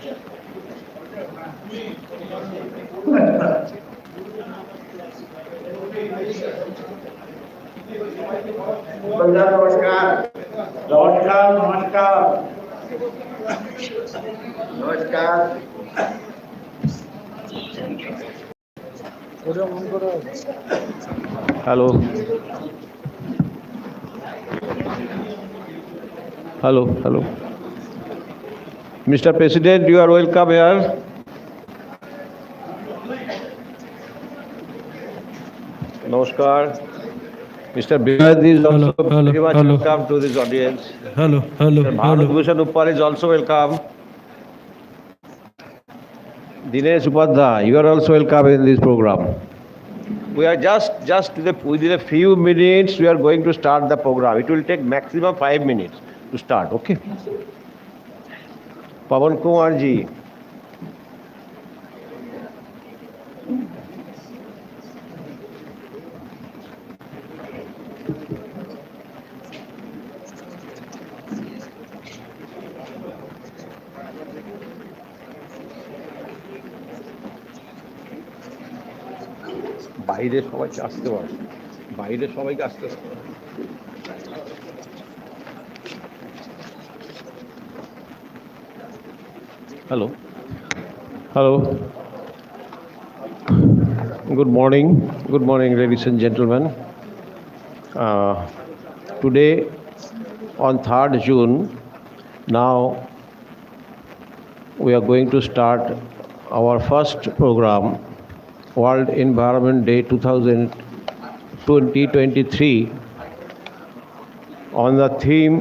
नमस्कार नमस्कार नमस्कार नमस्कार Hello. Hello. Hello. Mr. President, you are welcome here. Namaskar. Mr. Bihad is also very much welcome to this audience. Mr. Bharat Bhushan Uppal is also welcome. Dinesh Upadhyay, you are also welcome in this program. We are within a few minutes, we are going to start the program. It will take maximum 5 minutes to start, okay? Pawan Kumar ji. বাইরে সবাইকে আসতে পারে বাইরে সবাইকে আসতে Hello. Hello. Good morning, ladies and gentlemen. Today, on 3rd June, now we are going to start our first program, World Environment Day 2023, on the theme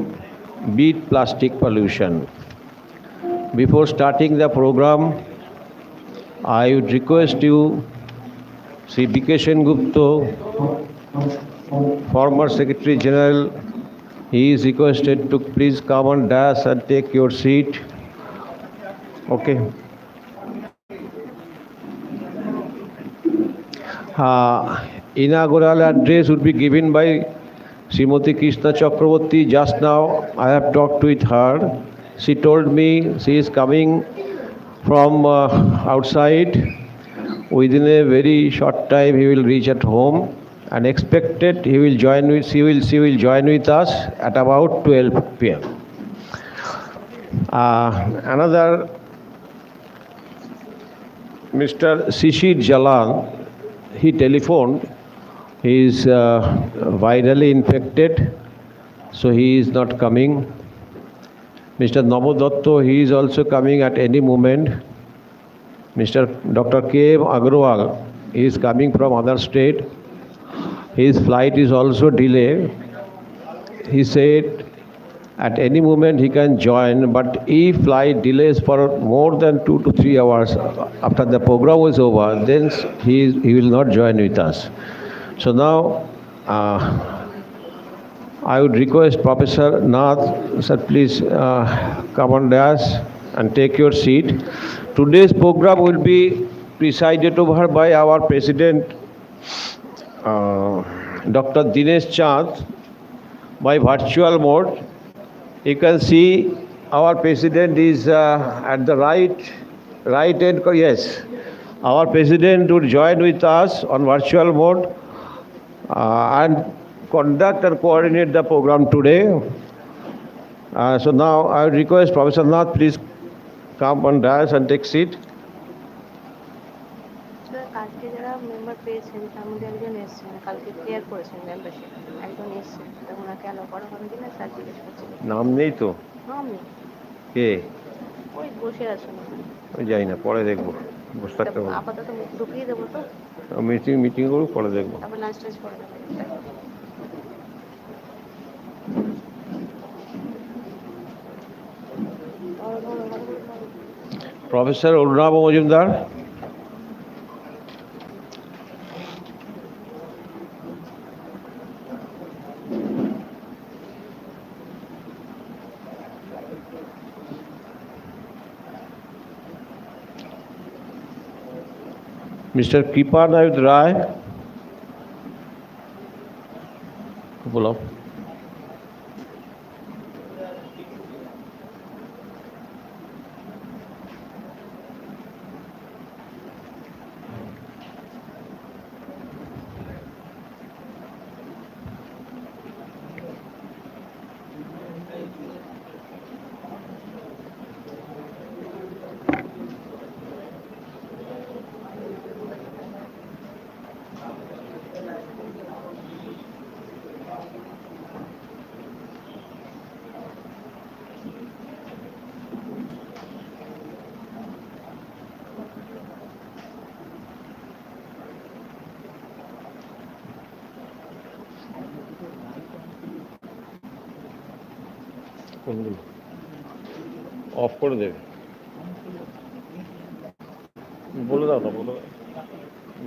Beat Plastic Pollution. Before starting the program, I would request you, Sri Bikeshan Gupta, former Secretary General, he is requested to please come on dais and take your seat. Okay. Inaugural address would be given by Srimati Krishna Chakraborty. Just now I have talked with her. She told me she is coming from outside. Within a very short time he will reach at home, and expected she will join with us at about 12 p.m. Another Mr. Shishir Jalan, he telephoned. He is virally infected, so he is not coming. Mr. Namo he is also coming at any moment. Mr. Dr. K.M. Agrawal is coming from other state. His flight is also delayed. He said at any moment he can join, but if flight delays for more than 2 to 3 hours after the program is over, then he will not join with us. So now I would request Professor Nath, sir, please come on dais and take your seat. Today's program will be presided over by our President, Dr. Dinesh Chand, by virtual mode. You can see our President is at the right end. Yes, our President would join with us on virtual mode and conduct and coordinate the program today. So now I would request Professor Nath, please come on dais and take seat. আজকে যারা member পেয়েছেন তার মধ্যে একজন এসেছেন, কালকে clear করেছেন membership, একজন এসেছেন, তা ওনাকে অ্যালাউ করা হবে কিনা স্যার জিজ্ঞেস করছেন। নাম নেই তো? নাম নেই। কে? ওই বসে আছেন। ওই যাই না, পরে দেখবো। বসে থাকতে হবে। আপাতত ঢুকিয়ে দেবো তো। মিটিং করুক, পরে দেখবো। তারপর লাঞ্চ টাঞ্চ করে দেবো। Professor Urnab Majumdar. Mr. Kripanayud Rai. बोलो। অফ করে দেবে, বলে দাও না,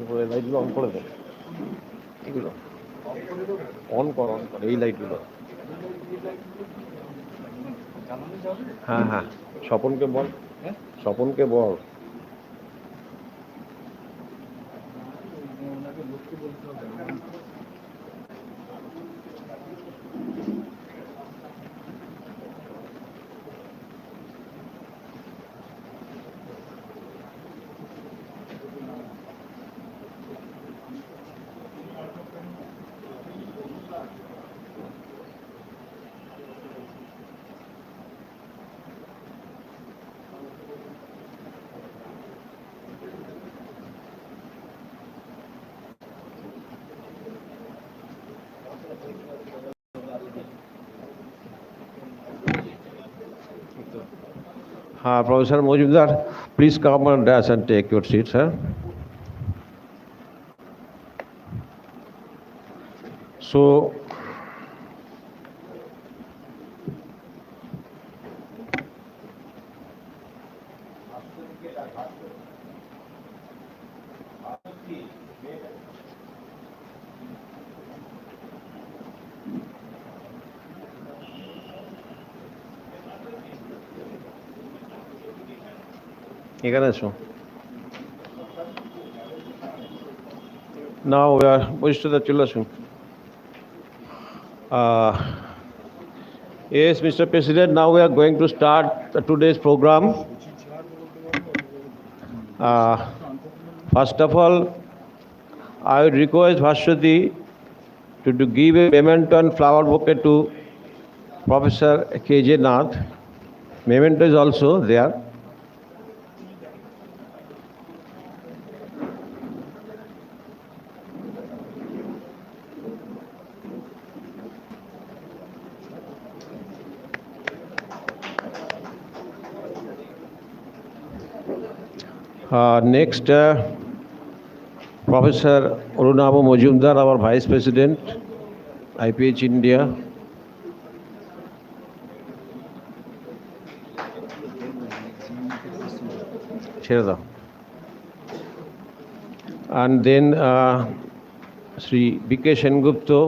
বলে লাইটগুলো অন করে দেবে, এগুলো অন কর, এই লাইটগুলো। হ্যাঁ হ্যাঁ, স্বপনকে বল, স্বপনকে বল। Professor Mojumdar, please come and dash and take your seat, sir. So, এখানে এসো। Now we are বৈশিষ্ট্যতা চলে আসুন। Yes, Mr. President, now we are going to start today's program. First of all, I would request Bhashwati to give a memento and flower bouquet to Professor K.J. Nath. Memento is also there. Next, Professor Arunabha Majumdar, our Vice President, IPHE India. And then Sri B.K. Sengupta,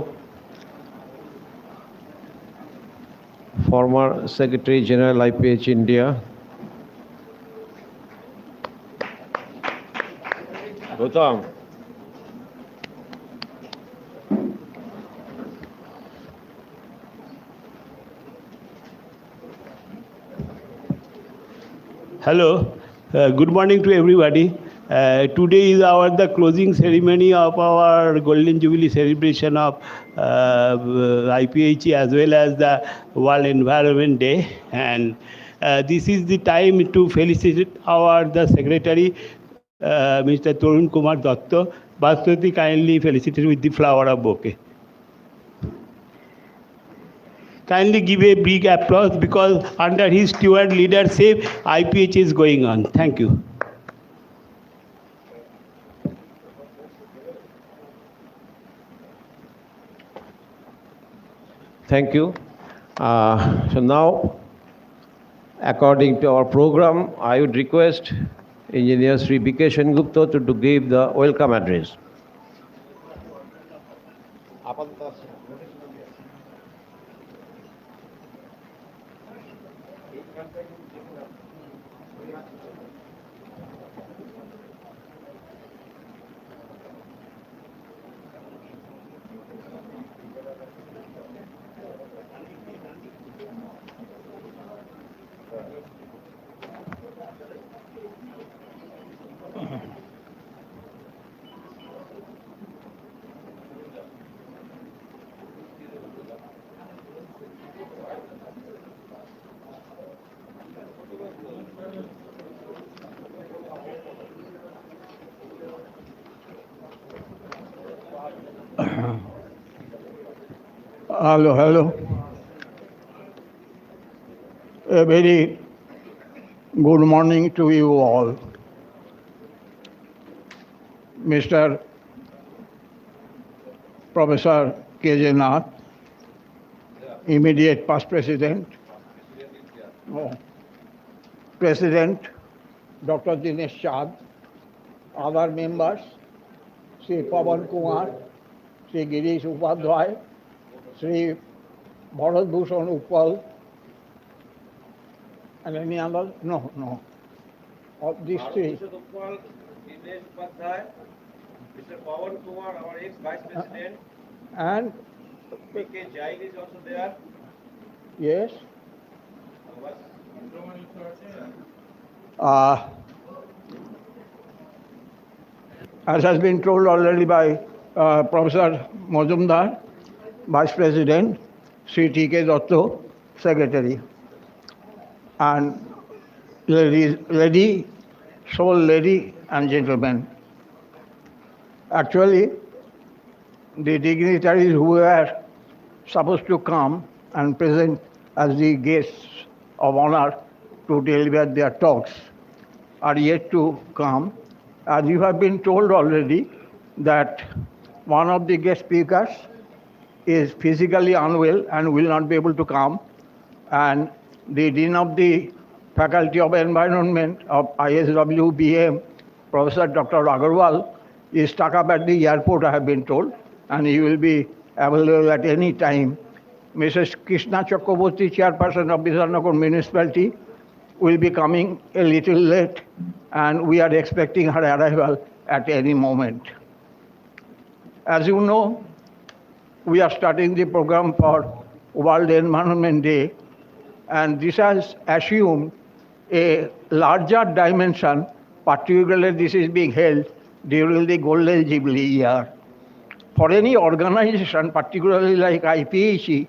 former Secretary General IPHE India. Gautam. Hello, good morning to everybody. Today is the closing ceremony of our Golden Jubilee celebration of IPHE as well as the World Environment Day, and this is the time to felicitate the Secretary, Mr. Tarun Kumar Datta. Bhaswati kindly felicitate with the flower of bouquet. Kindly give a big applause because under his steward leadership, IPHE is going on. Thank you. Thank you. So now, according to our program, I would request Engineer Sri B.K. Sengupta to give the welcome address. Hello. A very good morning to you all. Mr. Professor K.J. Nath, immediate past president, oh, President Dr. Dinesh Chand, other members, Sri Pawan Kumar, Sri Girish Upadhyay, Sri Bharat Bhushan Uppal, and any other? No, no. Of these three. Mr. Pawan Kumar, our ex-Vice President, And P.K. Jain is also there. yes. Uh, as has been told already by Professor Mozumdar, Vice President, Sri T.K. Dotto, Secretary, and lady, sole lady and gentlemen. Actually, the dignitaries who were supposed to come and present as the guests of honor to deliver their talks are yet to come. As you have been told already that one of the guest speakers is physically unwell and will not be able to come, and the Dean of the Faculty of Environment of ISWBM, Professor Dr. Agarwal, is stuck up at the airport, I have been told, and he will be available at any time. Mrs. Krishna Chakraborty, Chairperson of Bizarnagar Municipality, will be coming a little late, and we are expecting her arrival at any moment. As you know, we are starting the program for World Environment Day, and this has assumed a larger dimension, particularly this is being held during the Golden Jubilee year. For any organization, particularly like IPHE,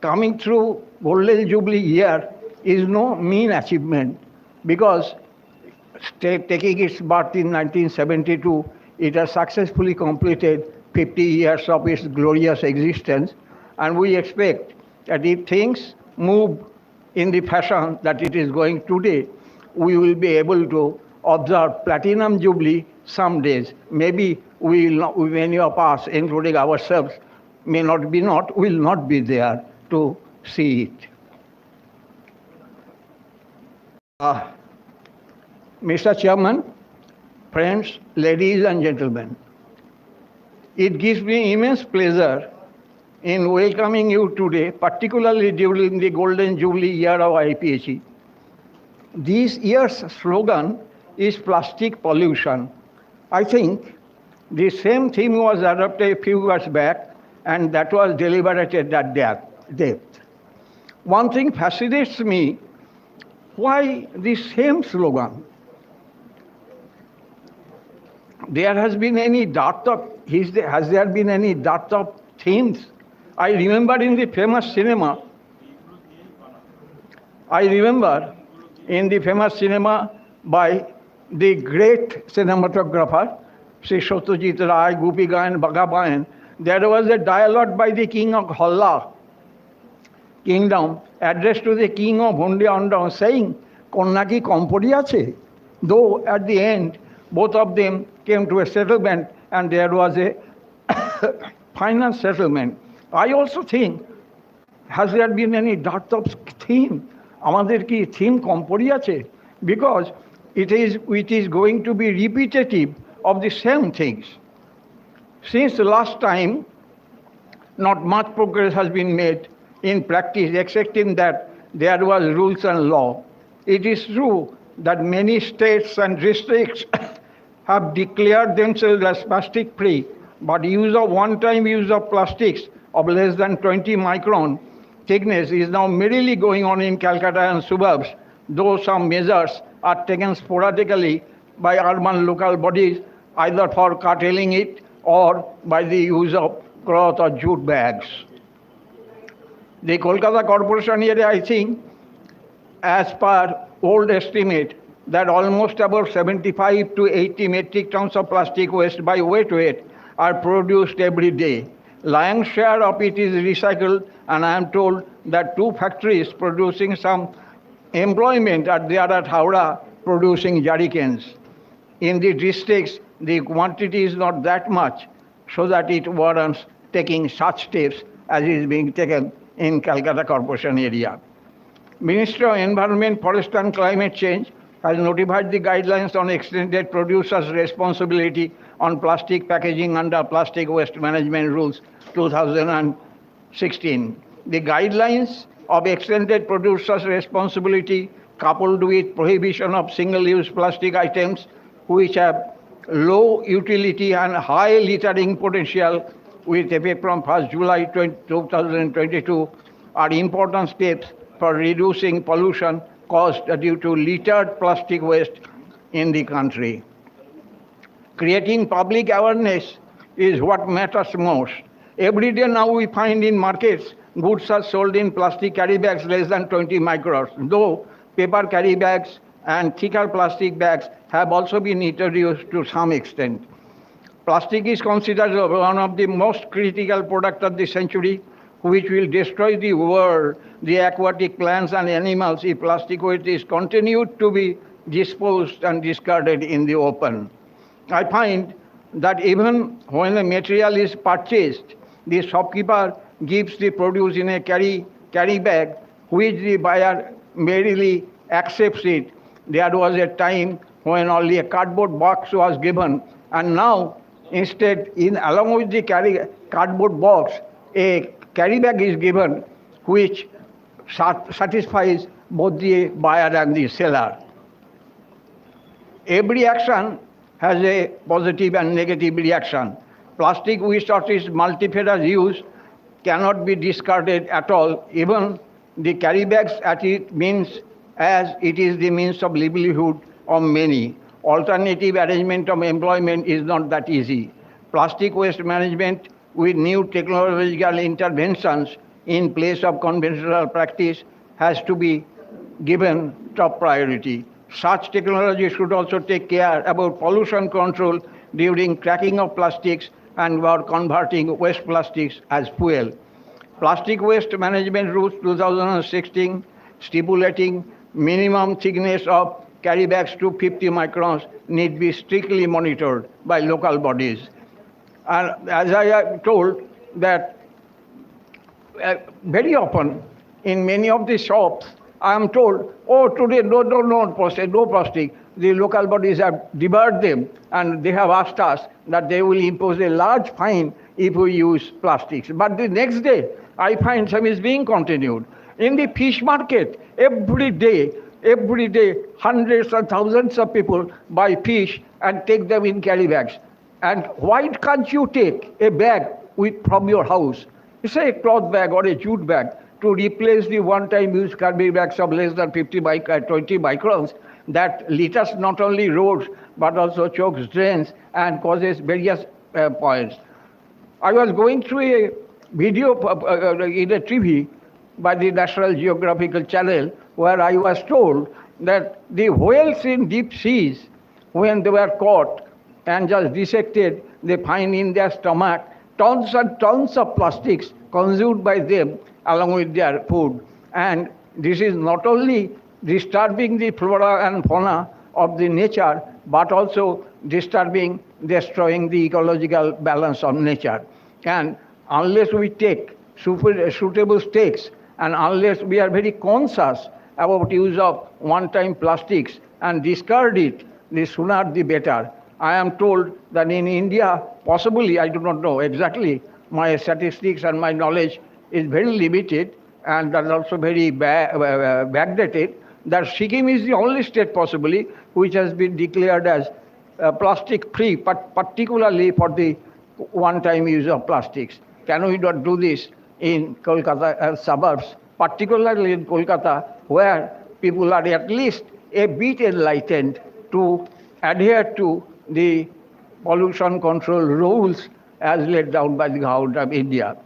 coming through Golden Jubilee year is no mean achievement, because taking its birth in 1972, it has successfully completed 50 years of its glorious existence, and we expect that if things move in the fashion that it is going today, we will be able to observe Platinum Jubilee some days. Maybe many of us, including ourselves, will not be there to see it. Mr. Chairman, friends, ladies and gentlemen, it gives me immense pleasure in welcoming you today, particularly during the Golden Jubilee year of IPHE. This year's slogan is plastic pollution. I think the same theme was adopted a few years back, and that was deliberated at depth. One thing fascinates me, why the same slogan? There has been any dearth of, has there been any dearth of themes? I remember in the famous cinema by the great cinematographer, Sri Satyajit Ray, Gopi Gayan, Bagabayan, there was a dialogue by the king of Halla kingdom addressed to the king of Hundia saying, Konna ki kompori ache? Though at the end, both of them came to a settlement and there was a final settlement. I also think, has there been any dearth of theme? Amader ki theme kompori ache? Because it is going to be repetitive of the same things. Since the last time, not much progress has been made in practice, except in that there was rules and law. It is true that many states and districts have declared themselves as plastic free, but one-time use of plastics of less than 20 micron thickness is now merely going on in Calcutta and suburbs, though some measures are taken sporadically by urban local bodies, either for curtailing it or by the use of cloth or jute bags. The Kolkata Corporation area, I think, as per old estimate, that almost about 75 to 80 metric tons of plastic waste by weight are produced every day. Lion's share of it is recycled, and I am told that 2 factories producing some employment are there at Howrah producing jerry cans. In the districts, the quantity is not that much, so that it warrants taking such steps as is being taken in Calcutta Corporation area. Ministry of Environment, Forest and Climate Change has notified the guidelines on extended producers' responsibility on plastic packaging under Plastic Waste Management Rules 2016. The guidelines of extended producers' responsibility coupled with prohibition of single-use plastic items which have low utility and high littering potential with effect from 1st July 2022 are important steps for reducing pollution caused due to littered plastic waste in the country. Creating public awareness is what matters most. Every day now we find in markets goods are sold in plastic carry bags less than 20 microns, though paper carry bags and thicker plastic bags have also been introduced to some extent. Plastic is considered one of the most critical products of the century, which will destroy the world, the aquatic plants and animals if plastic waste is continued to be disposed and discarded in the open. I find that even when the material is purchased, the shopkeeper gives the produce in a carry bag, which the buyer merely accepts it. There was a time when only a cardboard box was given, and now instead, along with the cardboard box, a carry bag is given, which satisfies both the buyer and the seller. Every action has a positive and negative reaction. Plastic waste of its multifarious use cannot be discarded at all. Even the carry bags as it is the means of livelihood of many. Alternative arrangement of employment is not that easy. Plastic waste management with new technological interventions in place of conventional practice has to be given top priority. Such technology should also take care about pollution control during cracking of plastics and about converting waste plastics as fuel. Plastic Waste Management Rules 2016 stipulating minimum thickness of carry bags to 50 microns need be strictly monitored by local bodies. And as I have told that very often in many of the shops, I am told, oh, today no plastic. The local bodies have debarred them, and they have asked us that they will impose a large fine if we use plastics. But the next day, I find some is being continued. In the fish market, every day, hundreds and thousands of people buy fish and take them in carry bags. And why can't you take a bag from your house, say a cloth bag or a jute bag, to replace the one-time use carry bags of less than 20 microns that litters not only roads but also chokes drains and causes various points. I was going through a video in a TV by the National Geographical Channel where I was told that the whales in deep seas, when they were caught and just dissected, they find in their stomach tons and tons of plastics consumed by them along with their food. And this is not only disturbing the flora and fauna of the nature, but also destroying the ecological balance of nature. And unless we take suitable steps, and unless we are very conscious about use of one-time plastics and discard it, the sooner the better. I am told that in India, possibly, I do not know exactly, my statistics and my knowledge is very limited and that is also very backdated, that Sikkim is the only state possibly which has been declared as plastic-free, but particularly for the one-time use of plastics. Can we not do this in Kolkata suburbs, particularly in Kolkata, where people are at least a bit enlightened to adhere to the pollution control rules as laid down by the government of India.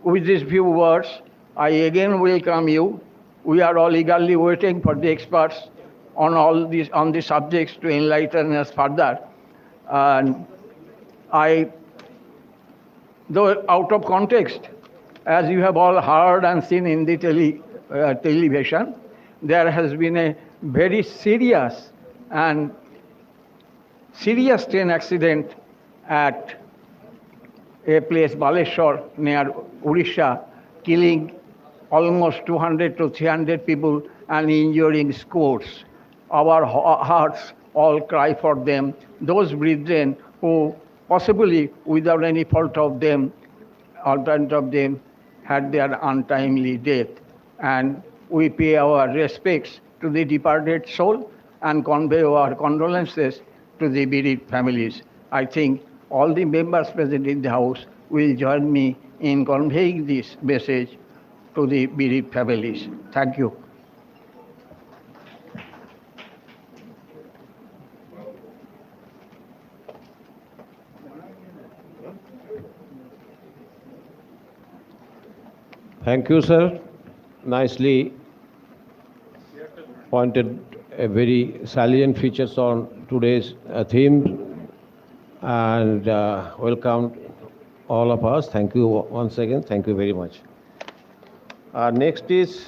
With these few words, I again welcome you. We are all eagerly waiting for the experts on all these on the subjects to enlighten us further. And though out of context, as you have all heard and seen in the television, there has been a very serious train accident at a place, Baleshwar, near Odisha, killing almost 200 to 300 people and injuring scores. Our hearts all cry for them, those brethren who possibly without any fault of them, alternate of them, had their untimely death. And we pay our respects to the departed soul and convey our condolences to the bereaved families. I think all the members present in the House will join me in conveying this message to the bereaved families. Thank you. Thank you, sir. Nicely pointed a very salient features on today's theme, and welcome all of us. Thank you once again. Thank you very much. Next is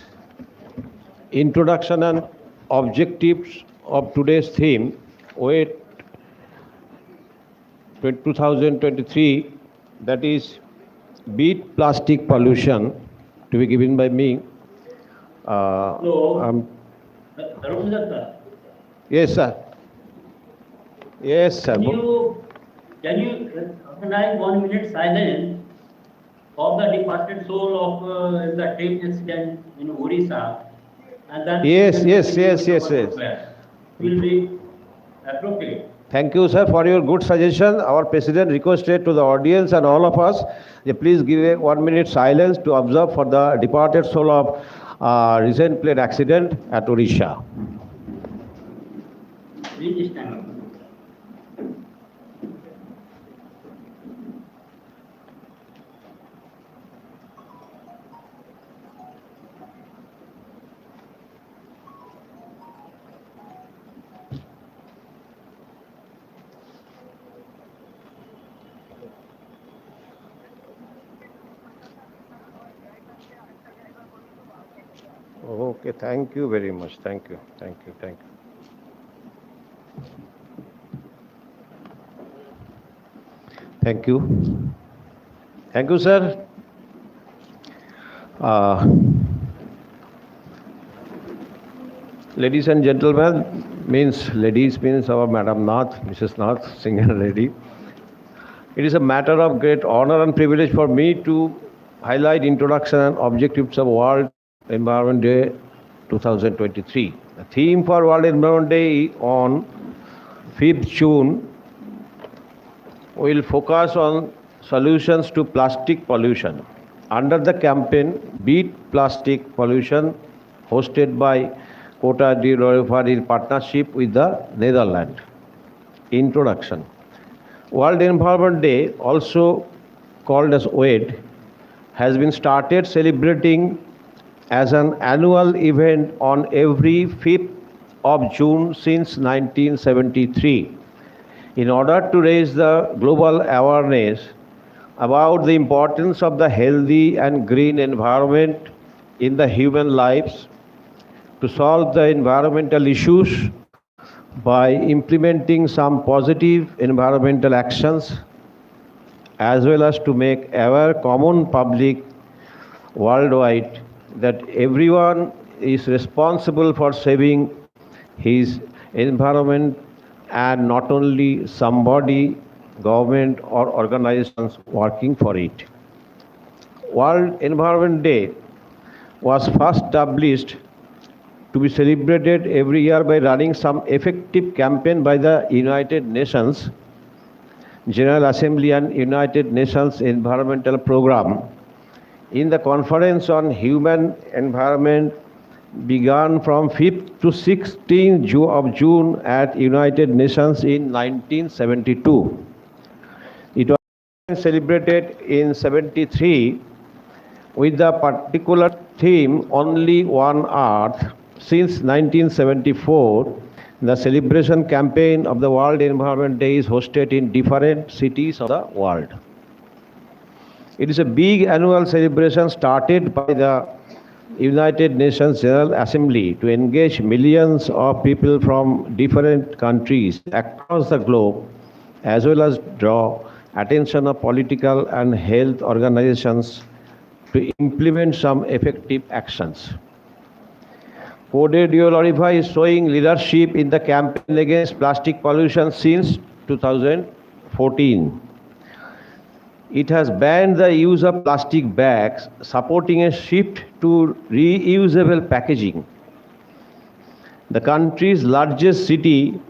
introduction and objectives of today's theme, WAIT 2023, that is beat plastic pollution, to be given by me. Hello. Yes, sir. Yes, sir. Can you recognize 1 minute silence of the departed soul of the train incident in Odisha? And then Yes. Will be appropriate. Thank you, sir, for your good suggestion. Our president requested to the audience and all of us, please give a 1 minute silence to observe for the departed soul of recent plane accident at Odisha. Please stand up. Okay, thank you very much. Thank you. Thank you, sir. Ladies and gentlemen, ladies means our Madam Nath, Mrs. Nath, single lady. It is a matter of great honor and privilege for me to highlight introduction and objectives of World Environment Day 2023. The theme for World Environment Day on 5th June will focus on solutions to plastic pollution under the campaign Beat Plastic Pollution, hosted by Kota di Royofar in partnership with the Netherlands. Introduction. World Environment Day, also called as WAIT, has been started celebrating as an annual event on every 5th of June since 1973 in order to raise the global awareness about the importance of the healthy and green environment in the human lives, to solve the environmental issues by implementing some positive environmental actions, as well as to make aware common public worldwide that everyone is responsible for saving his environment, and not only somebody, government or organizations working for it. World Environment Day was first established to be celebrated every year by running some effective campaign by the United Nations General Assembly and United Nations Environmental Program. In the Conference on Human Environment began from 5th to 16th of June at United Nations in 1972. It was celebrated in 73 with the particular theme Only One Earth. Since 1974, the celebration campaign of the World Environment Day is hosted in different cities of the world. It is a big annual celebration started by the United Nations General Assembly to engage millions of people from different countries across the globe, as well as draw attention of political and health organizations to implement some effective actions. Coded IPHE is showing leadership in the campaign against plastic pollution since 2014. It has banned the use of plastic bags, supporting a shift to reusable packaging. The country's largest city,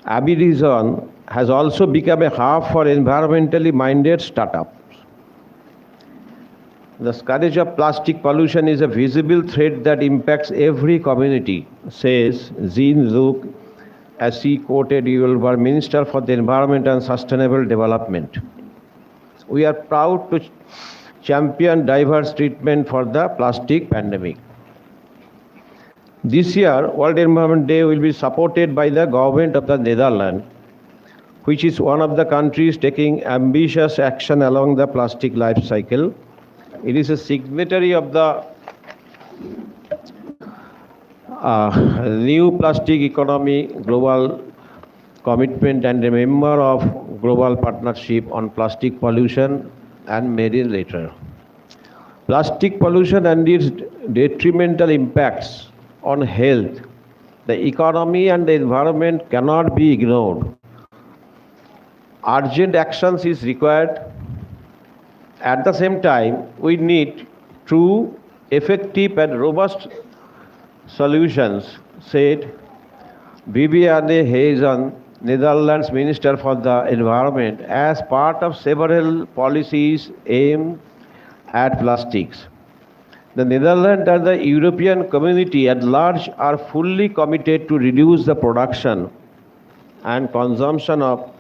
Abidjan, has also become a hub for environmentally minded startups. The scourge of plastic pollution is a visible threat that impacts every community, says Jean Zouk, as she quoted Yulvar, Minister for the Environment and Sustainable Development. We are proud to champion diverse treatment for the plastic pandemic. This year, World Environment Day will be supported by the government of the Netherlands, which is one of the countries taking ambitious action along the plastic life cycle. It is a signatory of the New Plastic Economy Global Commitment and a member of Global Partnership on Plastic Pollution and Marine Litter. Plastic pollution and its detrimental impacts on health, the economy and the environment cannot be ignored. Urgent actions is required. At the same time, we need true, effective and robust solutions, said Viviane Heijzen, Netherlands Minister for the Environment, as part of several policies aimed at plastics. The Netherlands and the European community at large are fully committed to reduce the production and consumption of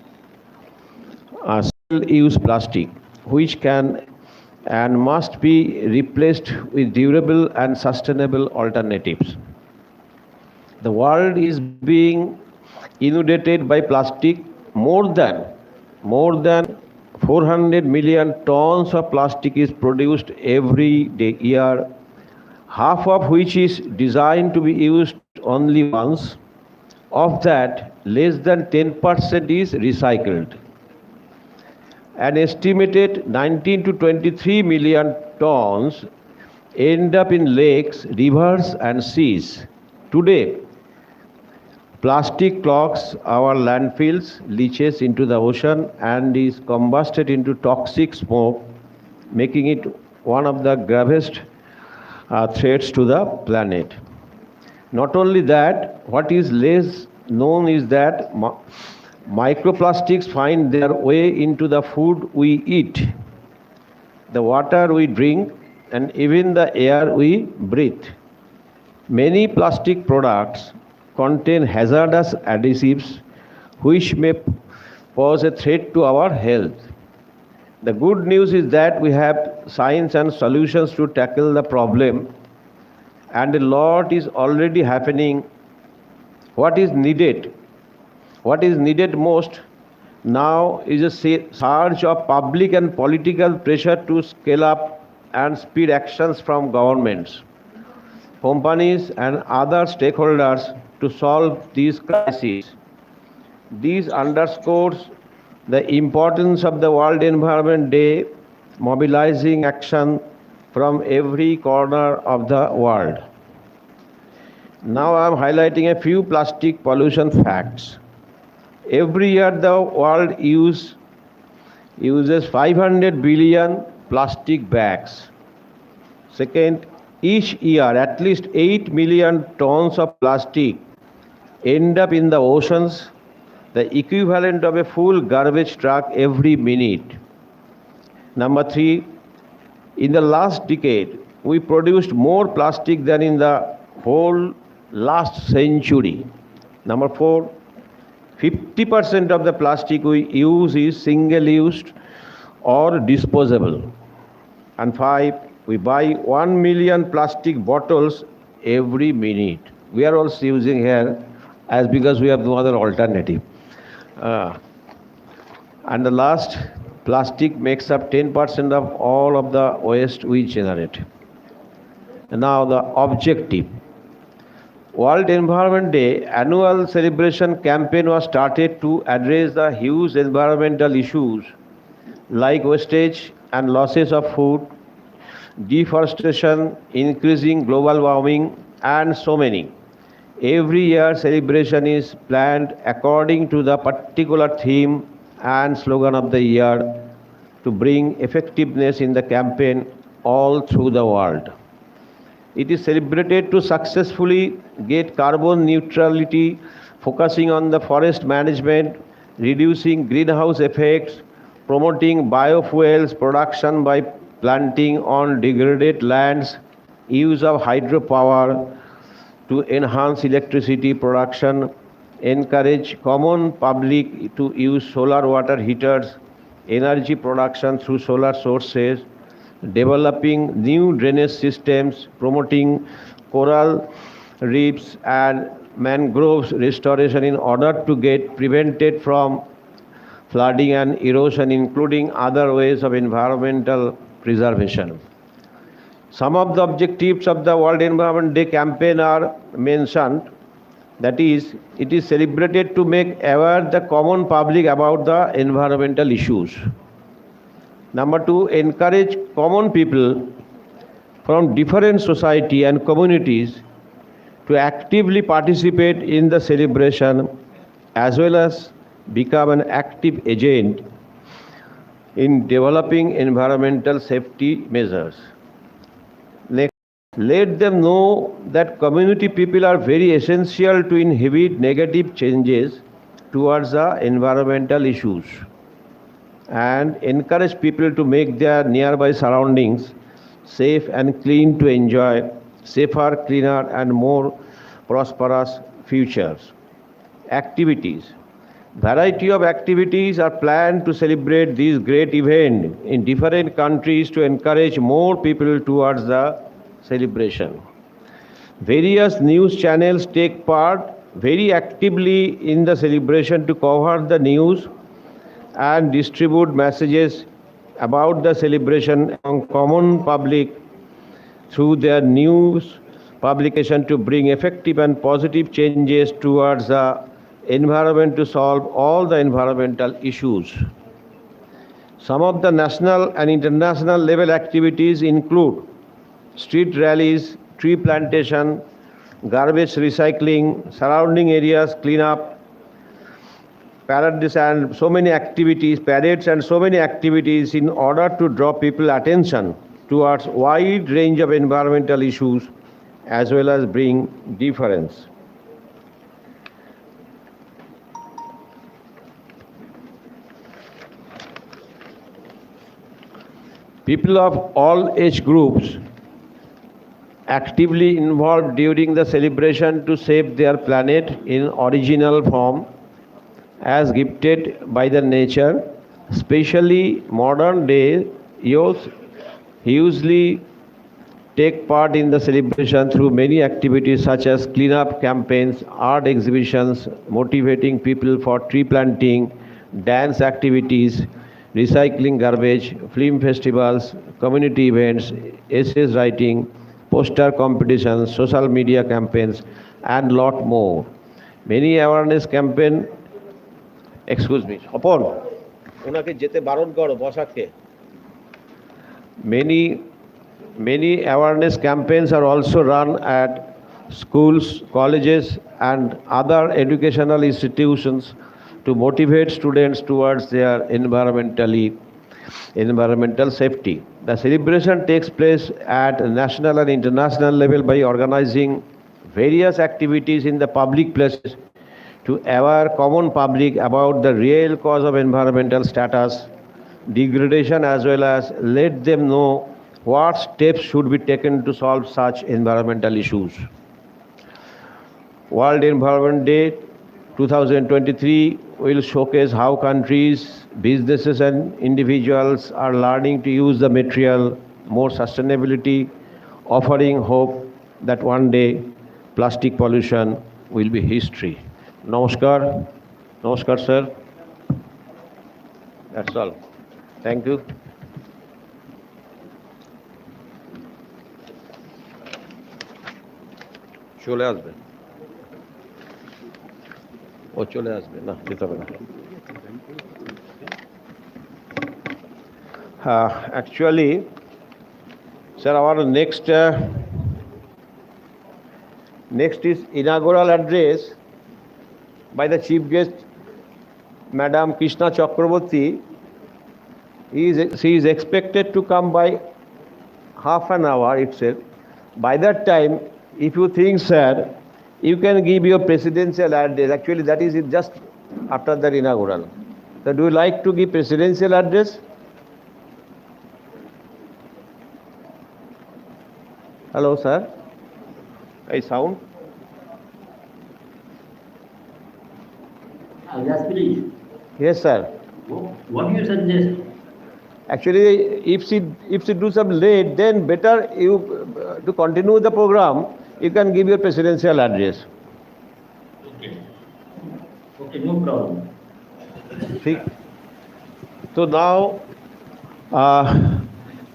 single-use plastic, which can and must be replaced with durable and sustainable alternatives. The world is being inundated by plastic. More than 400 million tons of plastic is produced every year, half of which is designed to be used only once. Of that, less than 10% is recycled. An estimated 19 to 23 million tons end up in lakes, rivers and seas. Today, plastic clogs our landfills, leaches into the ocean and is combusted into toxic smoke, making it one of the gravest threats to the planet. Not only that, what is less known is that microplastics find their way into the food we eat, the water we drink, and even the air we breathe. Many plastic products contain hazardous additives which may pose a threat to our health. The good news is that we have science and solutions to tackle the problem, and a lot is already happening. What is needed most now is a surge of public and political pressure to scale up and speed actions from governments, companies and other stakeholders to solve these crises. This underscores the importance of the World Environment Day, mobilizing action from every corner of the world. Now I am highlighting a few plastic pollution facts. Every year the world uses 500 billion plastic bags. Second, each year at least 8 million tons of plastic end up in the oceans, the equivalent of a full garbage truck every minute. Number 3, in the last decade, we produced more plastic than in the whole last century. Number 4, 50% of the plastic we use is single-used or disposable. And 5, we buy 1 million plastic bottles every minute. We are also using here as because we have no other alternative. And the last, plastic makes up 10% of all of the waste we generate. And now the objective. World Environment Day annual celebration campaign was started to address the huge environmental issues like wastage and losses of food deforestation, increasing global warming, and so many. Every year, celebration is planned according to the particular theme and slogan of the year to bring effectiveness in the campaign all through the world. It is celebrated to successfully get carbon neutrality, focusing on the forest management, reducing greenhouse effects, promoting biofuels production by planting on degraded lands, use of hydropower to enhance electricity production, encourage common public to use solar water heaters, energy production through solar sources, developing new drainage systems, promoting coral reefs and mangroves restoration in order to get prevented from flooding and erosion, including other ways of environmental preservation. Some of the objectives of the World Environment Day campaign are mentioned. That is, it is celebrated to make aware the common public about the environmental issues. Number two, encourage common people from different society and communities to actively participate in the celebration as well as become an active agent in developing environmental safety measures. Next, let them know that community people are very essential to inhibit negative changes towards the environmental issues and encourage people to make their nearby surroundings safe and clean to enjoy safer, cleaner and more prosperous futures. Activities. Variety of activities are planned to celebrate this great event in different countries to encourage more people towards the celebration. Various news channels take part very actively in the celebration to cover the news and distribute messages about the celebration among common public through their news publication to bring effective and positive changes towards the environment to solve all the environmental issues. Some of the national and international level activities include street rallies, tree plantation, garbage recycling, surrounding areas cleanup, parades and so many activities in order to draw people attention towards wide range of environmental issues as well as bring difference. People of all age groups actively involved during the celebration to save their planet in original form as gifted by the nature, especially modern day youth usually take part in the celebration through many activities such as cleanup campaigns, art exhibitions, motivating people for tree planting, dance activities, recycling garbage, film festivals, community events, essays writing, poster competitions, social media campaigns, and lot more. Many awareness campaign, Hopon, ওনাকে যেতে বারণ করো বসাকে Many awareness campaigns are also run at schools, colleges, and other educational institutions to motivate students towards their environmental safety. The celebration takes place at national and international level by organizing various activities in the public places to aware common public about the real cause of environmental status degradation as well as let them know what steps should be taken to solve such environmental issues. World Environment Day 2023 will showcase how countries, businesses and individuals are learning to use the material more sustainability, offering hope that one day plastic pollution will be history. Namaskar sir. That's all. Thank you. চলে আসবে ও চলে আসবে না যেতে হবে না actually Sir, our next is inaugural address by the chief guest, Madam Krishna Chakraborty. She is expected to come by half an hour itself. By that time, if you think, sir, you can give your presidential address. Actually, that is it just after the inaugural. So, do you like to give presidential address? Hello, sir. I sound? Yes, please. Yes, sir. What do you suggest? Actually, if she do some late, then better you to continue the program. You can give your presidential address. Okay. Okay, no problem. See? So now,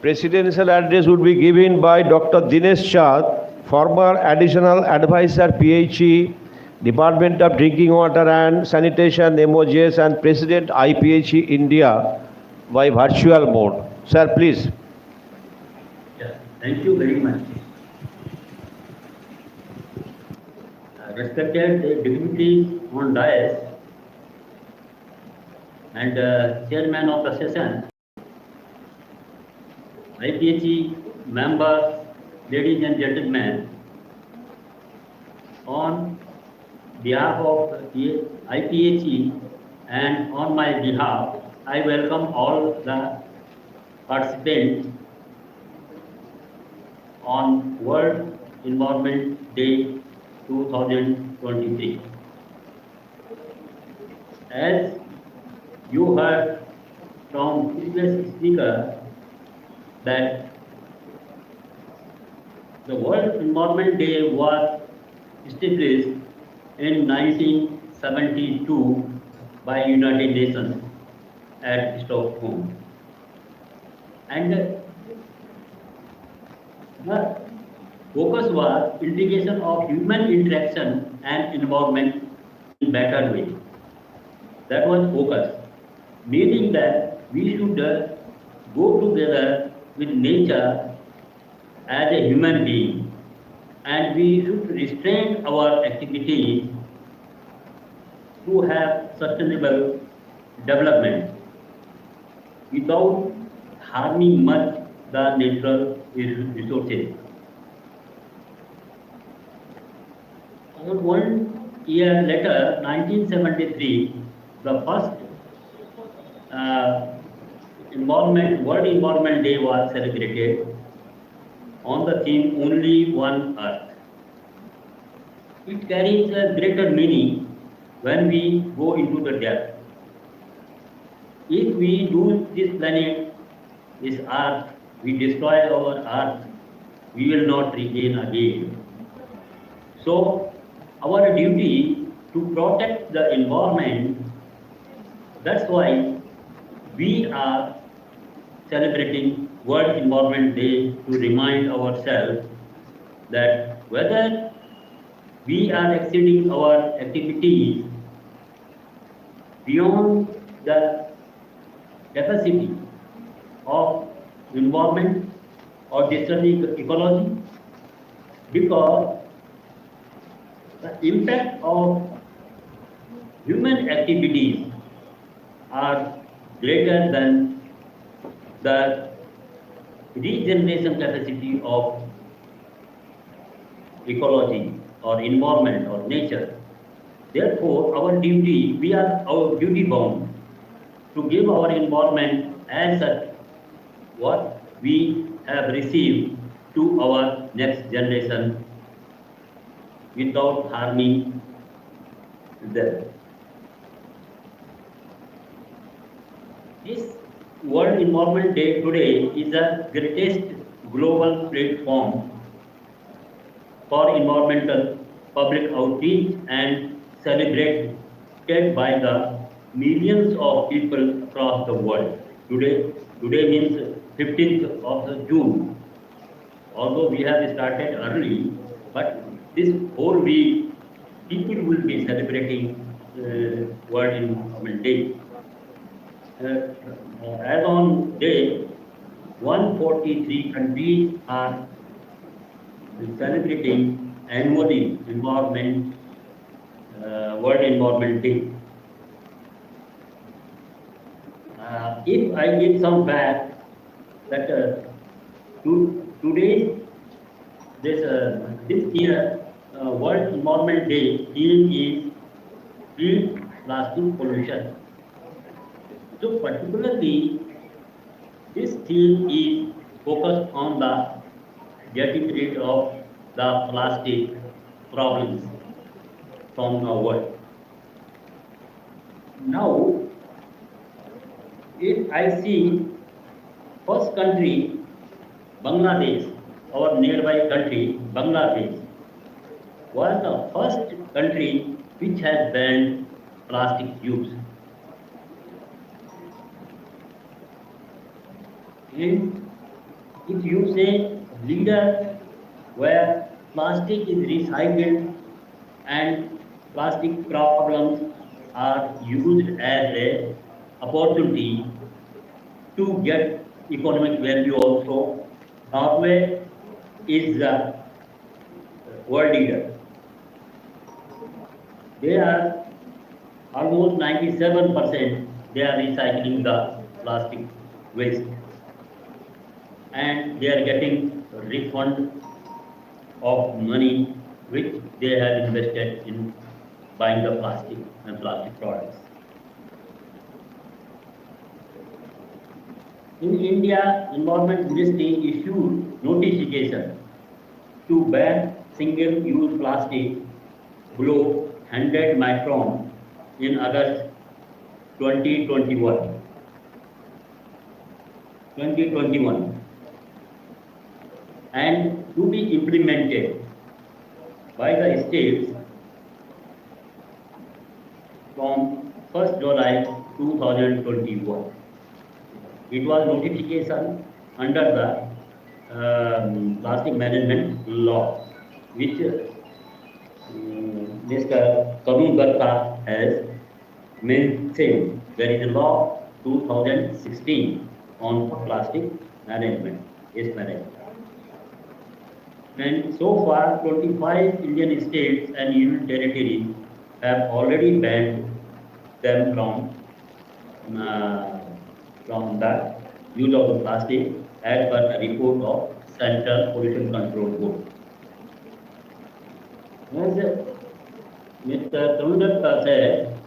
presidential address would be given by Dr. Dinesh Chand, former additional advisor, PHE, Department of Drinking Water and Sanitation, MOGS, and President IPHE India by virtual mode. Sir, please. Yeah, thank you very much. Respected dignitaries on dais and chairman of the session, IPHE members, ladies and gentlemen, on behalf of IPHE and on my behalf, I welcome all the participants on World Environment Day 2023. As you heard from previous speaker that the World Environment Day was established in 1972 by United Nations at Stockholm. And the focus was integration of human interaction and environment in better way. That was focus, meaning that we should go together with nature as a human being, and we should restrain our activities to have sustainable development without harming much the natural resources. About 1 year later, 1973, the first World Environment Day was celebrated on the theme Only One Earth. It carries a greater meaning when we go into the depth. If we lose this planet, this earth, we destroy our earth, we will not regain again. So, our duty to protect the environment, that's why we are celebrating World Environment Day to remind ourselves that whether we are exceeding our activities beyond the capacity of environment or disturbing ecology, because the impact of human activities are greater than the regeneration capacity of ecology or environment or nature. Therefore, our duty, we are our duty bound to give our environment as such what we have received to our next generation without harming them. This World Environment Day today is the greatest global platform for environmental public outreach and celebrated by the millions of people across the world. Today means 15th of June. Although we have started early, but this whole week people will be celebrating World Environment Day. As on day, 143 countries are celebrating annually World Environment Day. If I give some facts that today this year World Environment Day theme is free plastic pollution. So particularly this theme is focused on the getting rid of the plastic problems from our world. Now, if I see first country, Bangladesh, our nearby country, Bangladesh, was the first country which has banned plastic use. And if you say leader where plastic is recycled and plastic problems are used as a opportunity to get economic value also, Norway is the world leader. They are almost 97% they are recycling the plastic waste and they are getting refund of money which they have invested in buying the plastic and plastic products. In India, Environment Ministry issued notification to ban single-use plastic below 100 micron in August 2021. And to be implemented by the states from 1st July 2021. It was notification under the plastic management law, which Mr. Karun Garta has mentioned. There is a law 2016 on plastic management, waste management. And so far, 25 Indian states and union territories have already banned them from the use of the plastic as per a report of Central Pollution Control Board. As Mr. Tandaka said,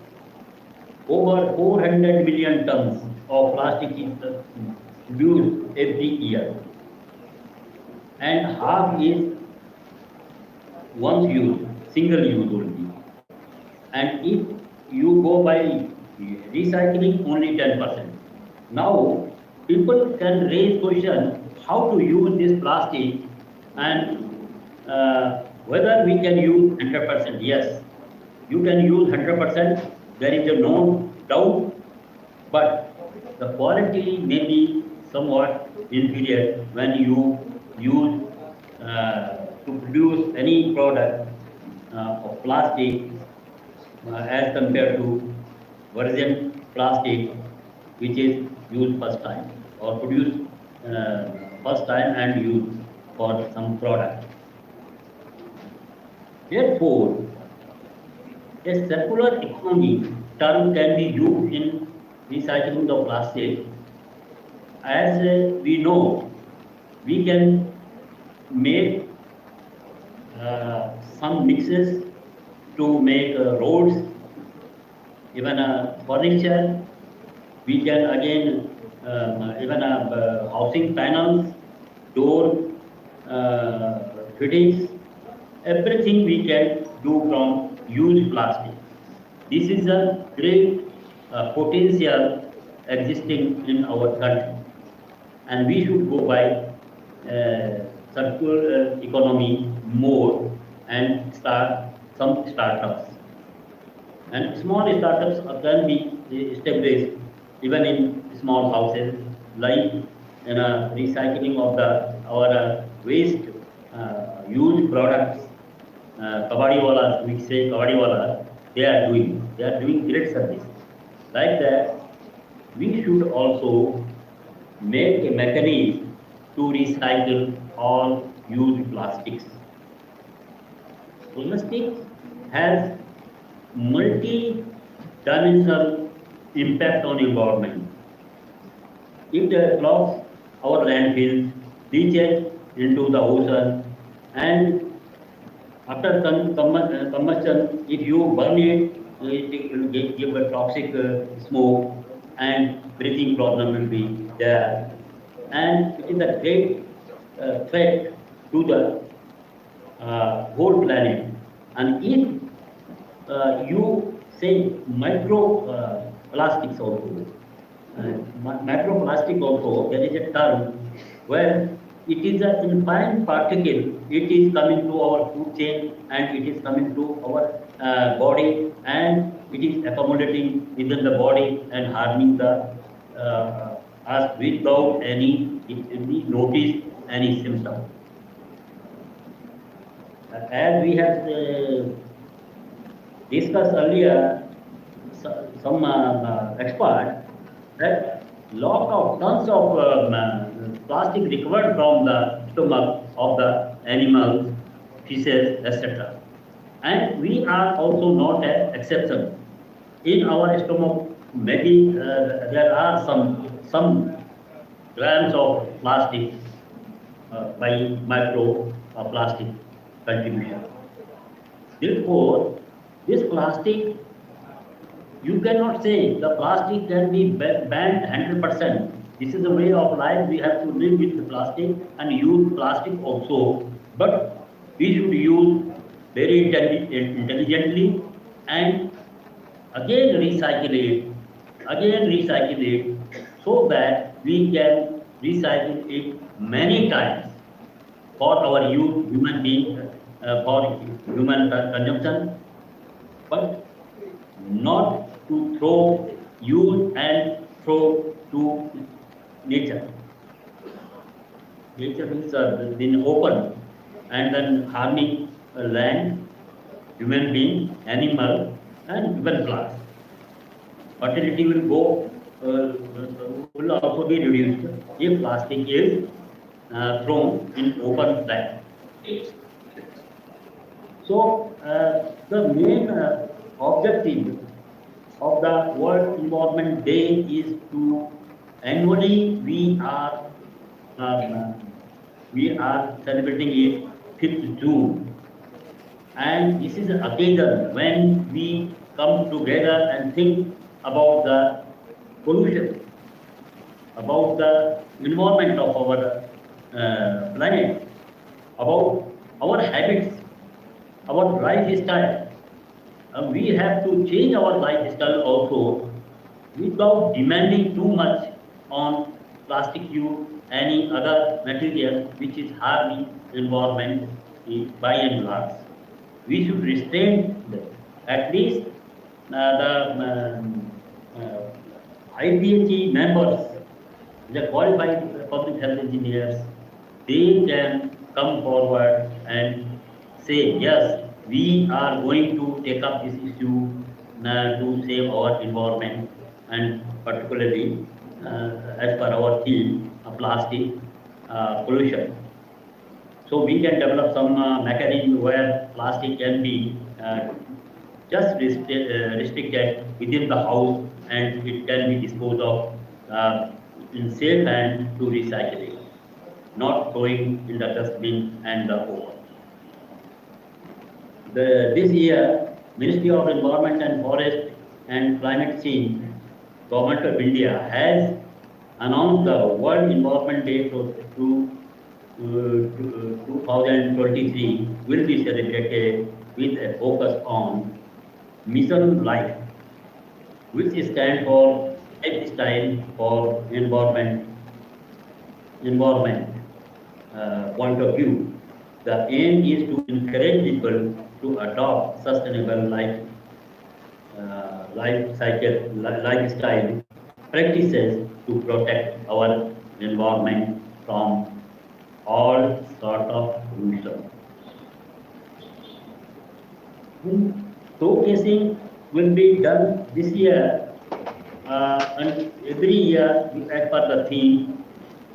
over 400 million tons of plastic is used every year, and half is once used, single use only. And if you go by recycling, only 10%. Now, people can raise question how to use this plastic and whether we can use 100%. Yes, you can use 100%. There is a no doubt, but the quality may be somewhat inferior when you use to produce any product of plastic as compared to virgin plastic which is used first time or produced first time and used for some product. Therefore, a circular economy term can be used in recycling the plastic. As we know, we can make some mixes to make roads, even furniture. We can again even housing panels, door fittings, everything we can do from used plastic. This is a great potential existing in our country, and we should go by circular economy more and start some startups. And small startups can be established even in small houses, like in recycling of our waste used products. Kabadiwalas, we say Kabadiwalas, they are doing great service. Like that, we should also make a mechanism to recycle all used plastics. Plastic has multi-dimensional impact on environment. It clogs our landfills, leaches into the ocean, and after combustion, if you burn it, it will give a toxic smoke, and breathing problem will be there. And it is a great threat to the whole planet. And if you say micro plastics also, microplastic also, there is a term where it is a fine particle, it is coming to our food chain and it is coming to our body, and it is accumulating within the body and harming the us without any notice, any symptom. As we have discussed earlier, some experts that lot of tons of plastic recovered from the stomach of the animals, fishes, etc. And we are also not an exception. In our stomach, maybe there are some grams of plastic by micro plastic contribution. Therefore, this plastic, you cannot say the plastic can be banned 100%. This is a way of life. We have to live with the plastic and use plastic also. But we should use very intelligently and again recycle it, so that we can recycle it many times for our use, human being, for human consumption, but not to use and throw to nature. Nature is been open and then harming land, human being, animal, and even plants. Fertility will also be reduced if plastic is thrown in open land. So the main objective of the World Environment Day is to annually we are celebrating it 5th June, and this is an occasion when we come together and think about the pollution, about the environment of our planet, about our habits, our lifestyle. We have to change our lifestyle also without demanding too much on plastic use, any other material which is harming environment by and large. We should restrain them. At least the IPHE members, the qualified public health engineers, they can come forward and say, yes, we are going to take up this issue to save our environment, and particularly as per our theme, plastic pollution. So we can develop some mechanism where plastic can be just restricted within the house, and it can be disposed of in safe hand to recycling, not throwing in the dustbin and the open. This year, Ministry of Environment and Forest and Climate Change, Government of India has announced the World Environment Day to 2023 will be celebrated with a focus on Mission Life, which stands for lifestyle for environment point of view. The aim is to encourage people to adopt sustainable lifestyle practices to protect our environment from all sort of pollution. Showcasing will be done this year and every year as per the theme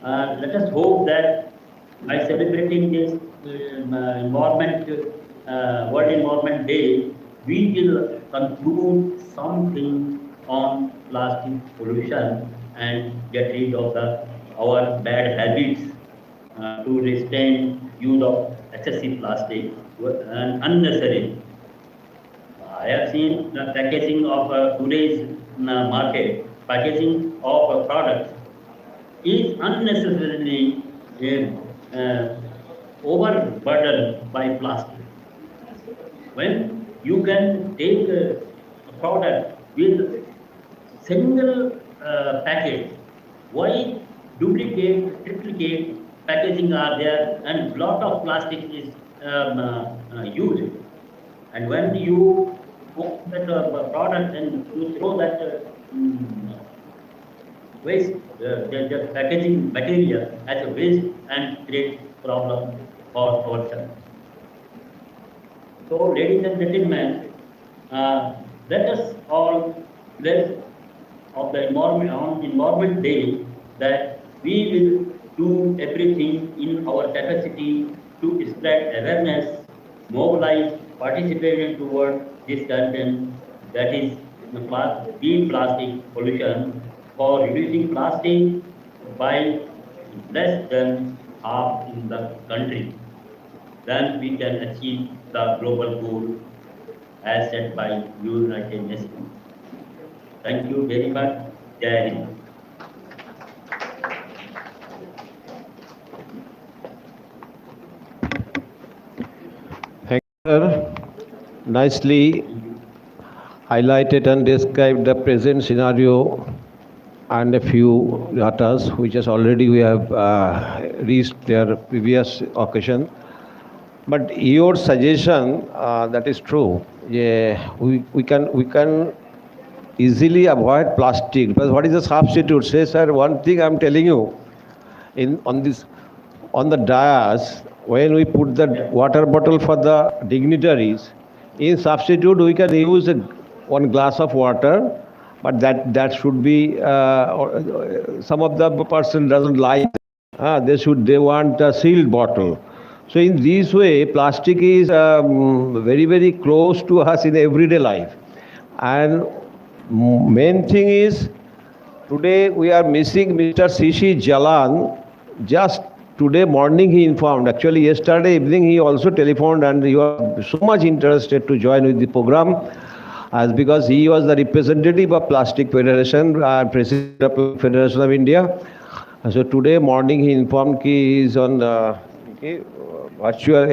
Let us hope that by celebrating this World Environment Day, we will conclude something on plastic pollution and get rid of our bad habits to restrain use of excessive plastic and unnecessary. I have seen the packaging of today's market, packaging of products is unnecessarily overburdened by plastic. When you can take a product with single packet, why duplicate, triplicate packaging are there and lot of plastic is used. And when you open that product and you throw that waste, the packaging material as a waste and create problem for ourselves. So, ladies and gentlemen, let us all pledge of the environment on Environment Day that we will do everything in our capacity to spread awareness, mobilize participation toward this campaign that is beat plastic pollution for reducing plastic by less than half in the country. Then we can achieve the global goal as set by United Nations. Thank you very much. Jai Hind. Thank you, sir. Nicely highlighted and described the present scenario and a few datas which has already we have reached their previous occasion. But your suggestion, that is true. Yeah, we can easily avoid plastic. But what is the substitute? Say, sir, one thing I'm telling you, in on the dais, when we put the water bottle for the dignitaries, in substitute we can use one glass of water, but that should be some of the person doesn't like. They want a sealed bottle. So in this way, plastic is very close to us in everyday life, and main thing is today we are missing Mr. Sishi Jalan. Just today morning he informed. Actually, yesterday evening he also telephoned and he was so much interested to join with the program, as because he was the representative of Plastic Federation, President of Plastic Federation of India. So today morning he informed he is on virtual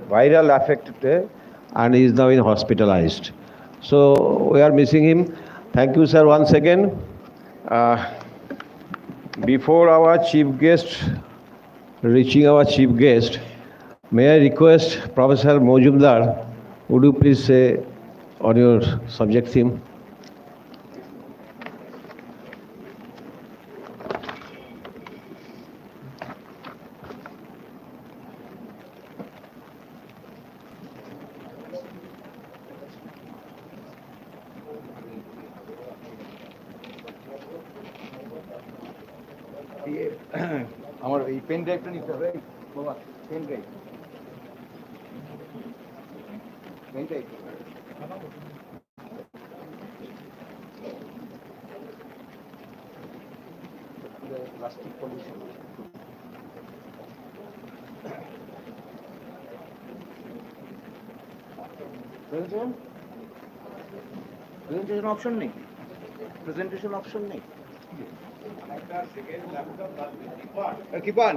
viral affected and he is now in hospitalized. So we are missing him. Thank you, sir, once again. Before our chief guest, reaching our chief guest, may I request Professor Mojumdar, would you please say on your subject theme? আমার এই pen ড্রাইভটা নিতে হবে বাবা, pen drive pen drive plastic pollution presentation option নেই, presentation option নেই কি পান,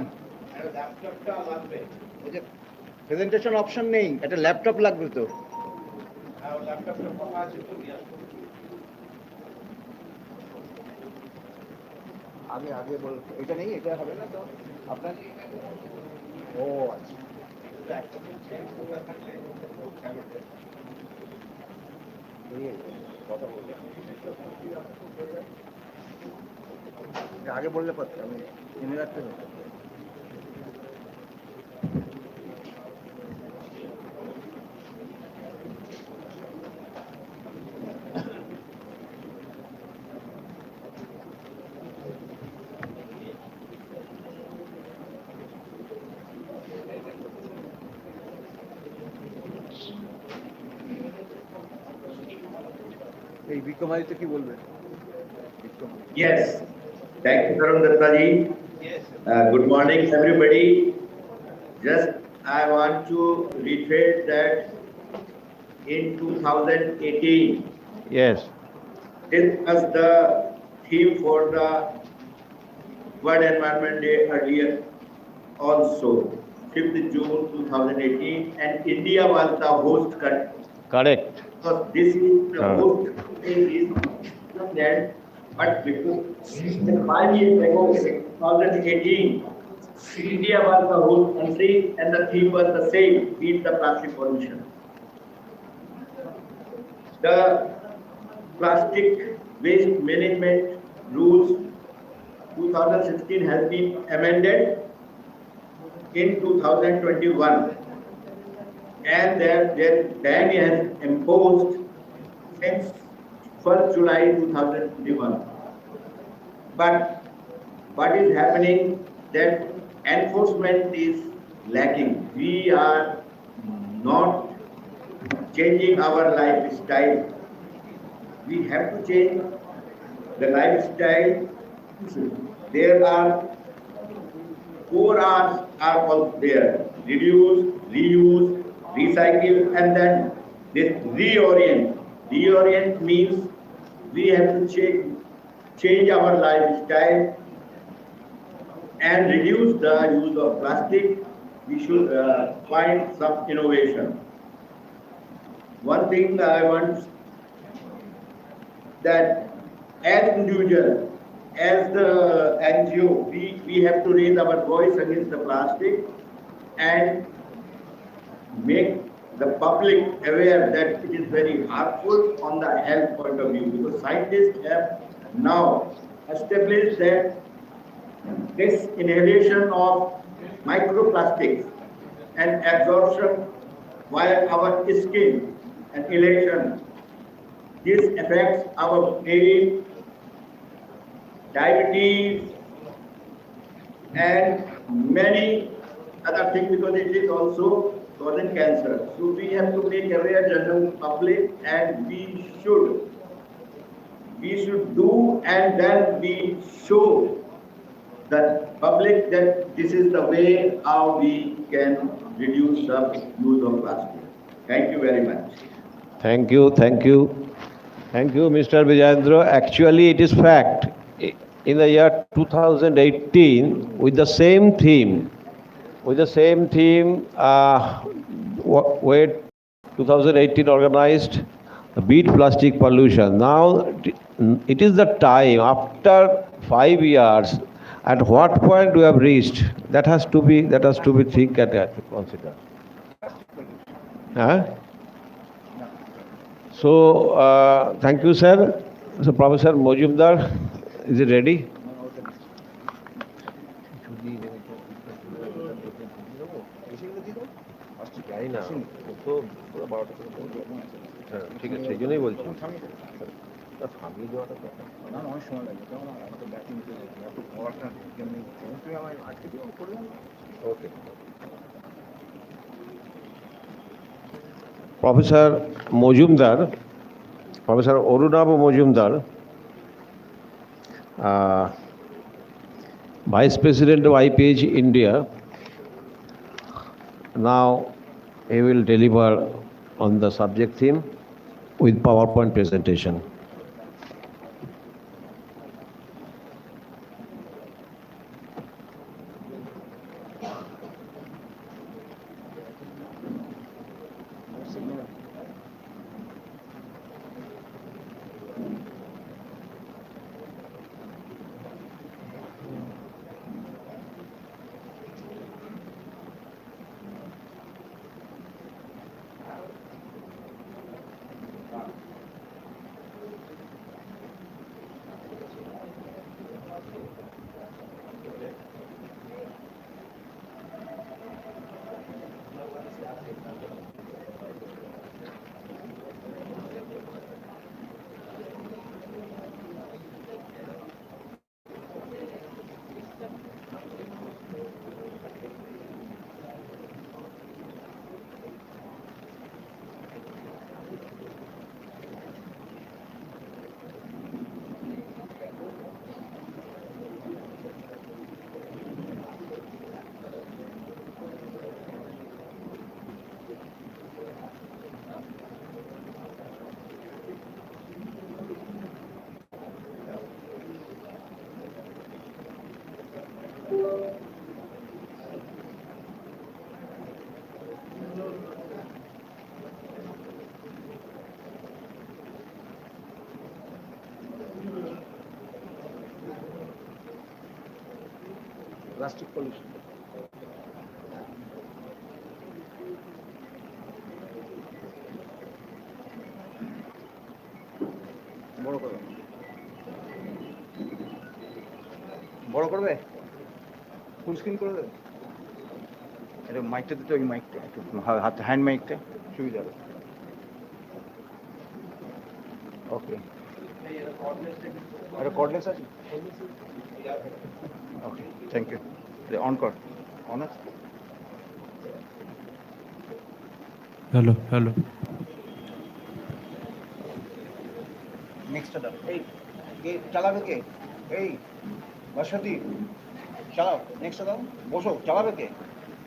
presentation option নেই, একটা ল্যাপটপ লাগবে তো। আগে আগে বল, এটা নেই, এটা হবে না তো আপনার। ও আচ্ছা, কথা বললে আগে বললে পারতাম, আমি জেনে রাখতে হবে। Yes. Thank you, Tarun Dattaji. Good morning, everybody. Just I want to reiterate that in 2018, Yes. this was the theme for the World Environment Day earlier also, 5th June 2018, and India was the host country. Correct. Because this is the host country is England, but before 5 years ago, 2018, India was the host country and the theme was the same, beat the plastic pollution. The plastic waste management rules 2016 has been amended in 2021 and their ban has imposed since 1st July 2021. But what is happening that enforcement is lacking. We are not changing our lifestyle. We have to change the lifestyle. There are 4 R's are also there: reduce, reuse, recycle, and then this reorient. Reorient means we have to change our lifestyle and reduce the use of plastic. We should find some innovation. One thing I want that as individual, as the NGO, we have to raise our voice against the plastic and make the public aware that it is very harmful on the health point of view, because scientists have now established that this inhalation of microplastics and absorption via our skin and inhalation, this affects our brain, diabetes, and many other things, because it is also causing cancer. So we have to make aware general public, and we should do, and then we show the public that this is the way how we can reduce the use of plastic. Thank you very much. Thank you. Thank you. Thank you, Mr. Vijayendra. Actually, it is fact. In the year 2018, with the same theme, where 2018 organized beat plastic pollution. Now, it is the time after 5 years. At what point we have reached? That has to be think and consider. Huh? So, thank you, sir. So, Professor Mojumdar, is it ready? ঠিক আছে, সেই জন্যই বলছি থামিয়ে দেওয়াটা না অনেক সময় লাগে, কারণ আমাদের ব্যাটিং এত পড়াটা তুমি আমার আজকে দিয়ে করে ওকে। Professor Mojumdar, Professor Orunabha Mojumdar, Vice President of IPHE India. Now he will deliver on the subject theme with PowerPoint presentation. Plastic pollution. বড় করবে বড় করবে ফুল স্ক্রিন করে দেবে এটা মাইকটা দিতে ওই মাইকটা একটু হাত হ্যান্ড মাইকটা সুবিধা হবে ওকে এটা কর্ডলেস আছে ওকে থ্যাংক ইউ অন কর অন আছে হ্যালো নেক্সটটা দাও এই কে চালাবে কে এই বসতি চালাও নেক্সটটা দাও বসো চালাবে কে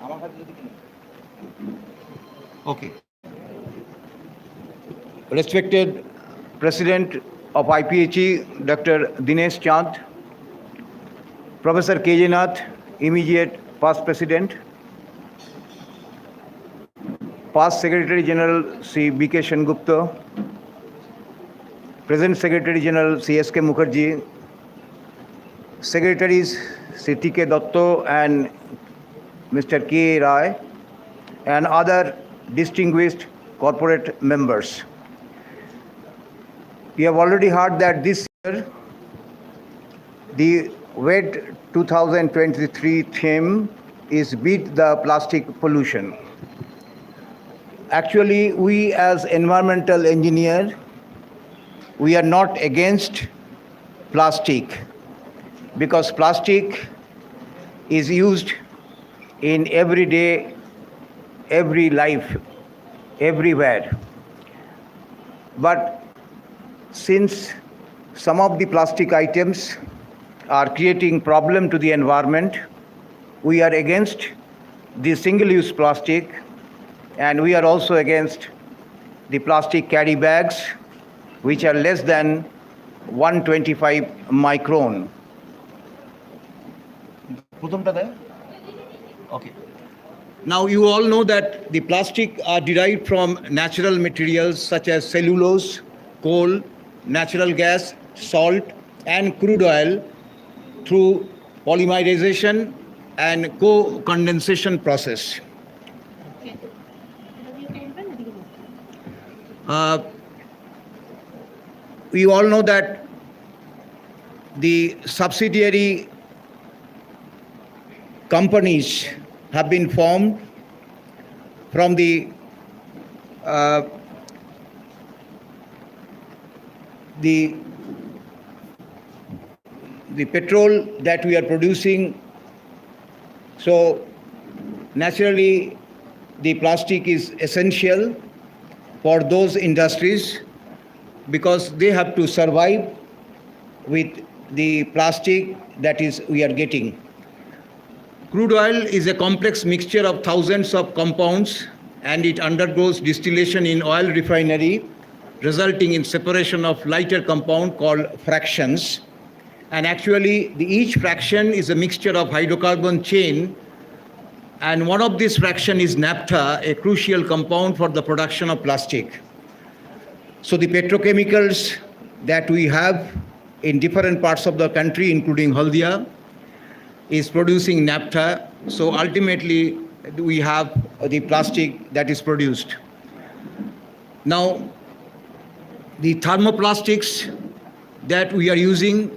আমার কাছে যদি ওকে Respected President of IPHE, Dr. Dinesh Chand, Professor K.J. Nath, immediate past President, past Secretary General Sri B.K. Sengupta, present Secretary General C.S.K. Mukherjee, Secretaries Sri T.K. Dotto and Mr. K. Rai, and other distinguished corporate members. We have already heard that this year the WED 2023 theme is Beat the Plastic Pollution. Actually, we as environmental engineers, we are not against plastic because plastic is used in every day, every life, everywhere. But since some of the plastic items are creating problem to the environment, we are against the single-use plastic, and we are also against the plastic carry bags which are less than 125 micron. Okay. Now you all know that the plastic are derived from natural materials such as cellulose, coal, natural gas, salt, and crude oil through polymerization and co-condensation process. We all know that the subsidiary companies have been formed from the petrol that we are producing. So naturally the plastic is essential for those industries because they have to survive with the plastic that is we are getting. Crude oil is a complex mixture of thousands of compounds and it undergoes distillation in oil refinery, resulting in separation of lighter compound called fractions. And actually, each fraction is a mixture of hydrocarbon chain, and one of these fraction is naphtha, a crucial compound for the production of plastic. So the petrochemicals that we have in different parts of the country, including Haldia, is producing naphtha. So ultimately, we have the plastic that is produced. Now, the thermoplastics that we are using,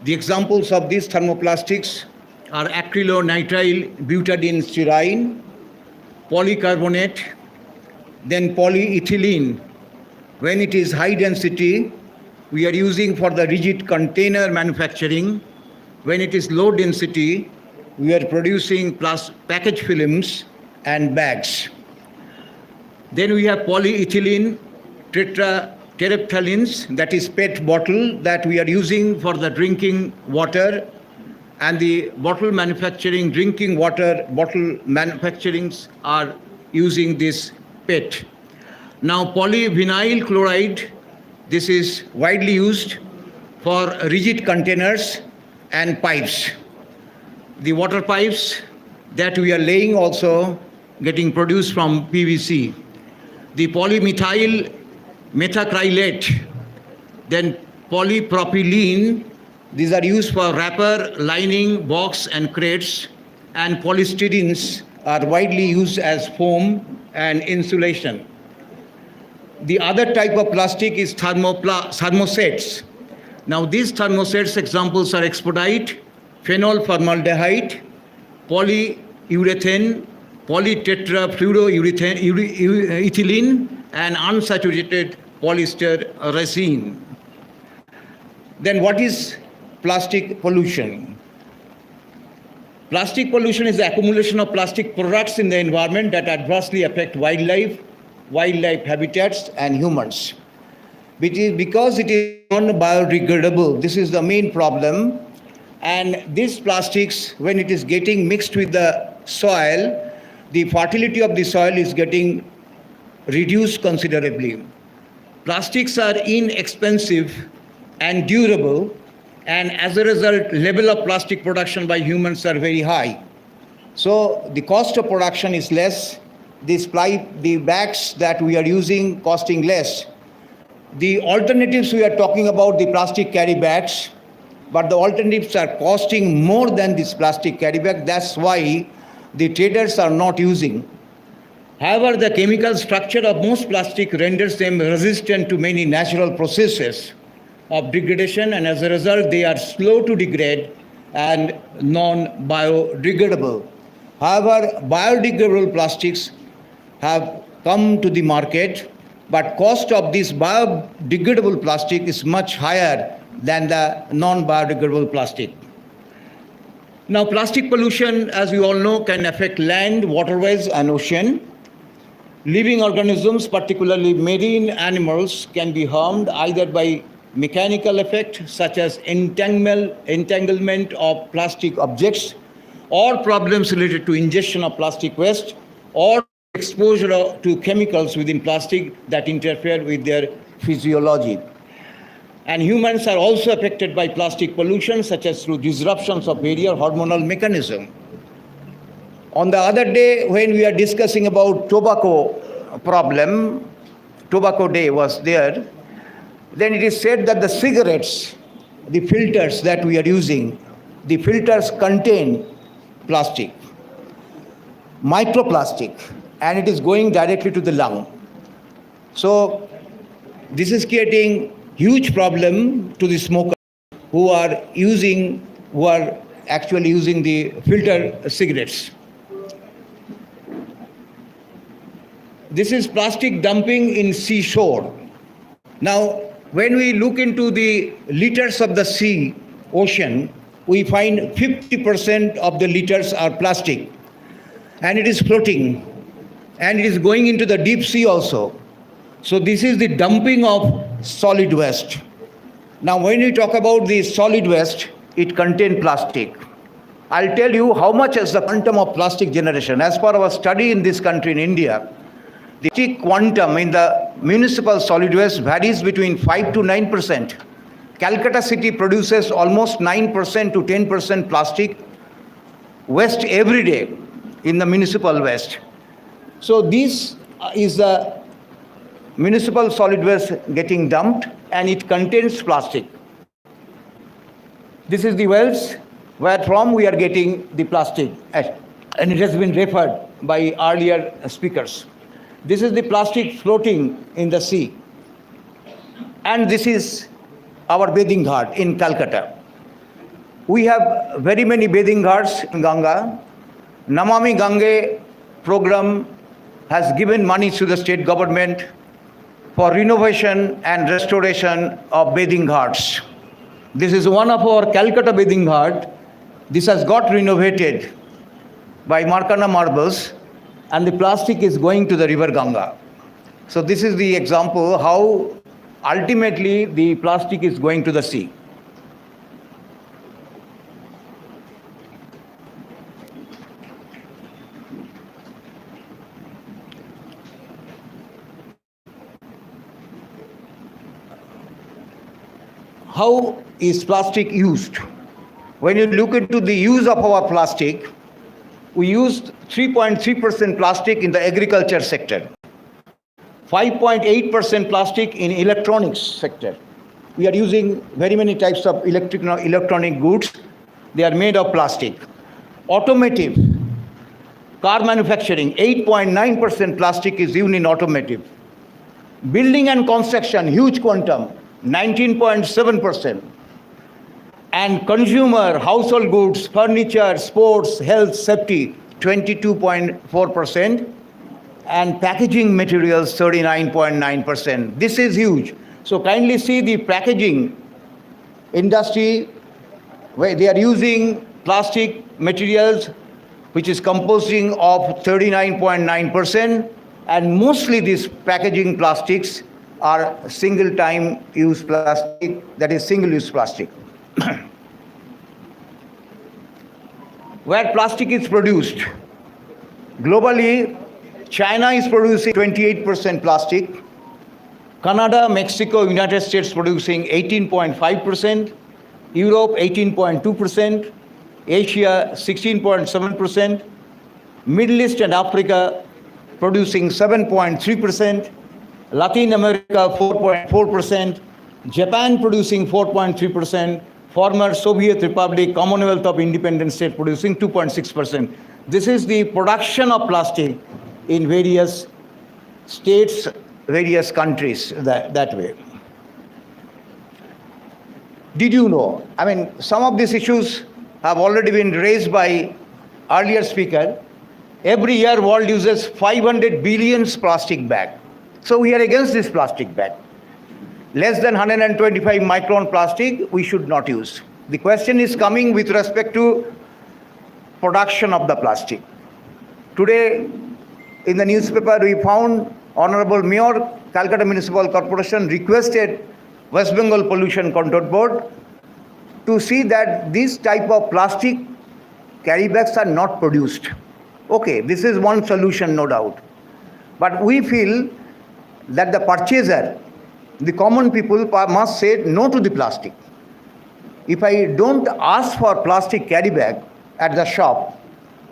the examples of these thermoplastics are acrylonitrile butadiene styrene, polycarbonate, then polyethylene. When it is high density, we are using for the rigid container manufacturing. When it is low density, we are producing package films and bags. Then we have polyethylene tetraphthalines, that is PET bottle that we are using for the drinking water, and the bottle manufacturing, drinking water bottle manufacturings are using this PET. Now polyvinyl chloride, this is widely used for rigid containers and pipes. the water pipes that we are laying also getting produced from PVC. The polymethyl methacrylate, then polypropylene, these are used for wrapper, lining, box and crates, and polystyrenes are widely used as foam and insulation. The other type of plastic is thermosets. Now these thermosets examples are expedite, phenol formaldehyde, polyurethane, polytetrafluoroethylene, and unsaturated polyester resin. Then what is plastic pollution? Plastic pollution is the accumulation of plastic products in the environment that adversely affect wildlife habitats, and humans. Because it is non-biodegradable, this is the main problem. And these plastics, when it is getting mixed with the soil, the fertility of the soil is getting reduced considerably. Plastics are inexpensive and durable, and as a result, level of plastic production by humans are very high. So the cost of production is less, the bags that we are using costing less. The alternatives we are talking about, the plastic carry bags, but the alternatives are costing more than this plastic carry bag. That's why the traders are not using. However, the chemical structure of most plastic renders them resistant to many natural processes of degradation, and as a result, they are slow to degrade and non-biodegradable. However, biodegradable plastics have come to the market, but cost of this biodegradable plastic is much higher than the non-biodegradable plastic. Now, plastic pollution, as we all know, can affect land, waterways, and ocean. Living organisms, particularly marine animals, can be harmed either by mechanical effect, such as entanglement of plastic objects, or problems related to ingestion of plastic waste, or exposure to chemicals within plastic that interfere with their physiology. And humans are also affected by plastic pollution, such as through disruptions of various hormonal mechanisms. On the other day, when we are discussing about tobacco problem, tobacco day was there, then it is said that the cigarettes, the filters that we are using, the filters contain plastic, microplastic, and it is going directly to the lung. So this is creating huge problem to the smokers who are actually using the filter cigarettes. This is plastic dumping in seashore. Now, when we look into the liters of the sea, ocean, we find 50% of the liters are plastic, and it is floating, and it is going into the deep sea also. So this is the dumping of solid waste. Now, when we talk about the solid waste, it contains plastic. I'll tell you how much is the quantum of plastic generation. As per our study in this country, in India, the plastic quantum in the municipal solid waste varies between 5 to 9%. Calcutta city produces almost 9% to 10% plastic waste every day in the municipal waste. So this is the municipal solid waste getting dumped, and it contains plastic. This is the wells where from we are getting the plastic, and it has been referred by earlier speakers. This is the plastic floating in the sea, and this is our bathing ghat in Calcutta. We have very many bathing ghats in Ganga. Namami Gange program has given money to the state government for renovation and restoration of bathing ghats. This is one of our Calcutta bathing ghat. This has got renovated by Markana marbles, and the plastic is going to the river Ganga. So this is the example how ultimately the plastic is going to the sea. How is plastic used? when you look into the use of our plastic, we used 3.3% plastic in the agriculture sector, 5.8% plastic in electronics sector. We are using very many types of electronic goods. They are made of plastic. Automotive, car manufacturing, 8.9% plastic is used in automotive. Building and construction, huge quantum, 19.7%. And consumer, household goods, furniture, sports, health, safety, 22.4%. And packaging materials, 39.9%. This is huge. So kindly see the packaging industry, where they are using plastic materials, which is composing of 39.9%. And mostly these packaging plastics are single-time use plastic, that is single-use plastic. Where plastic is produced, globally, China is producing 28% plastic, Canada, Mexico, United States producing 18.5%, Europe 18.2%, Asia 16.7%, Middle East and Africa producing 7.3%, Latin America 4.4%, Japan producing 4.3%, former Soviet Republic, Commonwealth of Independent States producing 2.6%. This is the production of plastic in various states, various countries that way. Did you know? I mean, some of these issues have already been raised by earlier speaker. Every year, world uses 500 billion plastic bag. So we are against this plastic bag. Less than 125 micron plastic, we should not use. The question is coming with respect to production of the plastic. Today, in the newspaper, we found Honorable Mayor, Calcutta Municipal Corporation requested West Bengal Pollution Control Board to see that this type of plastic carry bags are not produced. Okay, this is one solution, no doubt. But we feel that the purchaser, the common people must say no to the plastic. If I don't ask for plastic carry bag at the shop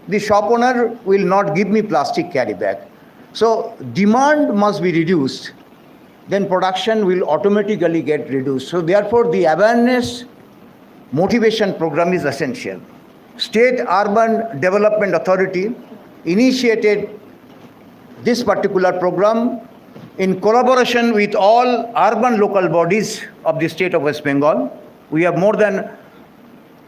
owner will not give me plastic carry bag. So demand must be reduced, then production will automatically get reduced. So therefore the awareness motivation program is essential. State Urban Development Authority initiated this particular program in collaboration with all urban local bodies of the state of West Bengal. We have more than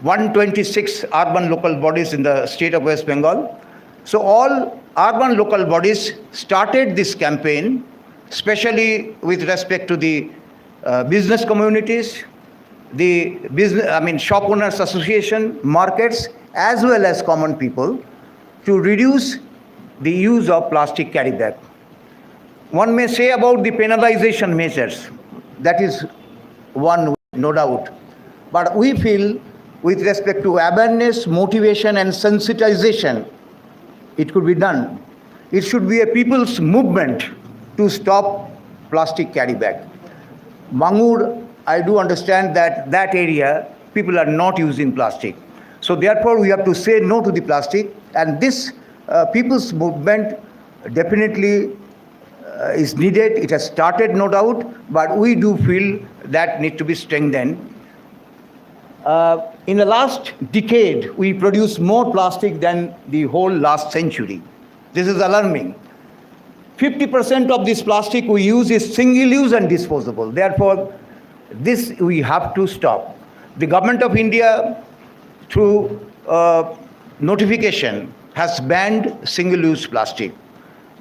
126 urban local bodies in the state of West Bengal. So all urban local bodies started this campaign, especially with respect to the business communities, the shop owners association, markets, as well as common people, to reduce the use of plastic carry bag. One may say about the penalization measures, that is one, no doubt. But we feel with respect to awareness, motivation and sensitization, it could be done. It should be a people's movement to stop plastic carry bag. Bangur, I do understand that that area, people are not using plastic. So therefore, we have to say no to the plastic, and this people's movement definitely is needed. It has started, no doubt, but we do feel that need to be strengthened. In the last decade, we produced more plastic than the whole last century. This is alarming. 50% of this plastic we use is single-use and disposable. Therefore, this we have to stop. The Government of India, through notification, has banned single-use plastic.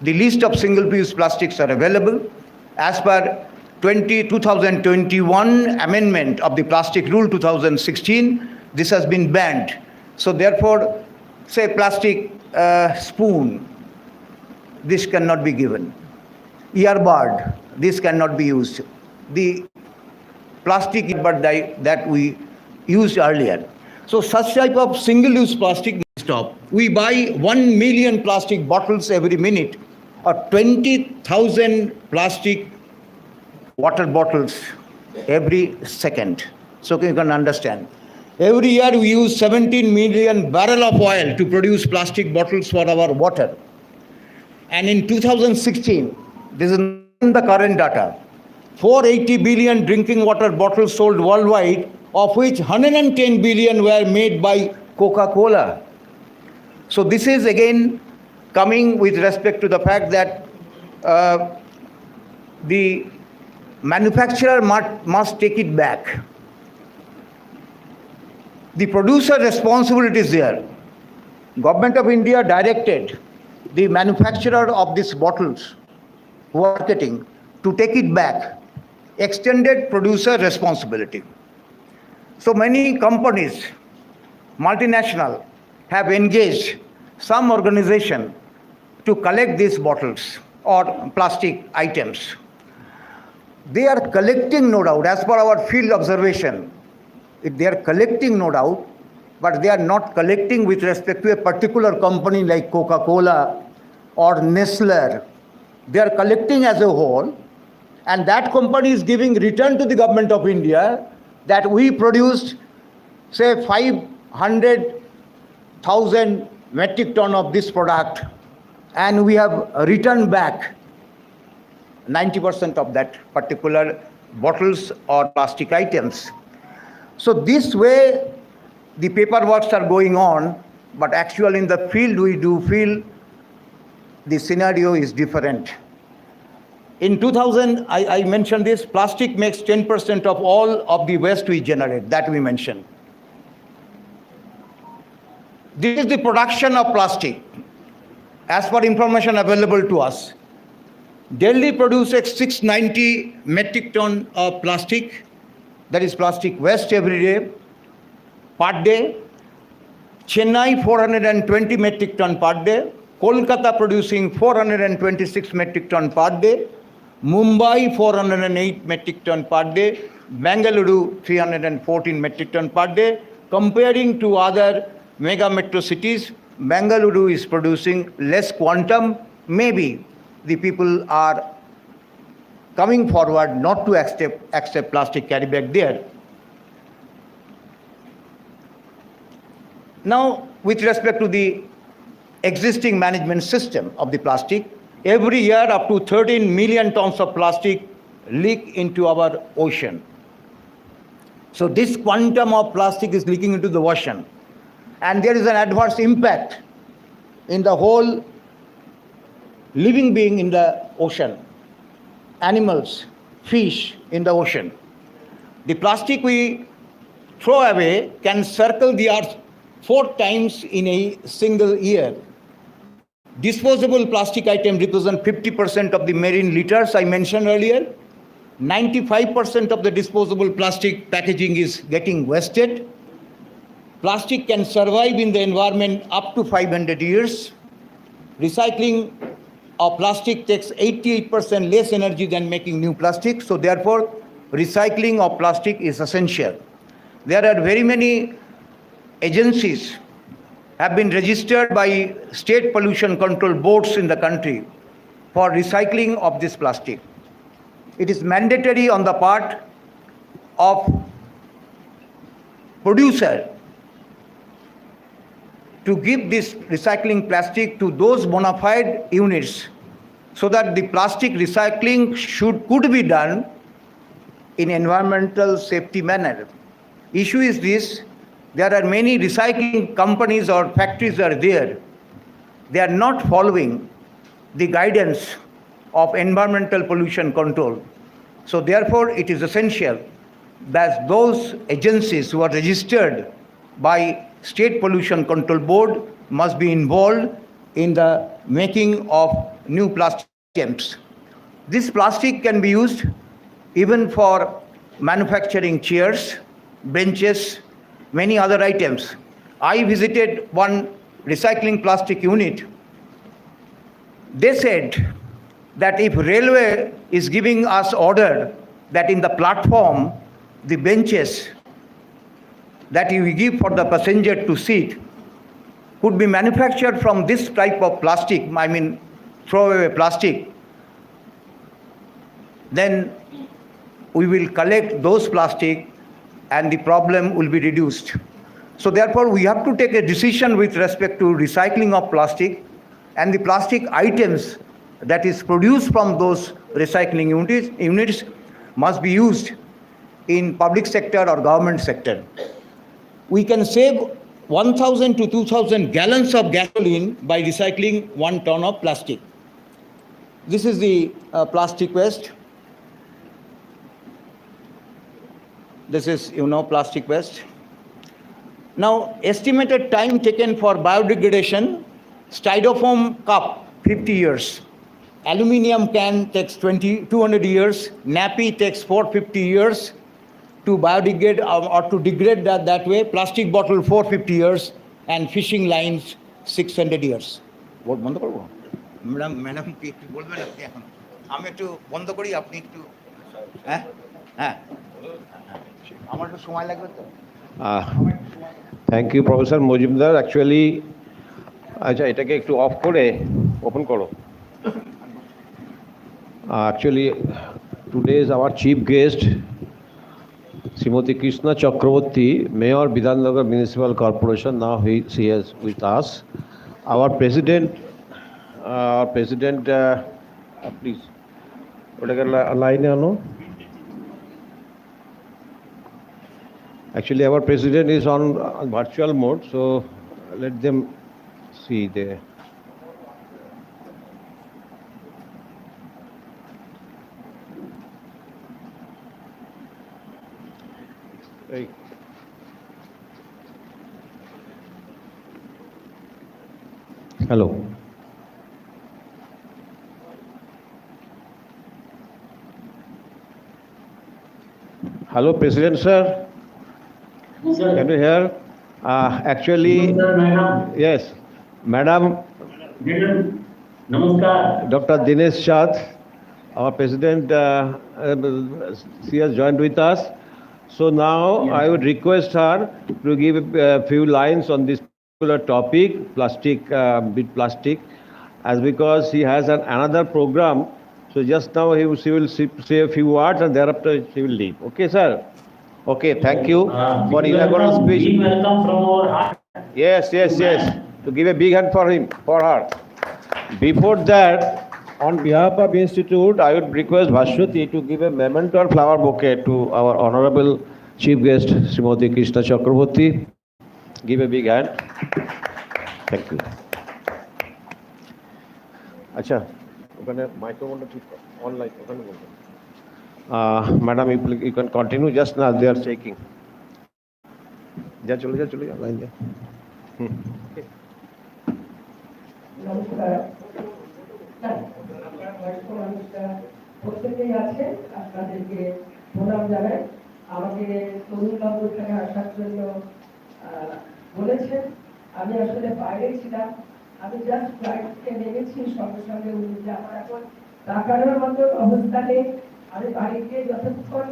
The list of single-use plastics are available. As per 2021 amendment of the Plastic Rule 2016, this has been banned. So therefore, say plastic spoon, this cannot be given. Earbud, this cannot be used. The plastic earbud that we used earlier. So such type of single-use plastic must stop. We buy 1 million plastic bottles every minute, or 20,000 plastic water bottles every second. So you can understand. Every year we use 17 million barrel of oil to produce plastic bottles for our water. And in 2016, this is the current data, 480 billion drinking water bottles sold worldwide, of which 110 billion were made by Coca-Cola. So this is again coming with respect to the fact that the manufacturer must take it back. The producer responsibility is there. Government of India directed the manufacturer of these bottles who are marketing to take it back, extended producer responsibility. So many companies, multinational, have engaged some organization to collect these bottles or plastic items. They are collecting, no doubt, as per our field observation. They are collecting, no doubt, but they are not collecting with respect to a particular company like Coca-Cola or Nestle. They are collecting as a whole, and that company is giving return to the government of India that we produced, say, 500,000 metric ton of this product, and we have returned back 90% of that particular bottles or plastic items. So this way the paperworks are going on, but actually in the field we do feel the scenario is different. In 2000, I mentioned this, plastic makes 10% of all of the waste we generate, that we mentioned. This is the production of plastic as per information available to us. Delhi produces 690 metric ton of plastic, that is plastic waste every day, per day. Chennai 420 metric ton per day. Kolkata producing 426 metric ton per day. Mumbai 408 metric ton per day. Bengaluru 314 metric ton per day. Comparing to other mega metro cities, Bengaluru is producing less quantum. Maybe the people are coming forward not to accept plastic carry bag there. Now, with respect to the existing management system of the plastic, every year up to 13 million tons of plastic leak into our ocean. So this quantum of plastic is leaking into the ocean, and there is an adverse impact in the whole living being in the ocean, animals, fish in the ocean. The plastic we throw away can circle the earth 4 times in a single year. Disposable plastic items represent 50% of the marine litters I mentioned earlier. 95% of the disposable plastic packaging is getting wasted. Plastic can survive in the environment up to 500 years. Recycling of plastic takes 88% less energy than making new plastic. So therefore, recycling of plastic is essential. There are very many agencies have been registered by state pollution control boards in the country for recycling of this plastic. It is mandatory on the part of producer to give this recycling plastic to those bona fide units so that the plastic recycling could be done in environmental safety manner. Issue is this: there are many recycling companies or factories are there. They are not following the guidance of environmental pollution control. So therefore, it is essential that those agencies who are registered by State Pollution Control Board must be involved in the making of new plastic items. This plastic can be used even for manufacturing chairs, benches, many other items. I visited one recycling plastic unit. They said that if railway is giving us order that in the platform, the benches that you give for the passenger to sit could be manufactured from this type of plastic, I mean throwaway plastic, then we will collect those plastic and the problem will be reduced. So therefore, we have to take a decision with respect to recycling of plastic, and the plastic items that is produced from those recycling units must be used in public sector or government sector. We can save 1,000 to 2,000 gallons of gasoline by recycling 1 ton of plastic. This is the plastic waste. This is, plastic waste. Now, estimated time taken for biodegradation: styrofoam cup, 50 years. Aluminium can takes 200 years. Nappy takes 450 years to biodegrade or to degrade that way. Plastic bottle, 450 years. And fishing lines, 600 years. What বন্ধ করব? Madam কি একটু বলবেন আপনি এখন? আমি একটু বন্ধ করি, আপনি একটু হ্যাঁ হ্যাঁ আমার একটু সময় লাগবে তো। Thank you professor Majumdar. Actually আচ্ছা, এটাকে একটু অফ করে ওপেন করো। Actually today is our chief guest Shrimati Krishna Chakraborty, mayor Bidhannagar municipal corporation. Now she is with us. Our president, please ওটাকে লাইনে আনো। Actually, our president is on virtual mode, so let them see there. Hey. Hello. Hello, President sir. Yes, sir. Can you hear? Actually, Yes, sir, madam. yes, Madam Namaskar. Dr. Dinesh Shah, our president, she has joined with us. So now Yes. I would request her to give a few lines on this particular topic, plastic, as because she has another program. So just now she will say a few words and thereafter she will leave. Okay, sir? Okay, thank you for inaugural speech. Big welcome from our heart. Yes. To give a big hand for her. Before that, on behalf of Institute, I would request Bhashwati to give a memento or flower bouquet to our honorable chief guest, Srimati Krishna Chakraborty. Give a big hand. Thank you. আচ্ছা, ওখানে মাইক্রোফোনটা ঠিক online ওখানে বলবেন। Madam you can continue, just না দে আর checking. চলে যা লাইন যা। নমস্কার। প্রত্যেকেই আছে, আপনাদেরকে প্রণাম জানাই। আমাকে তরুণবাবু এখানে আসার জন্য বলেছেন। আমি আসলে বাইরে ছিলাম, আমি জাস্ট ফ্লাইট থেকে নেমেছি, সঙ্গে সঙ্গে উনি যে আমার এখন তাকানোর মতো অবস্থা নেই। আমি বাড়িতে যতক্ষণ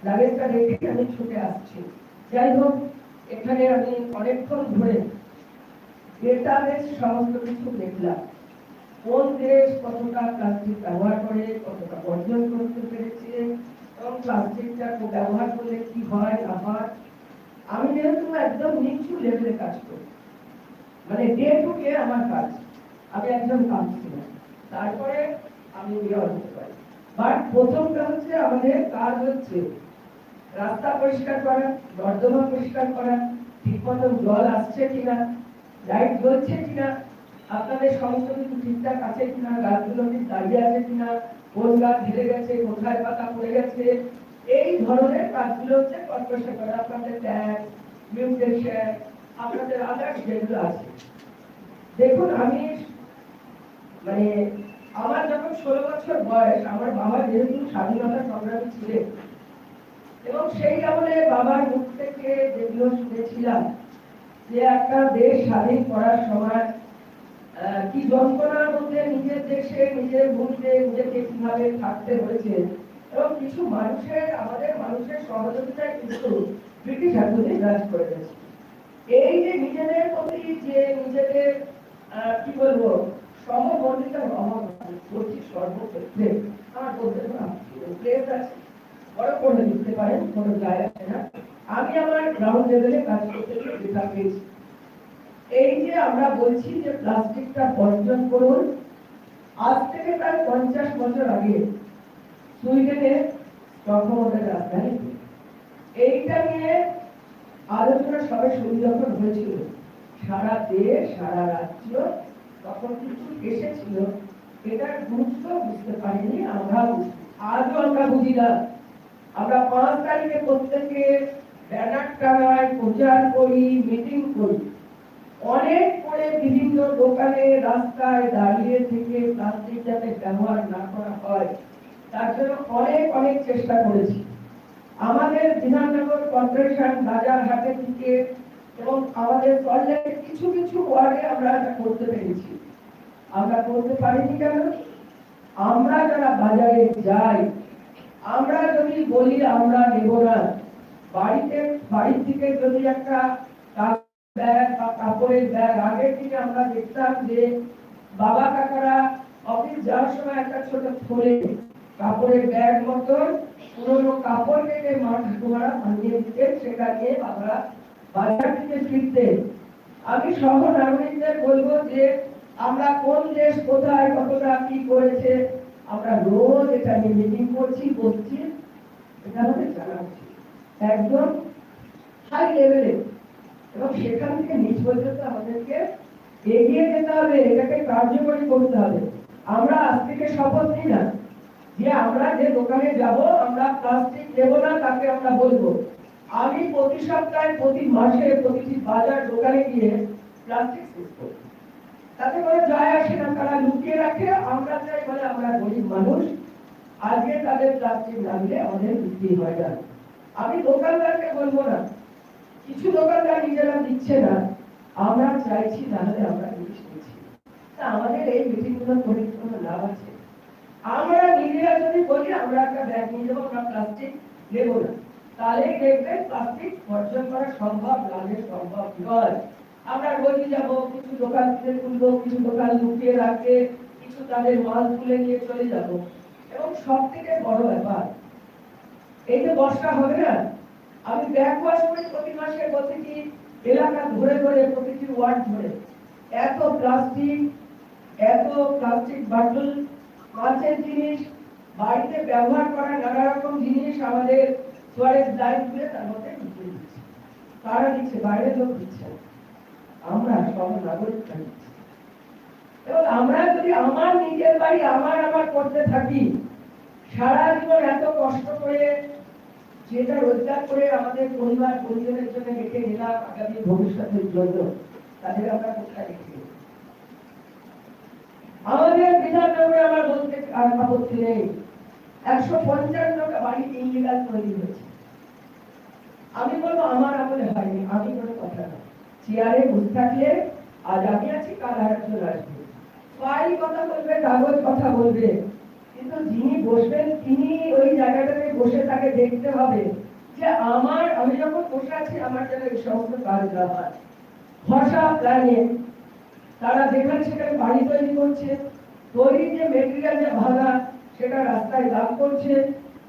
লাগেজটা রেখে আমি ছুটে আসছি। যাই হোক, এখানে আমি অনেকক্ষণ ধরে ডেটাবেস সমস্ত কিছু দেখলাম। কোন দেশ কতটা প্লাস্টিক ব্যবহার করে, কতটা বর্জন করতে পেরেছে, এবং প্লাস্টিকটা ব্যবহার করলে কি হয় না হয়। আমি যেহেতু একদম নিচু লেভেলে কাজ করি, মানে ডে টু ডে আমার কাজ, আমি একজন কাউন্সিলর, তারপরে আমি মেয়র হতে পারি। বাট প্রথমটা হচ্ছে আমাদের কাজ হচ্ছে রাস্তা পরিষ্কার করা, নর্দমা পরিষ্কার করা, ঠিক মতো জল আসছে কিনা, লাইট জ্বলছে কিনা, আপনাদের সমস্ত কিছু ঠিকঠাক আছে কিনা, গাছগুলো ঠিক দাঁড়িয়ে আছে কিনা, কোন গাছ ধীরে গেছে, কোথায় পাতা পড়ে গেছে, এই ধরনের কাজগুলো হচ্ছে কর্পোরেশন করা। আপনাদের ট্যাক্স, মিউটেশন, আপনাদের আদার্স যেগুলো আছে। দেখুন, আমি আমার যখন 16 বছর বয়স, আমার বাবা যেহেতু স্বাধীনতা সংগ্রামী ছিলেন, এবং সেই আমলে বাবার মুখ থেকে যেগুলো শুনেছিলাম যে একটা দেশ স্বাধীন করার সময় কি যন্ত্রণার মধ্যে নিজের দেশে, নিজের ভূমিতে নিজেকে কিভাবে থাকতে হয়েছে, এবং কিছু আমাদের মানুষের সহযোগিতায় কিন্তু ব্রিটিশ এতদিন রাজ করে গেছে। এই যে নিজেদের প্রতি যে নিজেদের কি বলবো সহমর্মিতার অভাব করছি সর্বক্ষেত্রে। আমার বলতে প্লেস আছে, বড় করে লিখতে পারেন, কোনো যায় আসে না। আমি আমার গ্রাউন্ড লেভেলে কাজ করতে গিয়ে যেটা পেয়েছি, এই যে আমরা বলছি যে প্লাস্টিকটা বর্জন করুন, আজ থেকে প্রায় 50 বছর আগে সুইডেনে স্টকহোমের রাজধানী এইটা নিয়ে আলোচনা সবে শুরু যখন হয়েছিল, সারা দেশ সারা রাজ্য তখন কিছু এসেছিল, এটার গুরুত্ব বুঝতে পারিনি আমরা। আজও আমরা বুঝি না। আমরা 5 তারিখে প্রত্যেকে ব্যানার টাঙাই, প্রচার করি, মিটিং করি, অনেক করে বিভিন্ন দোকানে রাস্তায় দাঁড়িয়ে থেকে প্লাস্টিক যাতে ব্যবহার না করা হয় তার জন্য অনেক অনেক চেষ্টা করেছি। আমাদের বিধাননগর কর্পোরেশন বাজার হাটের দিকে এবং আমাদের সল্টলেকের কিছু কিছু ওয়ার্ডে আমরা এটা করতে পেরেছি। আমরা করতে পারিনি কেন? আমরা যারা বাজারে যাই, আমরা যদি বলি আমরা নেব না, বাড়ির থেকে যদি একটা ব্যাগ বা কাপড়ের ব্যাগ, আগের দিকে আমরা দেখতাম যে বাবা কাকারা অফিস যাওয়ার সময় একটা ছোট থলে কাপড়ের ব্যাগ মতন পুরোনো কাপড় কেটে মা ঠাকুমারা বানিয়ে দিতেন, সেটা নিয়ে আমরা বাজার থেকে ফিরতেন। আমি সহ নাগরিকদের বলবো যে আমরা কোন দেশ কোথায় কতটা কি করেছে আমরা রোজ এটা নিয়ে মিটিং করছি, বসছি, এটা আমাদের জানা উচিত একদম হাই লেভেলে, এবং সেখান থেকে নিচ পর্যন্ত আমাদেরকে এগিয়ে যেতে হবে, এটাকে কার্যকরী করতে হবে। আমরা আজ থেকে শপথ নিই না যে আমরা যে দোকানে যাব আমরা প্লাস্টিক নেব না, তাকে আমরা বলবো আমি প্রতি সপ্তাহে প্রতি মাসে প্রতিটি বাজার দোকানে গিয়ে প্লাস্টিক শেষ করব। তাতে করে যায় আসে না, তারা লুকিয়ে রাখে, আমরা চাই বলে আমরা গরিব মানুষ, আজকে তাদের প্লাস্টিক না দিলে আমাদের বিক্রি হয় না। আমি দোকানদারকে বলবো না, কিছু দোকানদার নিজেরা দিচ্ছে না, আমরা চাইছি না হলে আমরা জিনিস নিচ্ছি। তা আমাদের এই মিটিং গুলো করে কোনো লাভ আছে? আমরা নিজেরা যদি বলি আমরা একটা ব্যাগ নিয়ে যাবো, আমরা প্লাস্টিক নেব না, তাহলে দেখবেন প্লাস্টিক বর্জন করা সম্ভব, নাহলে সম্ভব নয়। আমরা রোজই যাবো, কিছু দোকান থেকে তুলবো, কিছু দোকান লুকিয়ে রাখবে, কিছু তাদের মাল তুলে নিয়ে চলে যাব। এবং সব থেকে বড় ব্যাপার, এই যে বর্ষা হবে না, আমি ব্যাগ ওয়াশ করি প্রতি মাসে প্রতিটি এলাকা ধরে ধরে, প্রতিটি ওয়ার্ড ধরে, এত প্লাস্টিক বাটল, কাঁচের জিনিস, বাড়িতে ব্যবহার করা নানা রকম জিনিস আমাদের সোয়ারেজ লাইন খুলে তার মধ্যে ঢুকিয়ে দিচ্ছে। কারা দিচ্ছে? বাইরের লোক দিচ্ছে, আমরা সব নাগরিকরা দিচ্ছি। এবং আমরা যদি আমার নিজের বাড়ি আমার করতে থাকি, সারা জীবন এত কষ্ট করে যেটা রোজগার করে আমাদের পরিবার পরিজনের জন্য রেখে নিলাম আগামী ভবিষ্যতের জন্য, তাদের আমরা কোথায় রেখে? আমাদের বিধাননগরে আমার বলতে আপত্তি নেই, 155টা বাড়ি ইনলিগাল তৈরি হয়েছে। আমি বলবো আমার আমলে হয়নি, আমি কোনো কথা না, চেয়ারে বসে থাকলে আজ আমি আছি, কাল আরেকজন আসবে, ফাইল কথা বলবে, কাগজ কথা বলবে, কিন্তু যিনি বসবেন তিনি ওই জায়গাটাতে বসে তাকে দেখতে হবে যে আমি যখন বসে আছি আমার যেন এই সমস্ত কাজ না হয়। ভাষা প্ল্যানে তারা যেখানে সেখানে বাড়ি তৈরি করছে, তৈরি যে মেটেরিয়াল যে ভাঙা সেটা রাস্তায় দাম করছে,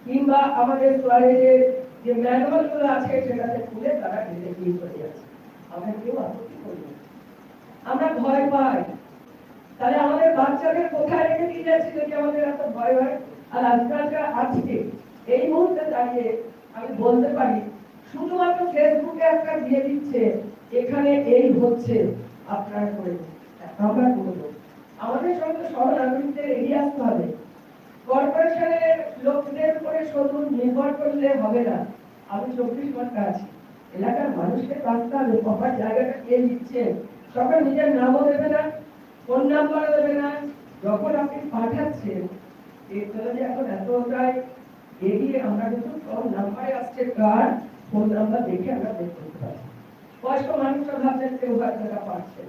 কিংবা আমাদের সোয়ারেজের যে ম্যানুয়াল গুলো আছে সেটাতে খুলে তারা ঢেলে দিয়ে চলে যাচ্ছে। আমরা কেউ আপত্তি করি না, আমরা ভয় পাই। তাহলে আমাদের বাচ্চাদের কোথায় রেখে দিয়ে যাচ্ছে যদি আমাদের এত ভয় হয়? আর আজকালকার আজকে এই মুহূর্তে দাঁড়িয়ে আমি বলতে পারি, শুধুমাত্র ফেসবুকে একটা দিয়ে দিচ্ছে এখানে এই হচ্ছে, আপনারা করে আমরা করবো। আমাদের সঙ্গে সহ নাগরিকদের এগিয়ে আসতে হবে। কর্পোরেশনের লোকদের উপরে শুধু নির্ভর করলে হবে না। আমি 24 ঘন্টা আছি, এলাকার মানুষকে বাঁচতে হবে, কবার জায়গাটা কে দিচ্ছে, সবাই নিজের নামও দেবে না, ফোন নাম্বার দেবে না। যখন আপনি পাঠাচ্ছেন টেকনোলজি এখন এতটাই এগিয়ে, আমরা কিন্তু ফোন নাম্বারে আসছে কার, ফোন নাম্বার দেখে আমরা বের করতে পারছি। বয়স্ক মানুষরা ভাবছেন কেউ হয়তো এটা পারছে,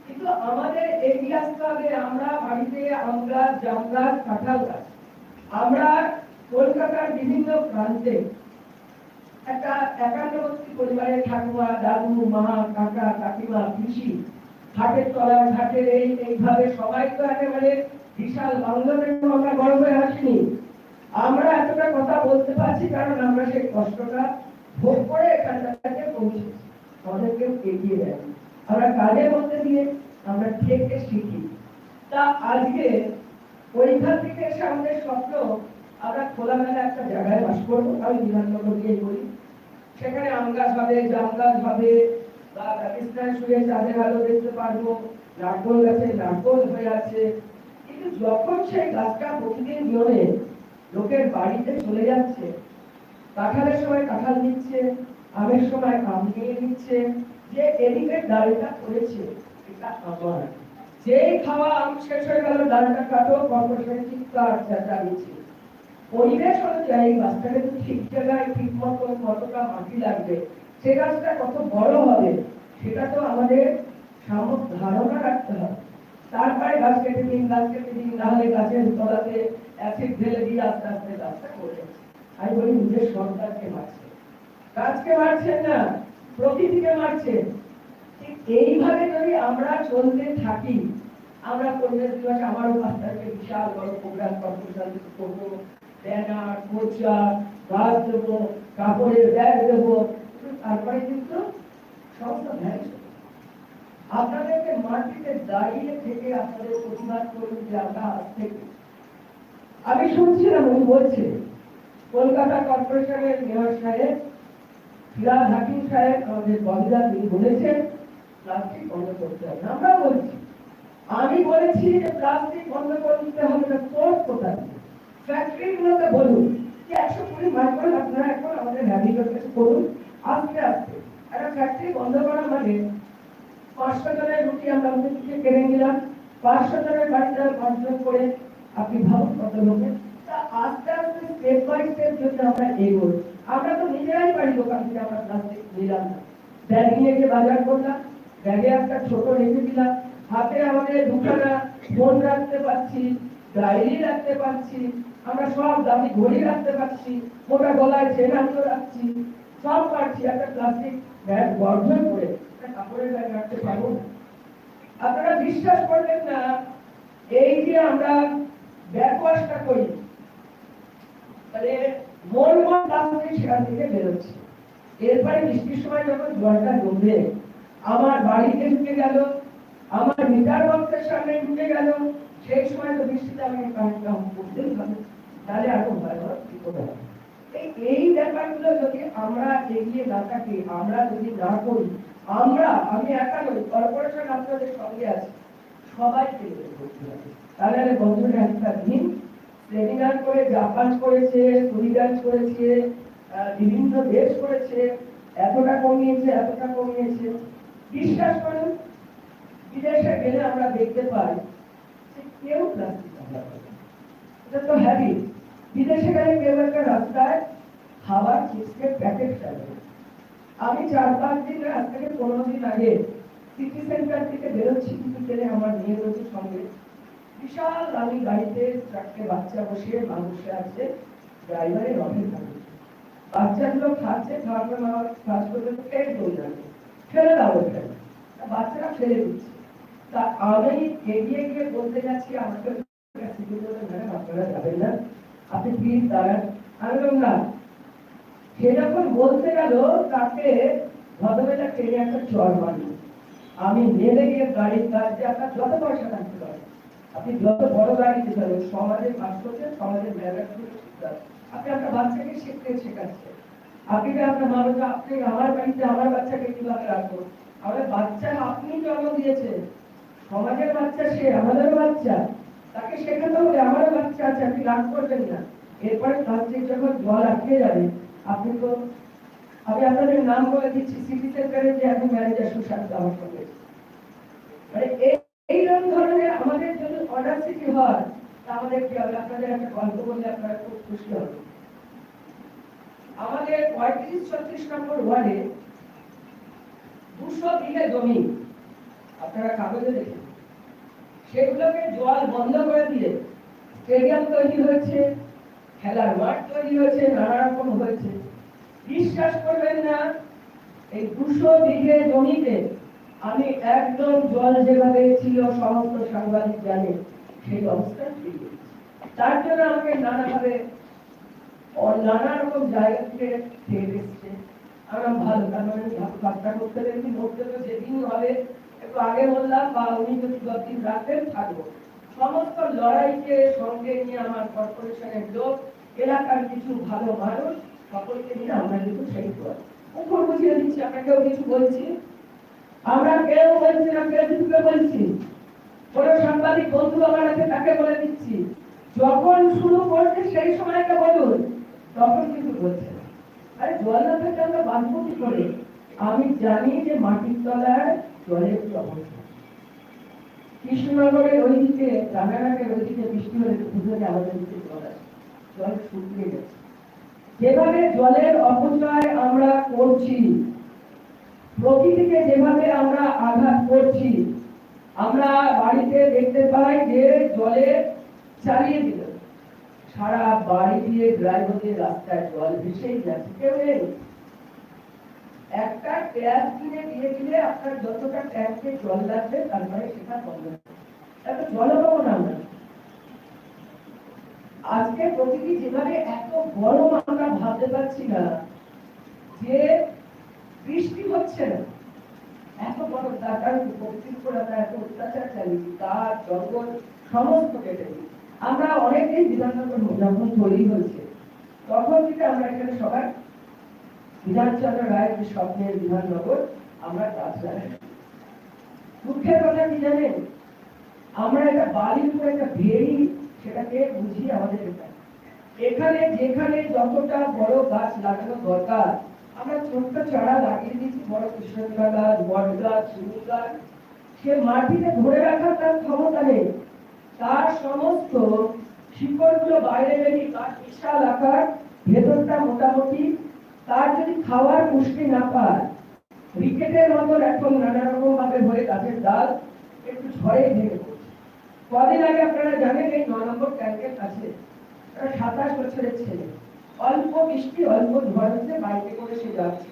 কিন্তু আমাদের এগিয়ে আসতে হবে। আমরা বাড়িতে আমরা জামরা কাঁঠাল গাছ, আমরা কলকাতার বিভিন্ন প্রান্তে একটা 51 পরিবারের ঠাকুমা, দাদু, মা, কাকা, কাকিমা, পিসি, ঘাটের তলা, ঘাটের এইভাবে সবাই তো একেবারে বিশাল বাংলাদেশ আমরা বড় হয়ে আসিনি। আমরা এতটা কথা বলতে পারছি কারণ আমরা সেই কষ্টটা ভোগ করে এখানটাকে পৌঁছেছি, আমাদেরকে এগিয়ে দেয়। আমরা কাজের মধ্যে দিয়ে আমরা থেকে শিখি। তা আজকে ওইখান থেকে এসে আমাদের স্বপ্ন আমরা খোলামেলা একটা জায়গায় বাস করবো। আমি বিধাননগর গিয়ে বলি, সেখানে আম গাছ হবে, জাম গাছ হবে, বা পাকিস্তান শুয়ে চাঁদের আলো দেখতে পারবো, নারকোল গাছে নারকোল হয়ে আছে। কিন্তু যখন সেই গাছটা প্রতিদিন জমে লোকের বাড়িতে চলে যাচ্ছে, কাঁঠালের সময় কাঁঠাল দিচ্ছে, আমের সময় আম নিয়ে নিচ্ছে, যে এদিকে ডালটা করেছে এটা আমার, যেই খাওয়া আম শেষ হয়ে গেল ডালটা কাটো, কর্পোরেশনের চিৎকার চেঁচামেচি। পরিবেশ অনুযায়ী এই গাছটাকে তো ঠিক জায়গায় ঠিক মতো কতটা মাটি লাগবে, সে গাছটা কত বড় হবে, সেটা তো আমাদের ধারণা রাখতে হবে। তারপরে গাছ কেটে দিন, নাহলে গাছের তলাতে অ্যাসিড ঢেলে দিয়ে আস্তে আস্তে গাছটা করে। আমি বলি নিজের সন্তানকে মারছে, গাছকে মারছেন না, প্রকৃতিকে মারছেন। ঠিক এইভাবে যদি আমরা চলতে থাকি, আমরা পরিবেশ দিবসে আমারও 5 তারিখে বিশাল বড় প্রোগ্রাম কর্মসূচি করবো, ব্যানার, মোর্চা, গাছ দেবো, কাপড়ের ব্যাগ দেবো, তারপরে কিন্তু সমস্ত ভ্যানিশ। আপনাদেরকে মাটিতে দাঁড়িয়ে থেকে আপনাদের প্রতিবাদ করুন যে আমরা আজ থেকে। আমি শুনছিলাম উনি বলছে কলকাতা কর্পোরেশনের মেয়র সাহেব ফিরাদ হাকিম সাহেব আমাদের ববিদা, তিনি বলেছেন প্লাস্টিক বন্ধ করতে হবে। আমরা বলছি, আমি বলেছি যে প্লাস্টিক বন্ধ করতে হবে না, সোর্স কোথায়? ফ্যাক্টরিগুলোকে বলুন যে 120 মাইক্রন আপনারা এখন আমাদের হ্যাবিটেট করুন, আস্তে আস্তে। একটা ফ্যাক্টরি বন্ধ করা মানে 500 জনের রুটি আমরা ওদের থেকে কেড়ে নিলাম, 500 জনের বাড়িতে 5 জন করে, আপনি ভাবুন কত লোকের। তা আস্তে আস্তে স্টেপ বাই স্টেপ যদি আমরা এগোই, আমরা তো নিজেরাই পারি দোকান থেকে আমরা প্লাস্টিক নিলাম না, ব্যাগ নিয়ে গিয়ে বাজার করলাম, ব্যাগে একটা ছোট রেখে দিলাম, হাতে আমাদের দুখানা ফোন রাখতে পারছি, ডায়েরি রাখতে পারছি, আমরা সব দামি ঘড়ি রাখতে পারছি, মোটা গলায় চেন আনতে রাখছি, সব পারছি। একটা প্লাস্টিক ব্যাগ বর্জন করে একটা কাপড়ের ব্যাগ রাখতে পারবো না। আপনারা বিশ্বাস করবেন না, এই যে আমরা ব্যাগ ওয়াশটা করি, তাহলে মন প্লাস্টিক সেখান থেকে বেরোচ্ছে। এরপরে বৃষ্টির সময় যখন জলটা জমবে, আমার বাড়িতে ঢুকে গেল, আমার মিটার বক্সের সামনে ঢুকে গেল, সেই সময় তো বৃষ্টিতে আমাকে কারেন্টটা অফ করতেই হবে, তাহলে আরো ভয়াবহ বিপদ হবে। এই ব্যাপারগুলো যদি আমরা এগিয়ে না থাকি, আমরা যদি না করি, আমি একা নই, কর্পোরেশন আপনাদের সঙ্গে আছে, সবাইকে করতে হবে। তাহলে বন্ধুরা একটা দিন সেমিনার করে, জাপান করেছে, সুইডেন করেছে, বিভিন্ন দেশ করেছে, এতটা কমিয়েছে, এতটা কমিয়েছে। বিশ্বাস করুন, বিদেশে গেলে আমরা দেখতে পাই যে কেউ প্লাস্টিক ব্যবহার করে, এটা তো হ্যাবিট। বিদেশে গেলে কেউ একটা রাস্তায় খাবার চিপসের প্যাকেট ফেলে। আমি 4-5 দিন, আজ থেকে 15 দিন আগে সিটি সেন্টার থেকে বেরোচ্ছি, কিন্তু ট্রেনে আমার নিয়ে রয়েছে সঙ্গে বিশাল দামি গাড়িতে, চারটে বাচ্চা বসে, মা বসে আছে, ড্রাইভারের রথের কাছে। বাচ্চাগুলো খাচ্ছে, খাওয়ানো নেওয়ার কাজ করতে ফের দৌড়াবে, ফেলে দাও এখানে, বাচ্চারা ফেলে দিচ্ছে। তা আমি এগিয়ে গিয়ে বলতে যাচ্ছি, আমাকে ম্যাডাম আপনারা যাবেন না, আপনি প্লিজ দাঁড়ান। আমি বললাম না, সে যখন বলতে গেল, তাকে ভদ্রবেলা ট্রেনে একটা চড় মারল। আমি নেমে গিয়ে গাড়ির কাজ দিয়ে, আপনার যত পয়সা থাকতে পারে, আপনি যত বড় গাড়ি দিতে পারেন, সমাজের কাজ করছেন, সমাজের ম্যানেজমেন্ট শিখতে, আপনি আপনার বাচ্চাকে শিখতে শেখাচ্ছেন। আপনি আপনার মা বাবা, আপনি আমার বাড়িতে আমার বাচ্চাকে কিভাবে রাখবো, আমাদের বাচ্চা আপনি জন্ম দিয়েছেন, সমাজের বাচ্চা সে, আমাদের বাচ্চা, তাকে শেখাতে হবে আমারও বাচ্চা আছে, আপনি রাগ করবেন না। এরপরে প্লাস্টিক যখন জল আটকে যাবে, আপনি তো, আমি আপনাদের নাম বলে দিচ্ছি, সিটি সেন্টারে যে এখন ম্যানেজার সুশান্ত আমার সঙ্গে, মানে এইরকম ধরনের আমাদের যদি অডাসিটি হয়, তা আমাদের কি হবে? আপনাদের একটা গল্প বললে আপনারা খুব খুশি হবে। আমাদের 35-36 নম্বর ওয়ার্ডে 200 বিঘে জমি, আপনারা কাগজে দেখেন, সেগুলোকে জল বন্ধ করে দিয়ে স্টেডিয়াম তৈরি হয়েছে, খেলার মাঠ তৈরি হয়েছে, নানা রকম হয়েছে। বিশ্বাস করবেন না, এই 200 বিঘে জমিতে আমি একদম জল যেভাবে ছিল, সমস্ত সাংবাদিক জানে, সেই অবস্থা ফিরে গেছে। তার জন্য আমাকে নানাভাবে নানা রকম জায়গা থেকে ফের এসছে, আমরা ভালো, তার মানে যাত্রা করতে দেখি মরতে তো যেদিন হবে একটু আগে বললাম, বা উনি যদি 10 দিন রাখবেন থাকবো। সমস্ত লড়াইকে সঙ্গে নিয়ে আমার কর্পোরেশনের লোক, এলাকার কিছু ভালো মানুষ, সকলকে নিয়ে আমরা কিন্তু সেই করি। উপর বুঝিয়ে দিচ্ছি, আপনাকেও কিছু বলছি। আমরা কেউ বলছি না, ফেসবুকে বলছি, কোনো সাংবাদিক বন্ধু আমার আছে তাকে বলে দিচ্ছি, যখন শুরু করছে সেই সময়টা বলুন, তখন কিন্তু বলছে না। আরে জল না থাকলে আমরা বাঁচবো কি করে? আমি জানি যে মাটির তলায় জলের কি অবস্থা। কৃষ্ণনগরের ওইদিকে, রানাঘাটের ওইদিকে বৃষ্টি হলে পুজোরে আমাদের দিকে জল আসে, জল শুকিয়ে গেছে। যেভাবে জলের অপচয় আমরা করছি, প্রকৃতিকে যেভাবে আমরা আঘাত করছি, আমরা বাড়িতে দেখতে পাই যে জলে চালিয়ে দিল, সারা বাড়ি দিয়ে ড্রাইভারদের রাস্তায় জল ভেসেই যাচ্ছে, কেউ নেই। একটা ট্যাপ কিনে দিয়ে দিলে আপনার যতটা ট্যাঙ্কে জল লাগবে তারপরে সেটা বন্ধ হবে, এত জল পাবো না আমরা। আজকে প্রকৃতি যেভাবে এত গরম আমরা ভাবতে পারছি না, যে বৃষ্টি হচ্ছে না, এত বড় তার কারণ প্রকৃতির উপর আমরা এত অত্যাচার চালিয়েছি, গাছ জঙ্গল সমস্ত কেটে দিই। আমরা অনেকদিন বিধাননগর যখন তৈরি হয়েছে তখন থেকে আমরা এখানে সবাই বিধানচন্দ্র রায়ের যে স্বপ্নের বিধাননগর, আমরা গাছ লাগাই। দুঃখের কথা কি জানেন, আমরা একটা বাড়ির উপর একটা ভেড়ি, সেটাকে বুঝি আমাদের এখানে যেখানে যতটা বড় গাছ লাগানো দরকার, আমরা ছোট্ট চারা লাগিয়ে দিচ্ছি, বড় কৃষ্ণচূড়া গাছ, বট গাছ, শিমুল গাছ, সে মাটিতে ধরে রাখার তার ক্ষমতা নেই। তার সমস্ত শিকড়গুলো বাইরে বেরিয়ে গাছ বিশাল আকার, ভেতরটা মোটামুটি, তার যদি খাওয়ার পুষ্টি না পায়, রিকেটের মতন এখন নানা রকম ভাবে হয়ে গাছের ডাল একটু ঝড়ে ভেঙে পড়ছে। কদিন আগে আপনারা জানেন এই 9 নম্বর ট্যাঙ্কের কাছে 27 বছরের ছেলে, অল্প বৃষ্টি অল্প ঝড় হচ্ছে, বাইকে করে সে যাচ্ছে,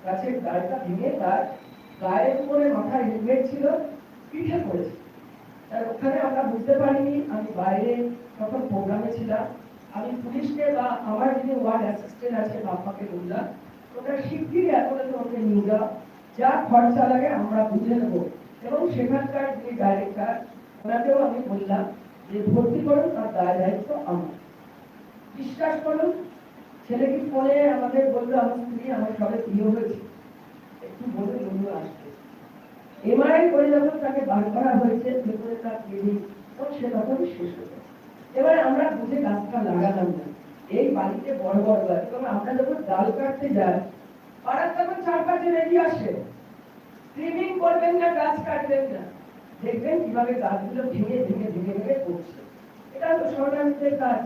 গাছের ডালটা ভেঙে তার গায়ের উপরে মাথায় হেলমেট ছিল, পিঠে পড়েছে। আর ওখানে আমরা বুঝতে পারিনি, আমি বাইরে তখন প্রোগ্রামে ছিলাম, আমি পুলিশকে বা আমার যিনি ওয়ার্ড অ্যাসিস্ট্যান্ট আছে বাপ্পাকে বললাম, ওটা শিগগিরই এখন ওকে নিয়ে যাও, যা খরচা লাগে আমরা বুঝে নেবো। এবং সেখানকার যিনি ডাইরেক্টর, ওনাকেও আমি বললাম যে ভর্তি করুন, তার দায় দায়িত্ব আমার। বিশ্বাস করুন, ছেলেকে ফোনে আমাদের বললো, আমার স্ত্রী আমার সবে বিয়ে হয়েছে, একটু বলে বন্ধু আসবে। এমআরআই করে যখন তাকে বার করা হয়েছে, ভেতরে তার কিডনি, সে তখনই শেষ হয়ে গেছে। এবার আমরা বুঝে গাছটা লাগালাম না, এই বাড়িতে বড় বড় গাছ, এবং আমরা যখন ডাল কাটতে যাই, পাড়ার তখন 4-5 জন এগিয়ে আসে, ট্রিমিং করবেন না, গাছ কাটবেন না, দেখবেন কিভাবে গাছগুলো ভেঙে ভেঙে ভেঙে ভেঙে পড়ছে। এটা তো সরকারের কাজ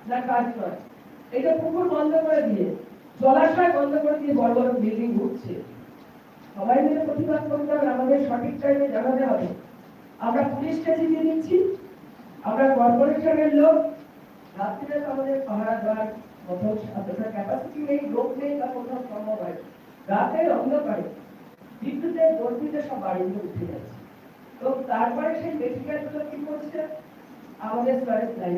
না, কাজ নয়। এটা পুকুর বন্ধ করে দিয়ে, জলাশয় বন্ধ করে দিয়ে বড় বড় বিল্ডিং উঠছে। সবাই মিলে প্রতিবাদ করতে হবে, আমাদের সঠিক টাইমে জানাতে হবে। আমরা পুলিশকে চিঠি দিচ্ছি, আমরা কর্পোরেশনের লোক, রাত্রিরে তো আমাদের পাহারা দেওয়ার মতো ক্যাপাসিটি নেই, লোক নেই, বা কোথাও সম্ভব হয়, রাতের অন্ধকারে বিদ্যুতের গতিতে সব বাড়িগুলো উঠে যাচ্ছে। তো তারপরে সেই মেটেরিয়ালগুলো কি করছে, আমাদের স্টোরেজ লাইন।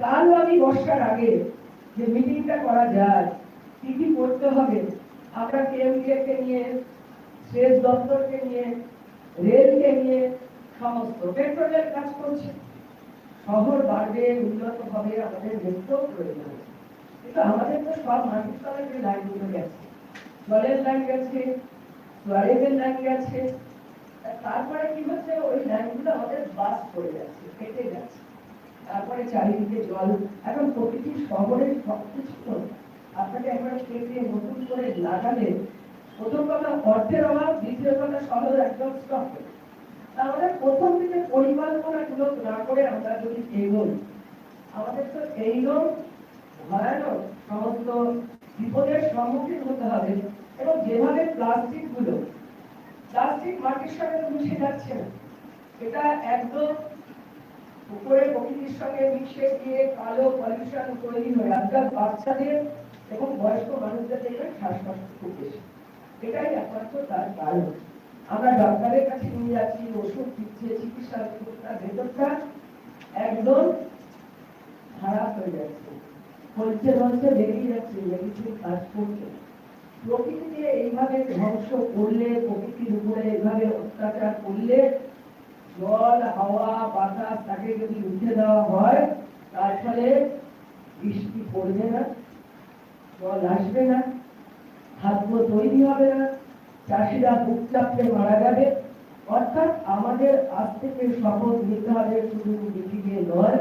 কাল আমি বর্ষার আগে যে মিটিংটা করা যায়, কি কি করতে হবে, আমরা কেএমডিএ কে নিয়ে, সেচ দপ্তরকে নিয়ে, রেলকে নিয়ে, সমস্ত পেট্রোলের কাজ করছে। শহর বাড়বে, উন্নত হবে, আমাদের মেট্রো প্রয়োজন, কিন্তু আমাদের তো সব মাটির তলায় যে লাইনগুলো গেছে, জলের লাইন গেছে, সোয়ারেজের লাইন গেছে, তারপরে কি হচ্ছে, ওই লাইনগুলো আমাদের বাস করে যাচ্ছে, কেটে যাচ্ছে, তারপরে চারিদিকে জল। এখন প্রতিটি শহরের সবকিছু আপনাকে একবার কেটে নতুন করে লাগালে, প্রথম কথা অর্থের অভাব, দ্বিতীয় কথা শহর একদম স্টপ। তাহলে প্রথম দিকে পরিকল্পনাগুলো না করে আমরা যদি এগোই, আমাদের তো এইরকম ভয়ানক সমস্ত বিপদের সম্মুখীন হতে হবে। এবং যেভাবে প্লাস্টিক মাটির সঙ্গে মিশে যাচ্ছে না, এটা একদম উপরে প্রকৃতির সঙ্গে মিশে গিয়ে কালো পলিউশন তৈরি হয়ে আজকাল বাচ্চাদের এবং বয়স্ক মানুষদের দেখবেন শ্বাসকষ্ট খুব বেশি। এটাই একমাত্র তার কারণ। আমরা ডাক্তারের কাছে নিয়ে যাচ্ছি, ওষুধ দিচ্ছে, চিকিৎসা তার ভেতরটা একদম খারাপ হয়ে যাচ্ছে, হলছে বেরিয়ে যাচ্ছে, মেডিসিন কাজ করছে। প্রকৃতিকে এইভাবে ধ্বংস করলে, প্রকৃতির উপরে এইভাবে অত্যাচার করলে, জল, হাওয়া, বাতাস তাকে যদি উঠে দেওয়া হয়, তার ফলে বৃষ্টি পড়বে না, জল আসবে না, খাদ্য তৈরি হবে না, চাষিরা বুক চাপড়ে মারা যাবে। অর্থাৎ আমাদের আজ থেকে শপথ নিতে হবে, শুধু মিটিংয়ে নয়,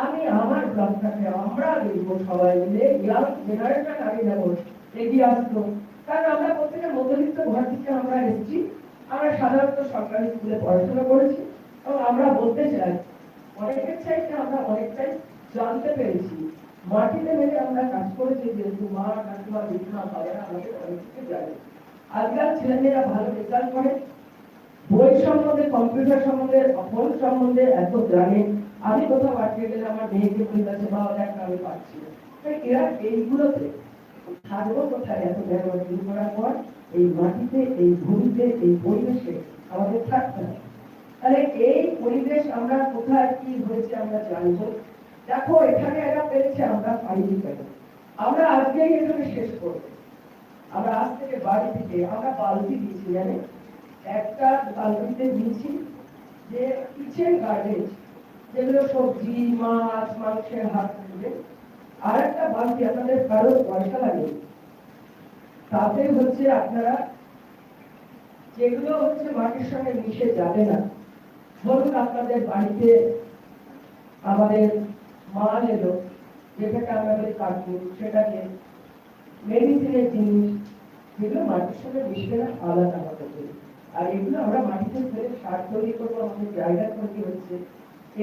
আমি আমার ব্লকটাকে আমরা দেখবো সবাই মিলে, ইয়াং জেনারেশন আগে যেমন এগিয়ে আসতো। কারণ আমরা প্রত্যেকের মধ্যবিত্ত ঘর থেকে আমরা এসেছি, আমরা সাধারণত সরকারি স্কুলে পড়াশোনা করেছি, এবং আমরা বলতে চাই অনেকের চাইতে আমরা অনেকটাই জানতে পেরেছি। মাটিতে মেরে আমরা কাজ করেছি, যেহেতু মা কাকিমা বিঘা বাবারা আমাদের অনেক কিছু জানে। আজকাল ছেলেমেয়েরা ভালো রেজাল্ট করে, বই সম্বন্ধে, কম্পিউটার সম্বন্ধে, ফোন সম্বন্ধে এত জানে। আমি কোথাও আটকে গেলে আমার মেয়েকে বলে গেছে, বাবা দেখ আমি পাচ্ছি না। তাই এরা এইগুলোতে থাকবো কোথায়? এত জ্ঞান অর্জন করার পর এই মাটিতে, এই ভূমিতে, এই পরিবেশে আমাদের থাকতে হবে। তাহলে এই পরিবেশ আমরা কোথায় কি হয়েছে আমরা জানবো। দেখো এখানে এরা পেরেছে, আমরা পাইনি কেন? আমরা আজকেই এখানে শেষ করবো। আমরা আজ থেকে বাড়ি থেকে আমরা বালতি দিয়েছি, জানে একটা বালতিতে দিয়েছি যে কিচেন গার্বেজ, যেগুলো সবজি, মাছ, মাংসের হাত থাকবে। আর একটা বালতি আপনাদের কারো পয়সা লাগে, তাতে হচ্ছে আপনারা যেগুলো হচ্ছে মাটির সঙ্গে মিশে যাবে না। ধরুন আপনাদের বাড়িতে আমাদের মাল এলো, যেটাকে আমরা বলি কার্টুন, সেটাকে মেডিসিনের জিনিস, যেগুলো মাটির সঙ্গে মিশবে না, আলাদা হবে। আর এগুলো আমরা মাটিতে ফেলে সার তৈরি করবো, আমাদের জায়গা তৈরি হচ্ছে।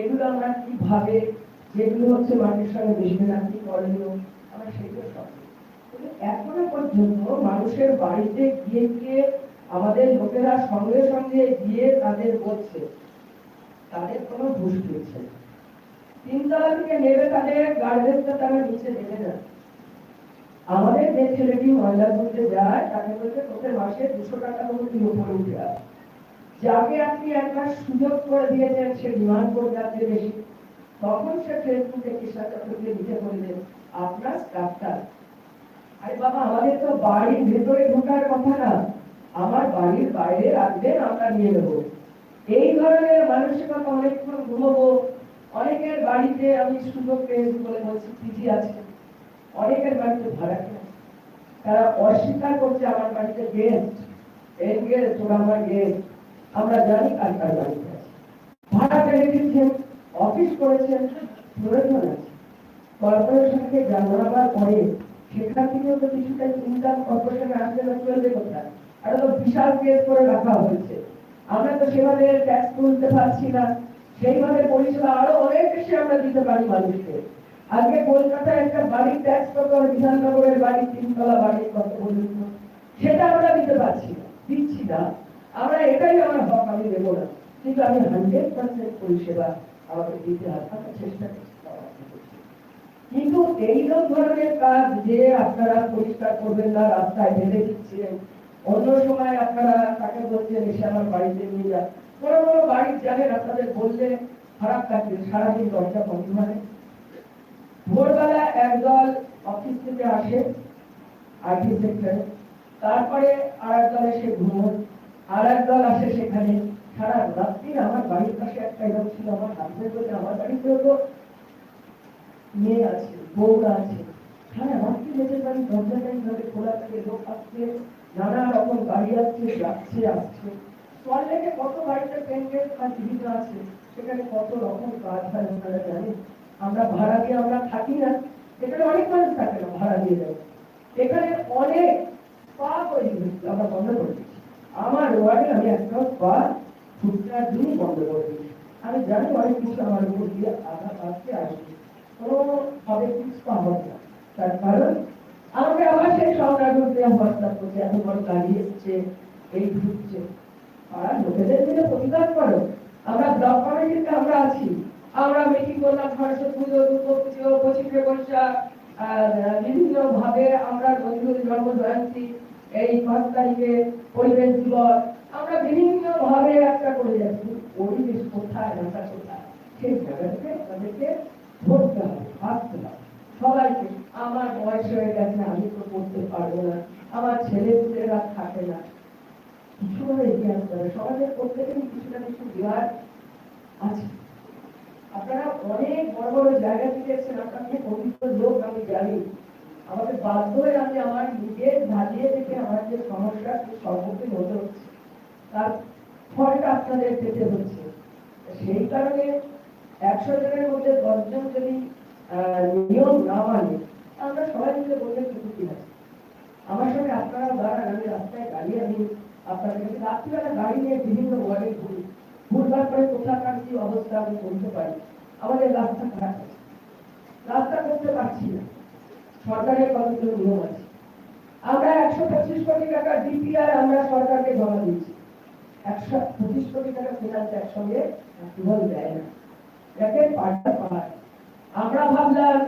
এগুলো আমরা কিভাবে, যেগুলো হচ্ছে মাটির সঙ্গে মিশবে না, কি করণীয়, আমরা সেগুলো সব। এখনো পর্যন্ত মানুষের বাড়িতে গিয়ে গিয়ে আমাদের লোকেরা সঙ্গে সঙ্গে গিয়ে তাদের বলছে, তাদের কোনো ঘুষ দিচ্ছে, তিনতলা থেকে নেবে তাদের গার্ডেনটা তারা নিচে দেবে না। আমাদের যে ছেলেটি ময়লা করতে যায়, তাকে বলতে তোকে মাসে 200 টাকা মতো উপরে উঠে আসে। যাকে আপনি একবার সুযোগ করে দিয়েছেন, সে ডিমান্ড করবে আপনি বেশি। তখন সে ফেসবুকে কৃষা চক্রকে লিখে বললেন আপনার স্টাফটা, আরে বাবা আমাদের তো বাড়ির ভেতরে ঢোকার কথা না, আমার বাড়ির বাইরে রাখবেন, আমরা নিয়ে নেবো। এই ধরনের মানসিকতা অনেকক্ষণ ঘুমবো। অনেকের বাড়িতে আমি সুযোগ পেয়েছি বলে বলছি, পিজি আছে, অনেকের বাড়িতে ভাড়া কেন, তারা অস্বীকার করছে আমার বাড়িতে গেস্ট, এই গেস্ট, ওরা আমার গেস্ট। আমরা জানি কার কার বাড়িতে আছে, ভাড়া পেয়ে দিচ্ছেন, অফিস করেছেন, প্রয়োজন আছে। কর্পোরেশনকে জানাবার পরে সেখান থেকেও তো কিছুটা ইনকাম কর্পোরেশনে আসলে না, চলবে কোথায়? এটা তো বিশাল কেস করে রাখা হয়েছে। আমরা তো সেভাবে ট্যাক্স তুলতে পারছি না, সেইভাবে পরিষেবা আরো অনেক বেশি আমরা দিতে পারি মানুষকে। আজকে কলকাতায় একটা বাড়ির ট্যাক্স কত, বিধাননগরের বাড়ি, 3 তলা বাড়ি কত পর্যন্ত, সেটা আমরা দিতে পারছি না, দিচ্ছি না। আমরা এটাই আমার হক, আমি দেবো না, কিন্তু আমি 100% পরিষেবা আমাকে দিতে হবে, আমরা চেষ্টা করছি। কিন্তু এই ধরনের কাজ যে আপনারা পরিষ্কার করবেন না, রাস্তায় ফেলে দিচ্ছেন, অন্য সময় আপনারা তাকে বলছেন এসে আমার বাড়িতে নিয়ে যান। বড় বড় বাড়ি জানেন, আপনাদের বললে খারাপ লাগবে, সারাদিন দরজা বন্ধ হয়। ভোরবেলা একদল অফিস থেকে আসে আইটি সেক্টরে, তারপরে আর এক দল এসে ঘুমোয়, আর এক দল আসে সেখানে সারা রাত্রি। আমার বাড়ির পাশে একটা এরকম ছিল, আমার হাজবেন্ড বলে আমার বাড়িতেও তো মেয়ে আছে, বউরা আছে, সারা রাত্রি নিজের বাড়ির দরজাটা এইভাবে খোলা থাকে, লোক আসছে, নানা রকম গাড়ি আসছে, যাচ্ছে আসছে। সল্টলেকে কত বাড়িতে পেন্টেড বা জীবিত আছে, সেখানে কত রকম কাজ হয় আপনারা জানেন। আমরা ভাড়া দিয়ে আমরা থাকি না, এখানে অনেক মানুষ থাকে না, ভাড়া দিয়ে দেয়। এখানে অনেক স্পা তৈরি হচ্ছে, আমরা বন্ধ করে দিচ্ছি। আমার ওয়ার্ডে আমি একটা স্পা ফুটটার দিনই বন্ধ করে দিচ্ছি। আমি জানি অনেক কিছু আমার উপর দিয়ে আঘাত আসতে আসবে, কোনোভাবে ফিক্স পাওয়া হবে না। তার কারণ আমাকে আবার সেই সংগ্রাম দেওয়া হোয়াটসঅ্যাপ করছে, এত বড় গাড়ি এসছে, এই ঢুকছে। আর লোকেদের মিলে প্রতিবাদ করো। আমরা ব্লক কমিটিতে আমরা আছি, আমরা মিটিং করলাম, সরস্বতী পুজো, দুর্গা পুজো, 25শে বৈশাখ, বিভিন্ন ভাবে আমরা নজরুল জন্ম জয়ন্তী, এই 5 তারিখে পরিবেশ দিবস, আমরা বিভিন্ন ভাবে একটা করে যাচ্ছি। পরিবেশ কোথায়, রাখা কোথায়, সেই জায়গাটাকে আমাদেরকে ধরতে হবে, ভাবতে হবে সবাইকে। আমার বয়স হয়ে গেছে, আমি তো করতে পারবো না, আমার ছেলে পুলেরা থাকে না, কিছুভাবে এগিয়ে আসতে হবে। সমাজের প্রত্যেকেরই কিছু না কিছু দেওয়ার আছে। আপনারা অনেক বড় বড় জায়গা থেকে এসেছেন, আপনাদের পবিত্র লোক আমি জানি। আমাদের বাধ্য হয়ে আমি আমার নিজের ধারিয়ে থেকে আমার যে সমস্যা সেই সম্মুখীন হতে হচ্ছে, তার ফলটা আপনাদের পেতে হচ্ছে। সেই কারণে 100 জনের মধ্যে 10 জন যদি নিয়ম না মানে, আমরা সবাই মিলে বললে কিছু কি আছে। আমার সঙ্গে আপনারা দাঁড়ান, আমি রাস্তায় দাঁড়িয়ে আমি আপনাদের কাছে রাত্রিবেলা গাড়ি নিয়ে বিভিন্ন ওয়ার্ডে ঘুরি, ঘুরবার পরে কোথাকার কি অবস্থা আমি বলতে পারি। আমাদের রাস্তা খারাপ আছে, রাস্তা করতে পারছি না, সরকারের কতগুলো নিয়ম আছে। আমরা 125 কোটি টাকা ডিপিআর আমরা সরকারকে জমা দিয়েছি। 125 কোটি টাকা ফিনান্স একসঙ্গে অ্যাপ্রুভাল দেয় না, দেখেন পাল্টা পাহাড়। আমরা ভাবলাম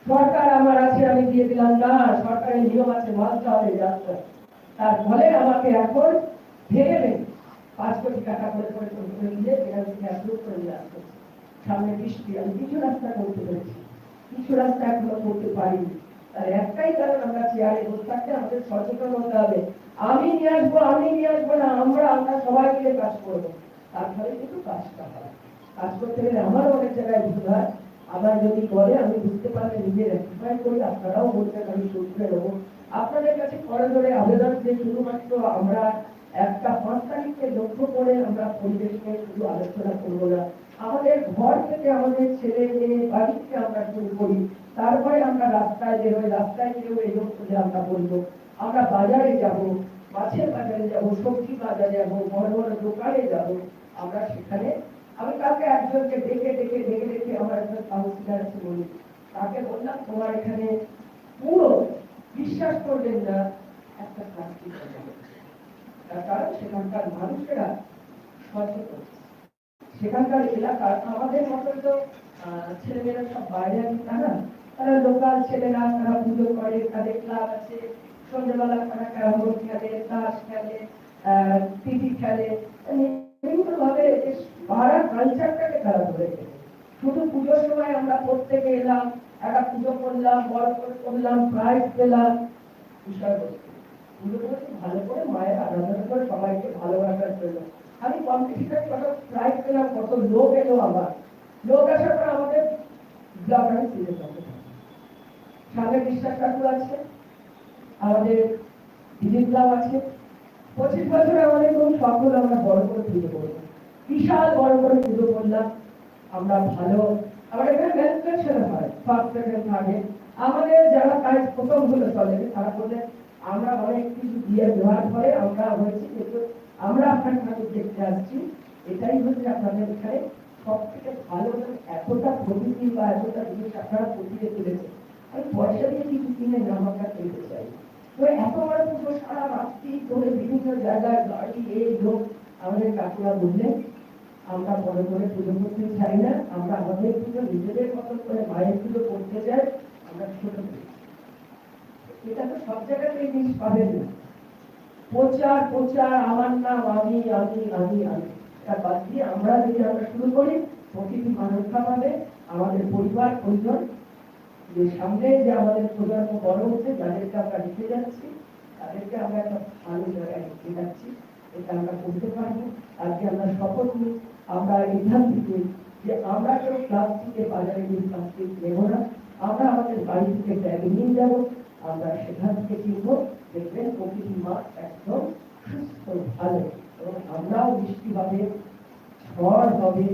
সরকার আমার আছে আমি দিয়ে দিলাম, না, সরকারের নিয়ম আছে, মানতে হবে, জানতে হবে। তার ফলে আমাকে এখন ভেঙে ভেঙে 5 কোটি টাকা করে করে দিয়ে ফিনান্স অ্যাপ্রুভ করে দেওয়া হচ্ছে। সামনে বৃষ্টি, আমি কিছু রাস্তা করতে পেরেছি, কিছু রাস্তা এখনো করতে পারিনি। তার একটাই কারণ, আমরা চেয়ারে বসে থাকতে আমাদের সচেতন হতে হবে। আমি নিয়ে আসবো না, আমরা সবাই মিলে কাজ করবো, তার ফলে কিন্তু কাজটা হয়। কাজ করতে গেলে আমারও অনেক জায়গায় ভুল হয়, আবার যদি করে আমি বুঝতে পারলে নিজে রেক্টিফাই করি, আপনারাও বলতেন আমি শুনতে নেবো। আপনাদের কাছে করে ধরে আবেদন যে শুধুমাত্র আমরা একটা 5 তারিখকে লক্ষ্য করে আমরা পরিবেশ নিয়ে শুধু আলোচনা করবো না, আমাদের ঘর থেকে আমাদের ছেলে মেয়ে বাড়ি থেকে আমরা শুরু করি, তারপরে আমরা রাস্তায় বেরোই, রাস্তায় বেরোই এই করে আমরা বলবো, আমরা বাজারে যাব, মাছের বাজারে যাব, সবজি বাজারে যাব, বড় বড় দোকানে যাব, আমরা সেখানে। আমি কালকে একজনকে ডেকে আমার একজন কাউন্সিলর আছে বলি, তাকে বললাম তোমার এখানে পুরো বিশ্বাস করবেন না একটা প্লাস্টিক, তার কারণ সেখানকার মানুষেরা সচেতন, সেখানকার এলাকার আমাদের মতো তো ছেলেমেয়েরা সব বাইরে আছে, না, তারা লোকাল ছেলেরা, তারা পুজো করে, তাদের ক্লাব আছে, সন্ধ্যেবেলা তারা ক্যারাম বোর্ড খেলে, তাস খেলে, টিভি খেলে, বিভিন্ন ভাবে পাড়ার কালচারটাকে তারা ধরে রেখেছে। শুধু পুজোর সময় আমরা প্রত্যেকে এলাম, একটা পুজো করলাম, বড় করে করলাম, প্রাইজ পেলাম, বিষয়বস্তু পুজো করেছি ভালো করে, মায়ের আরাধনা করে সবাইকে ভালোবাসার জন্য। আমি কম্পিটিশন কত প্রাইজ পেলাম, কত লোক এলো, আবার লোক আসার পর আমাদের ব্লগ আমি ফিরে যাবো। সামনে বিশ্বাস ঠাকুর আছে, আমাদের দিলীপ ক্লাব আছে, 25 বছরে আমাদের কোন সফল আমরা বড় করে পুজো করবো, বিশাল বড় করে পুজো করলাম আমরা। ভালো আমাদের এখানে ম্যানুফ্যাকচার হয়, ফার্স্ট সেকেন্ড থার্ডে আমাদের যারা কাজ প্রথম হলো চলে, তারা বললেন আমরা অনেক কিছু দিয়ে দেওয়ার পরে আমরা হয়েছি, কিন্তু আমরা আপনার ঠাকুর দেখতে আসছি, এটাই হচ্ছে আপনাদের এখানে সব থেকে ভালো। এতটা প্রকৃতি বা এতটা জিনিস আপনারা ফুটিয়ে তুলেছেন, আমি পয়সা দিয়ে কিছু কিনে নামটা পেতে চাই। তো এত বড় পুজো সারা রাত্রি ধরে বিভিন্ন জায়গায় গাড়ি, এই লোক, আমাদের কাকুরা বললেন আমরা বড় করে পুজো করতে চাই না, আমরা আমাদের পুজো নিজেদের মতন করে মায়ের পুজো করতে চাই, আমরা ছোট করি। এটা তো সব জায়গাতে এই জিনিস পাবেন না, প্রচার আমার নাম, আমি এটা বাদ দিয়ে আমরা যদি আমরা শুরু করি, প্রতিটি মানুষটা পাবে, আমাদের পরিবার পরিজন, যে সামনে যে আমাদের প্রজন্ম বড় হচ্ছে, যাদেরকে আমরা লিখে যাচ্ছি, তাদেরকে আমরা একটা ভালো জায়গায় লিখে যাচ্ছি, এটা আমরা করতে পারবো। আজকে আমরা শপথ নিই, আমরা এখান থেকে যে আমরা কেউ প্লাস্টিকের বাজারে গিয়ে প্লাস্টিক নেব না, আমরা আমাদের বাড়ি থেকে ব্যাগ নিয়ে যাব, আমরা সেখান থেকে কিনবো, দেখবেন প্রকৃতি মা একদম সুস্থ ভালো, এবং আমরাও বৃষ্টি হবে, ঝড় হবে,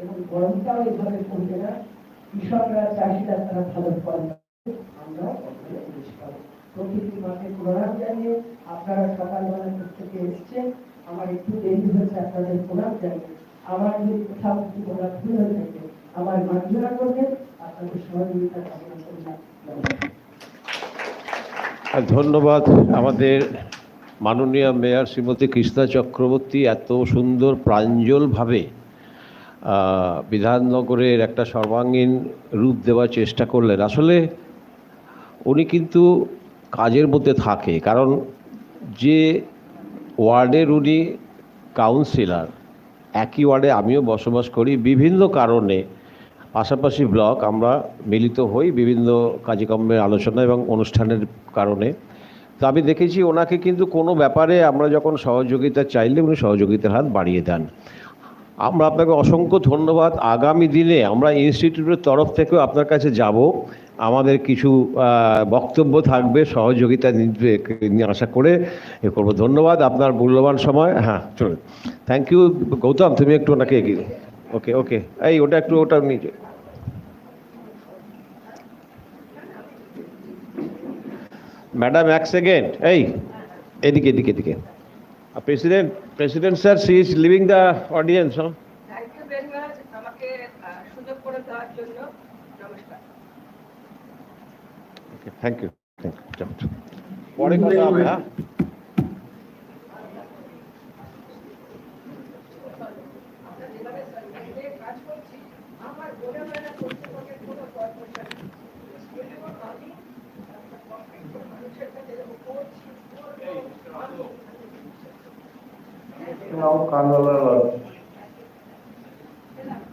এবং গরমটাও এভাবে কমবে না, কৃষকরা, চাষিরা তারা ভালো ফল পাবে, আমরাও জিনিস পাবো। প্রকৃতি মাকে প্রণাম জানিয়ে আপনারা সকালবেলা থেকে এসছেন, আমার একটু দেরি হয়েছে, আপনাদের প্রণাম জানিয়ে আমার যদি কোথাও কিছু বলার ভুল হয়ে থাকে আমার মার্জনা করবেন, আপনাদের সহযোগিতা কামনা করলাম। ধন্যবাদ আমাদের মাননীয় মেয়র শ্রীমতী কৃষ্ণা চক্রবর্তী, এত সুন্দর প্রাঞ্জলভাবে বিধাননগরের একটা সর্বাঙ্গীন রূপ দেওয়ার চেষ্টা করলেন। আসলে উনি কিন্তু কাজের মধ্যে থাকে, কারণ যে ওয়ার্ডের উনি কাউন্সিলর, একই ওয়ার্ডে আমিও বসবাস করি, বিভিন্ন কারণে পাশাপাশি ব্লক আমরা মিলিত হই বিভিন্ন কার্যক্রমের আলোচনা এবং অনুষ্ঠানের কারণে। তো আমি দেখেছি ওনাকে কিন্তু কোনো ব্যাপারে আমরা যখন সহযোগিতা চাইলে উনি সহযোগিতার হাত বাড়িয়ে দেন। আমরা আপনাকে অসংখ্য ধন্যবাদ। আগামী দিনে আমরা ইনস্টিটিউটের তরফ থেকেও আপনার কাছে যাব, আমাদের কিছু বক্তব্য থাকবে, সহযোগিতা নিয়ে আশা করে এ করবো। ধন্যবাদ আপনার মূল্যবান সময়। হ্যাঁ চলুন, থ্যাংক ইউ। গৌতম তুমি একটু ওনাকে এগিয়ে, ওকে ওকে, এই ওটা একটু ওটা নিচে। ম্যাডাম এক সেকেন্ড, এই এদিকে এদিকে এদিকে। President sir, she is leaving the audience. Thank you very much আমাকে সুযোগ করে দেওয়ার জন্য। নমস্কার। Okay, thank you thank you. পরে কথা হবে। হ্যাঁ কাজ করছি আমার মনে হয় না কর্তৃপক্ষের কোনো কর্মচারী মানুষের কাছে করছি now Kanwala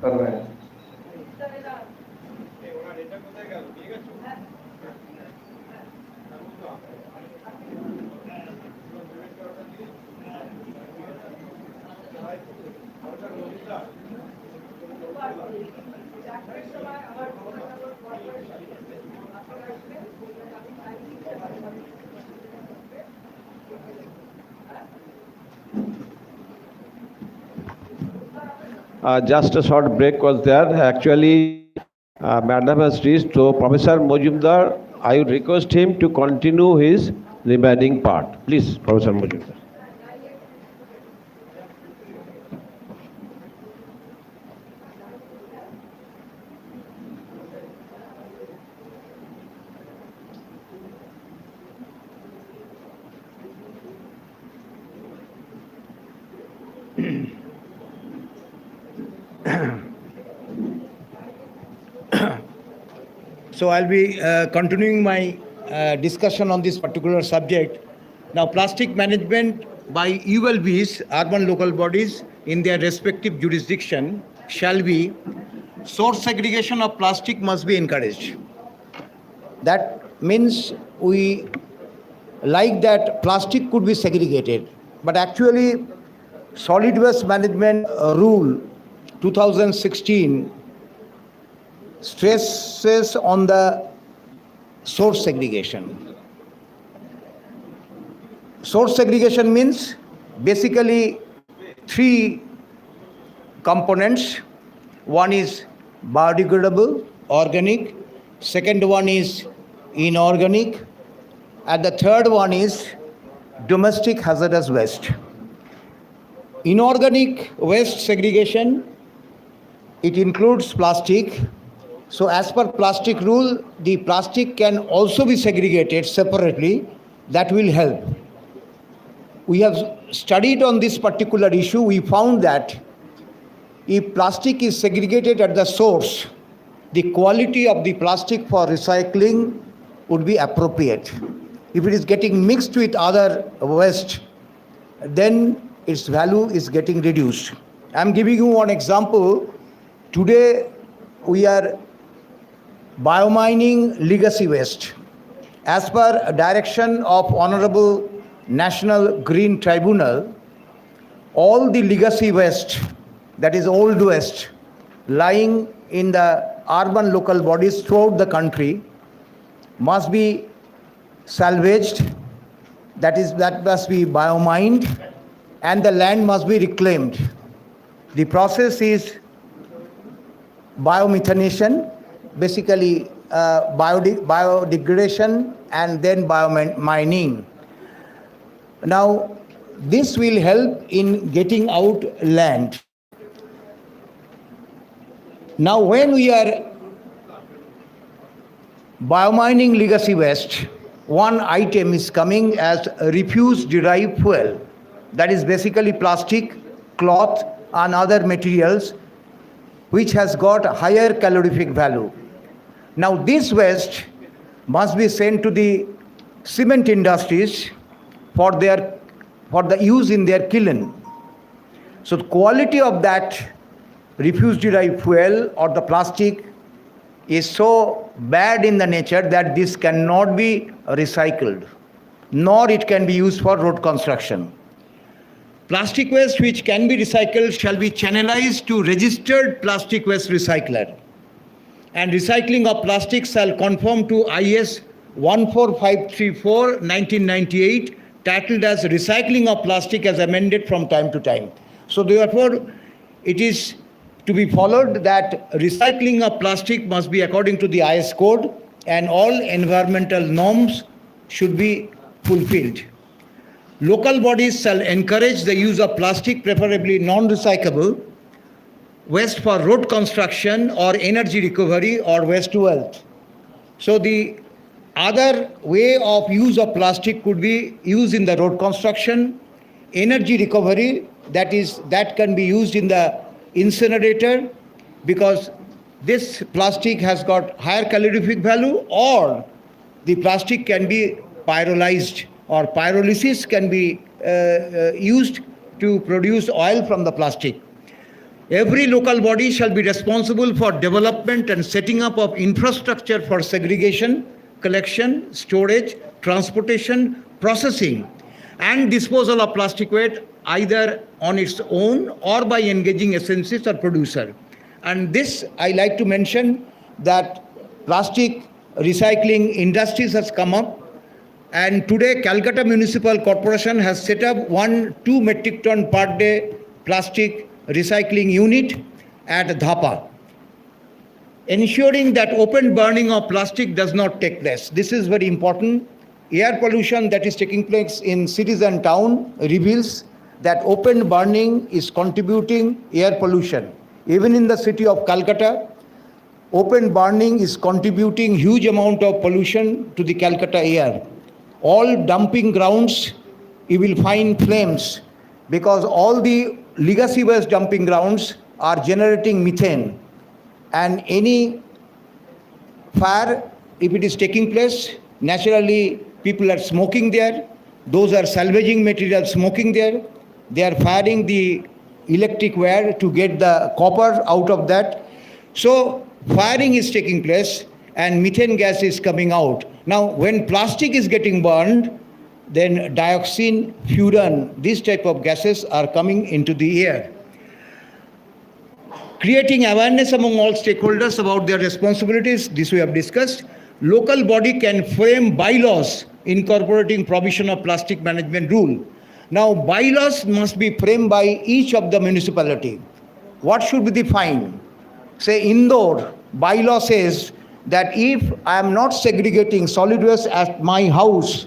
कर रहे हैं। Just a short break was there. Actually, Madam has reached. So, Professor Mojumdar, I would request him to continue his remaining part. Please, Professor Mojumdar. So I'll be continuing my discussion on this particular subject. Now, plastic management by ULBs, urban local bodies, in their respective jurisdiction shall be source segregation of plastic must be encouraged. That means we like that plastic could be segregated, but actually solid waste management rule 2016 stresses on the source segregation. Source segregation means basically three components. One is biodegradable, organic, second one is inorganic, and the third one is domestic hazardous waste. Inorganic waste segregation, it includes plastic. So as per plastic rule, the plastic can also be segregated separately. That will help. We have studied on this particular issue. We found that if plastic is segregated at the source, the quality of the plastic for recycling would be appropriate. If it is getting mixed with other waste, then its value is getting reduced. I'm giving you one example. Today, we are biomining legacy waste. As per direction of Honorable National Green Tribunal, all the legacy waste, that is old waste, lying in the urban local bodies throughout the country must be salvaged, that must be biomined, and the land must be reclaimed. The process is biomethanation, basically biodegradation and then biomining. Now, this will help in getting out land. Now, when we are biomining legacy waste, one item is coming as refuse-derived fuel. That is basically plastic, cloth, and other materials which has got higher calorific value. Now, this waste must be sent to the cement industries for the use in their kiln. So the quality of that refuse-derived fuel or the plastic is so bad in the nature that this cannot be recycled. nor it can be used for road construction. Plastic waste which can be recycled shall be channelized to registered plastic waste recycler. And recycling of plastic shall conform to IS 14534 1998, titled as Recycling of Plastic as amended from time to time. So therefore, it is to be followed that recycling of plastic must be according to the IS code and all environmental norms should be fulfilled. Local bodies shall encourage the use of plastic, preferably non-recyclable, waste for road construction or energy recovery or waste to wealth. So the other way of use of plastic could be used in the road construction, energy recovery, that can be used in the incinerator because this plastic has got higher calorific value, or the plastic can be pyrolyzed or pyrolysis can be used to produce oil from the plastic. Every local body shall be responsible for development and setting up of infrastructure for segregation, collection, storage, transportation, processing, and disposal of plastic waste either on its own or by engaging SNCs or producer. And this, I like to mention that plastic recycling industries has come up, and today Calcutta Municipal Corporation has set up 2 metric ton per day plastic recycling unit at Dhapa, ensuring that open burning of plastic does not take place. This is very important. Air pollution that is taking place in cities and town reveals that open burning is contributing air pollution. Even in the city of Calcutta, open burning is contributing huge amount of pollution to the Calcutta air. All dumping grounds, you will find flames because all the legacy waste dumping grounds are generating methane, and any fire, if it is taking place, naturally people are smoking there. Those are salvaging material smoking there. They are firing the electric wire to get the copper out of that. So firing is taking place and methane gas is coming out. Now when plastic is getting burned, then dioxin, furan, these type of gases are coming into the air. Creating awareness among all stakeholders about their responsibilities, this we have discussed. Local body can frame bylaws incorporating provision of plastic management rule. Now bylaws must be framed by each of the municipality. What should be the fine? Say Indore, bylaw says that if I am not segregating solid waste at my house,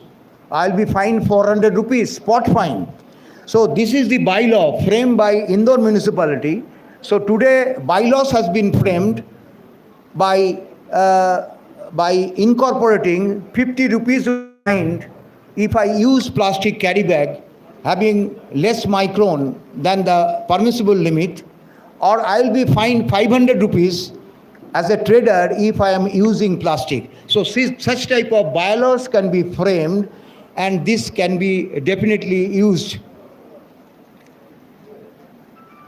I'll be fined 400 rupees, spot fine. So this is the bylaw framed by Indore municipality. So today bylaws has been framed by incorporating 50 rupees fine if I use plastic carry bag having less micron than the permissible limit, or I'll be fined 500 rupees as a trader if I am using plastic. So such type of bylaws can be framed, and this can be definitely used.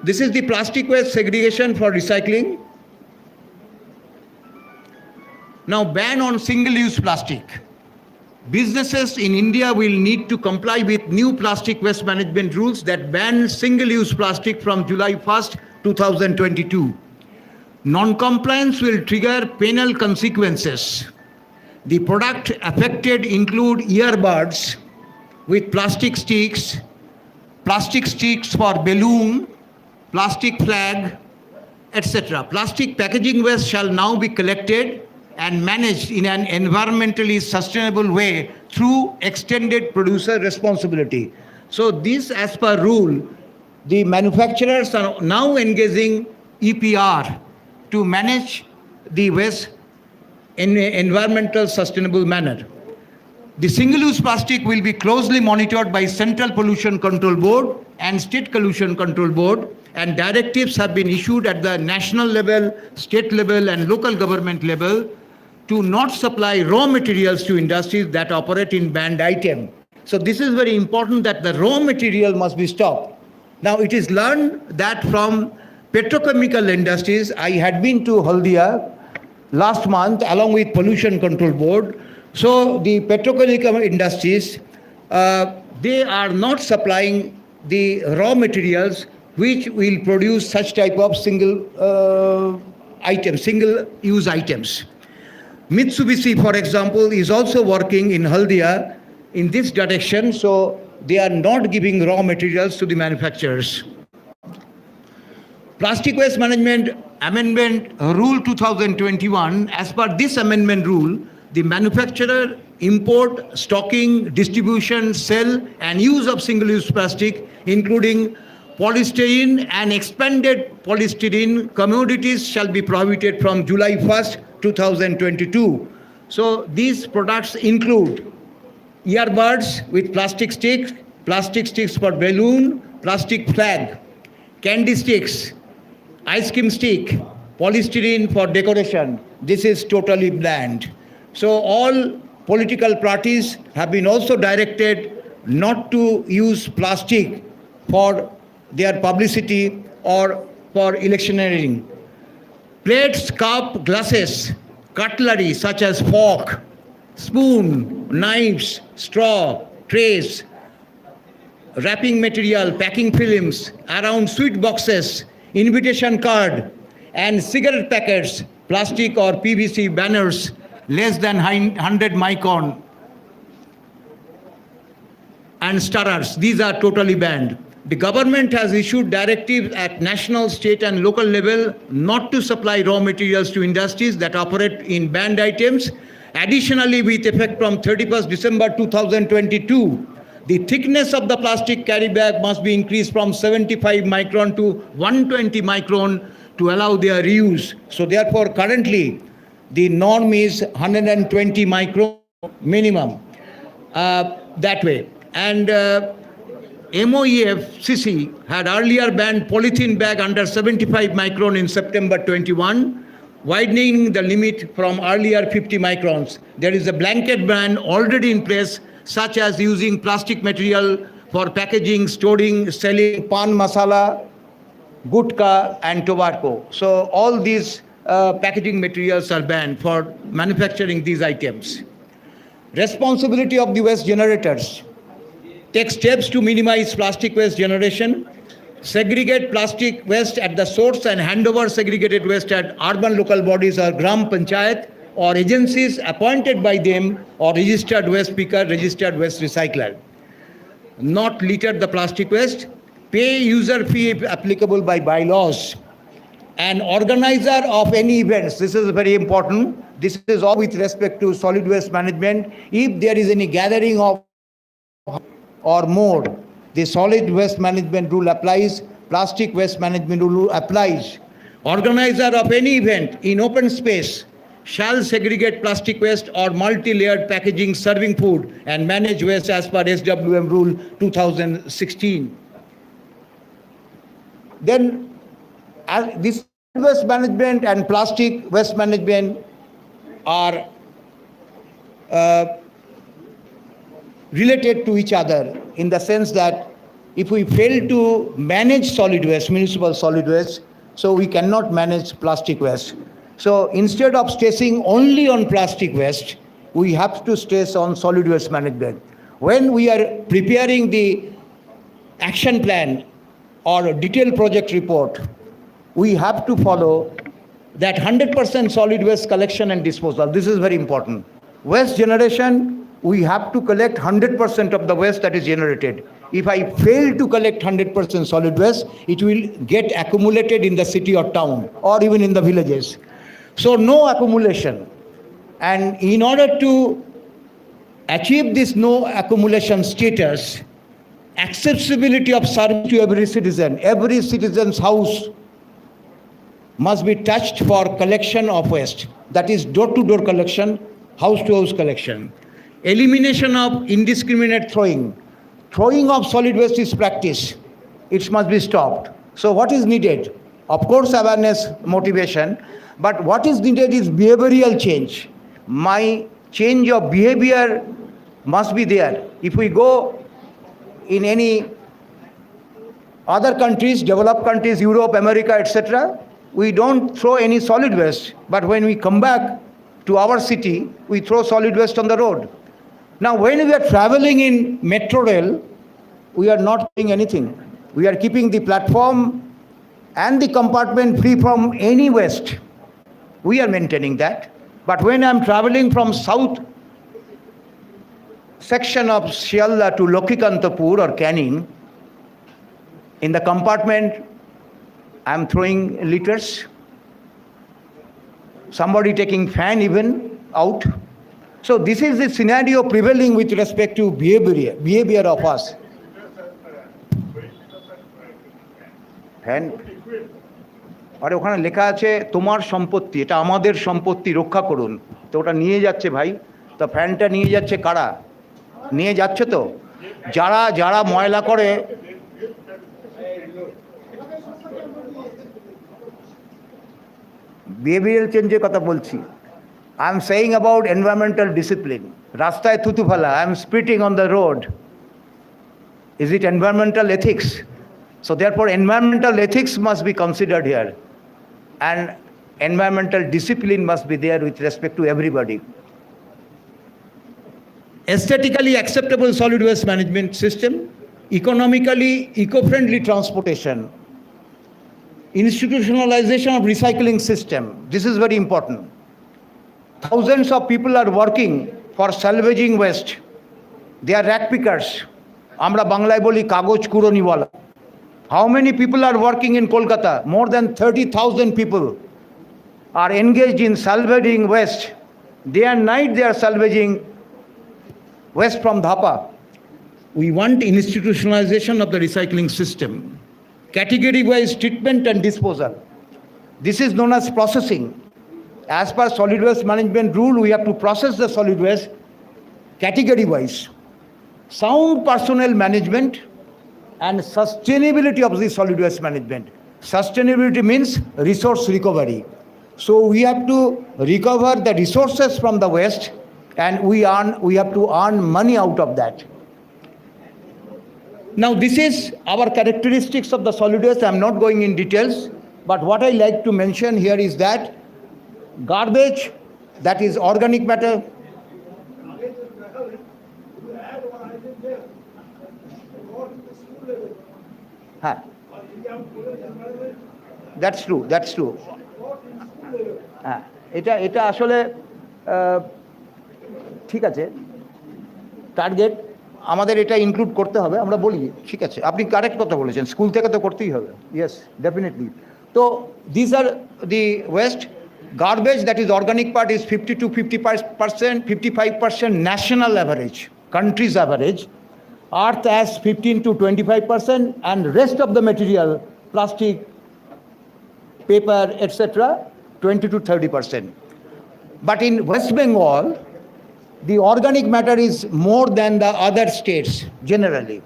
This is the plastic waste segregation for recycling. Now ban on single-use plastic. Businesses in India will need to comply with new plastic waste management rules that ban single-use plastic from July 1st, 2022. Non-compliance will trigger penal consequences. The product affected include earbuds with plastic sticks for balloon, plastic flag, etc. Plastic packaging waste shall now be collected and managed in an environmentally sustainable way through extended producer responsibility. So this, as per rule, the manufacturers are now engaging EPR to manage the waste in an environmental sustainable manner. The single-use plastic will be closely monitored by Central Pollution Control Board and State Pollution Control Board, and directives have been issued at the national level, state level and local government level to not supply raw materials to industries that operate in banned item. So this is very important, that the raw material must be stopped. Now it is learned that from petrochemical industries, I had been to Haldia last month along with Pollution Control Board. So the petrochemical industries, they are not supplying the raw materials which will produce such type of single use items. Mitsubishi, for example, is also working in Haldia in this direction, so they are not giving raw materials to the manufacturers. Plastic Waste Management Amendment Rule 2021, as per this amendment rule, the manufacturer, import, stocking, distribution, sale and use of single-use plastic, including polystyrene and expanded polystyrene commodities shall be prohibited from July 1st, 2022. So these products include earbuds with plastic sticks for balloon, plastic flag, candy sticks, ice cream stick, polystyrene for decoration. This is totally banned. So all political parties have been also directed not to use plastic for their publicity or for electioneering. Plates, cup, glasses, cutlery such as fork, spoon, knives, straw, trays, wrapping material, packing films, around sweet boxes, invitation card, and cigarette packets, plastic or PVC banners less than 100 micron, and stirrers. These are totally banned. The government has issued directives at national, state and local level not to supply raw materials to industries that operate in banned items. Additionally, with effect from 31st December 2022, the thickness of the plastic carry bag must be increased from 75 micron to 120 micron to allow their reuse. So therefore, currently, the norm is 120 micron minimum that way. And MOEFCC had earlier banned polythene bag under 75 micron in September 21, widening the limit from earlier 50 microns. There is a blanket ban already in place, such as using plastic material for packaging, storing, selling pan masala, gutka and tobacco. So all these packaging materials are banned for manufacturing these items. Responsibility of the waste generators. Take steps to minimize plastic waste generation, segregate plastic waste at the source and hand over segregated waste at urban local bodies or Gram Panchayat or agencies appointed by them or registered waste picker, registered waste recycler. Not litter the plastic waste, pay user fee if applicable by bylaws. An organizer of any events, this is very important, this is all with respect to solid waste management. If there is any gathering of or more, the solid waste management rule applies, plastic waste management rule applies. Organizer of any event in open space shall segregate plastic waste or multi-layered packaging serving food and manage waste as per SWM rule 2016. Then this waste management and plastic waste management are related to each other in the sense that if we fail to manage solid waste, municipal solid waste, so we cannot manage plastic waste. So instead of stressing only on plastic waste, we have to stress on solid waste management. When we are preparing the action plan or a detailed project report, we have to follow that 100% solid waste collection and disposal. This is very important. Waste generation, we have to collect 100% of the waste that is generated. If I fail to collect 100% solid waste, it will get accumulated in the city or town or even in the villages. So no accumulation. And in order to achieve this no accumulation status, accessibility of service to every citizen's house must be touched for collection of waste. That is door-to-door collection, house-to-house collection. Elimination of indiscriminate throwing. Throwing of solid waste is practice. It must be stopped. So what is needed? Of course, awareness, motivation, but what is needed is behavioral change. My change of behavior must be there. If we go in any other countries, developed countries, Europe, America, etc., we don't throw any solid waste. But when we come back to our city, we throw solid waste on the road. Now, when we are traveling in metro rail, we are not doing anything. We are keeping the platform and the compartment free from any waste. We are maintaining that. But when I'm traveling from south section of Shialda to Lokikantapur or Canning, in the compartment, I'm throwing litters. Somebody taking fan even out. So this is the scenario prevailing with respect to behavior of us. Fan আরে ওখানে লেখা আছে তোমার সম্পত্তি, এটা আমাদের সম্পত্তি, রক্ষা করুন। তো ওটা নিয়ে যাচ্ছে ভাই, তো ফ্যানটা নিয়ে যাচ্ছে কারা? নিয়ে যাচ্ছে তো যারা যারা ময়লা করে। বিহেভিয়ারাল চেঞ্জের কথা বলছি। I am saying about environmental discipline. রাস্তায় থুতু ফেলা, I am spitting on the road, is it environmental ethics? So therefore, environmental ethics must be considered here, and environmental discipline must be there with respect to everybody. Aesthetically acceptable solid waste management system, economically eco-friendly transportation, institutionalization of recycling system. This is very important. Thousands of people are working for salvaging waste. They are rag pickers. Amra Banglai boli kagoj kuroniwala. How many people are working in Kolkata? More than 30,000 people are engaged in salvaging waste. Day and night they are salvaging waste from Dhapa. We want institutionalization of the recycling system, category-wise treatment and disposal. This is known as processing. As per solid waste management rule, we have to process the solid waste category-wise. Sound personnel management and sustainability of the solid waste management. Sustainability means resource recovery. So we have to recover the resources from the waste, and we have to earn money out of that. Now this is our characteristics of the solid waste. I'm not going in details, but what I like to mention here is that garbage, that is organic matter, that's true. এটা আসলে ঠিক আছে, target আমাদের এটা include করতে হবে, আমরা বলি ঠিক আছে, আপনি কারেক্ট কথা বলেছেন, স্কুল থেকে তো করতেই হবে, ইয়েস ডেফিনেটলি। তো this are the waste garbage, that is organic part is 50 to 50%, 55% national average, countries average. Earth has 15 to 25%, and rest of the material, plastic, paper, etc., 20 to 30%. But in West Bengal, the organic matter is more than the other states generally.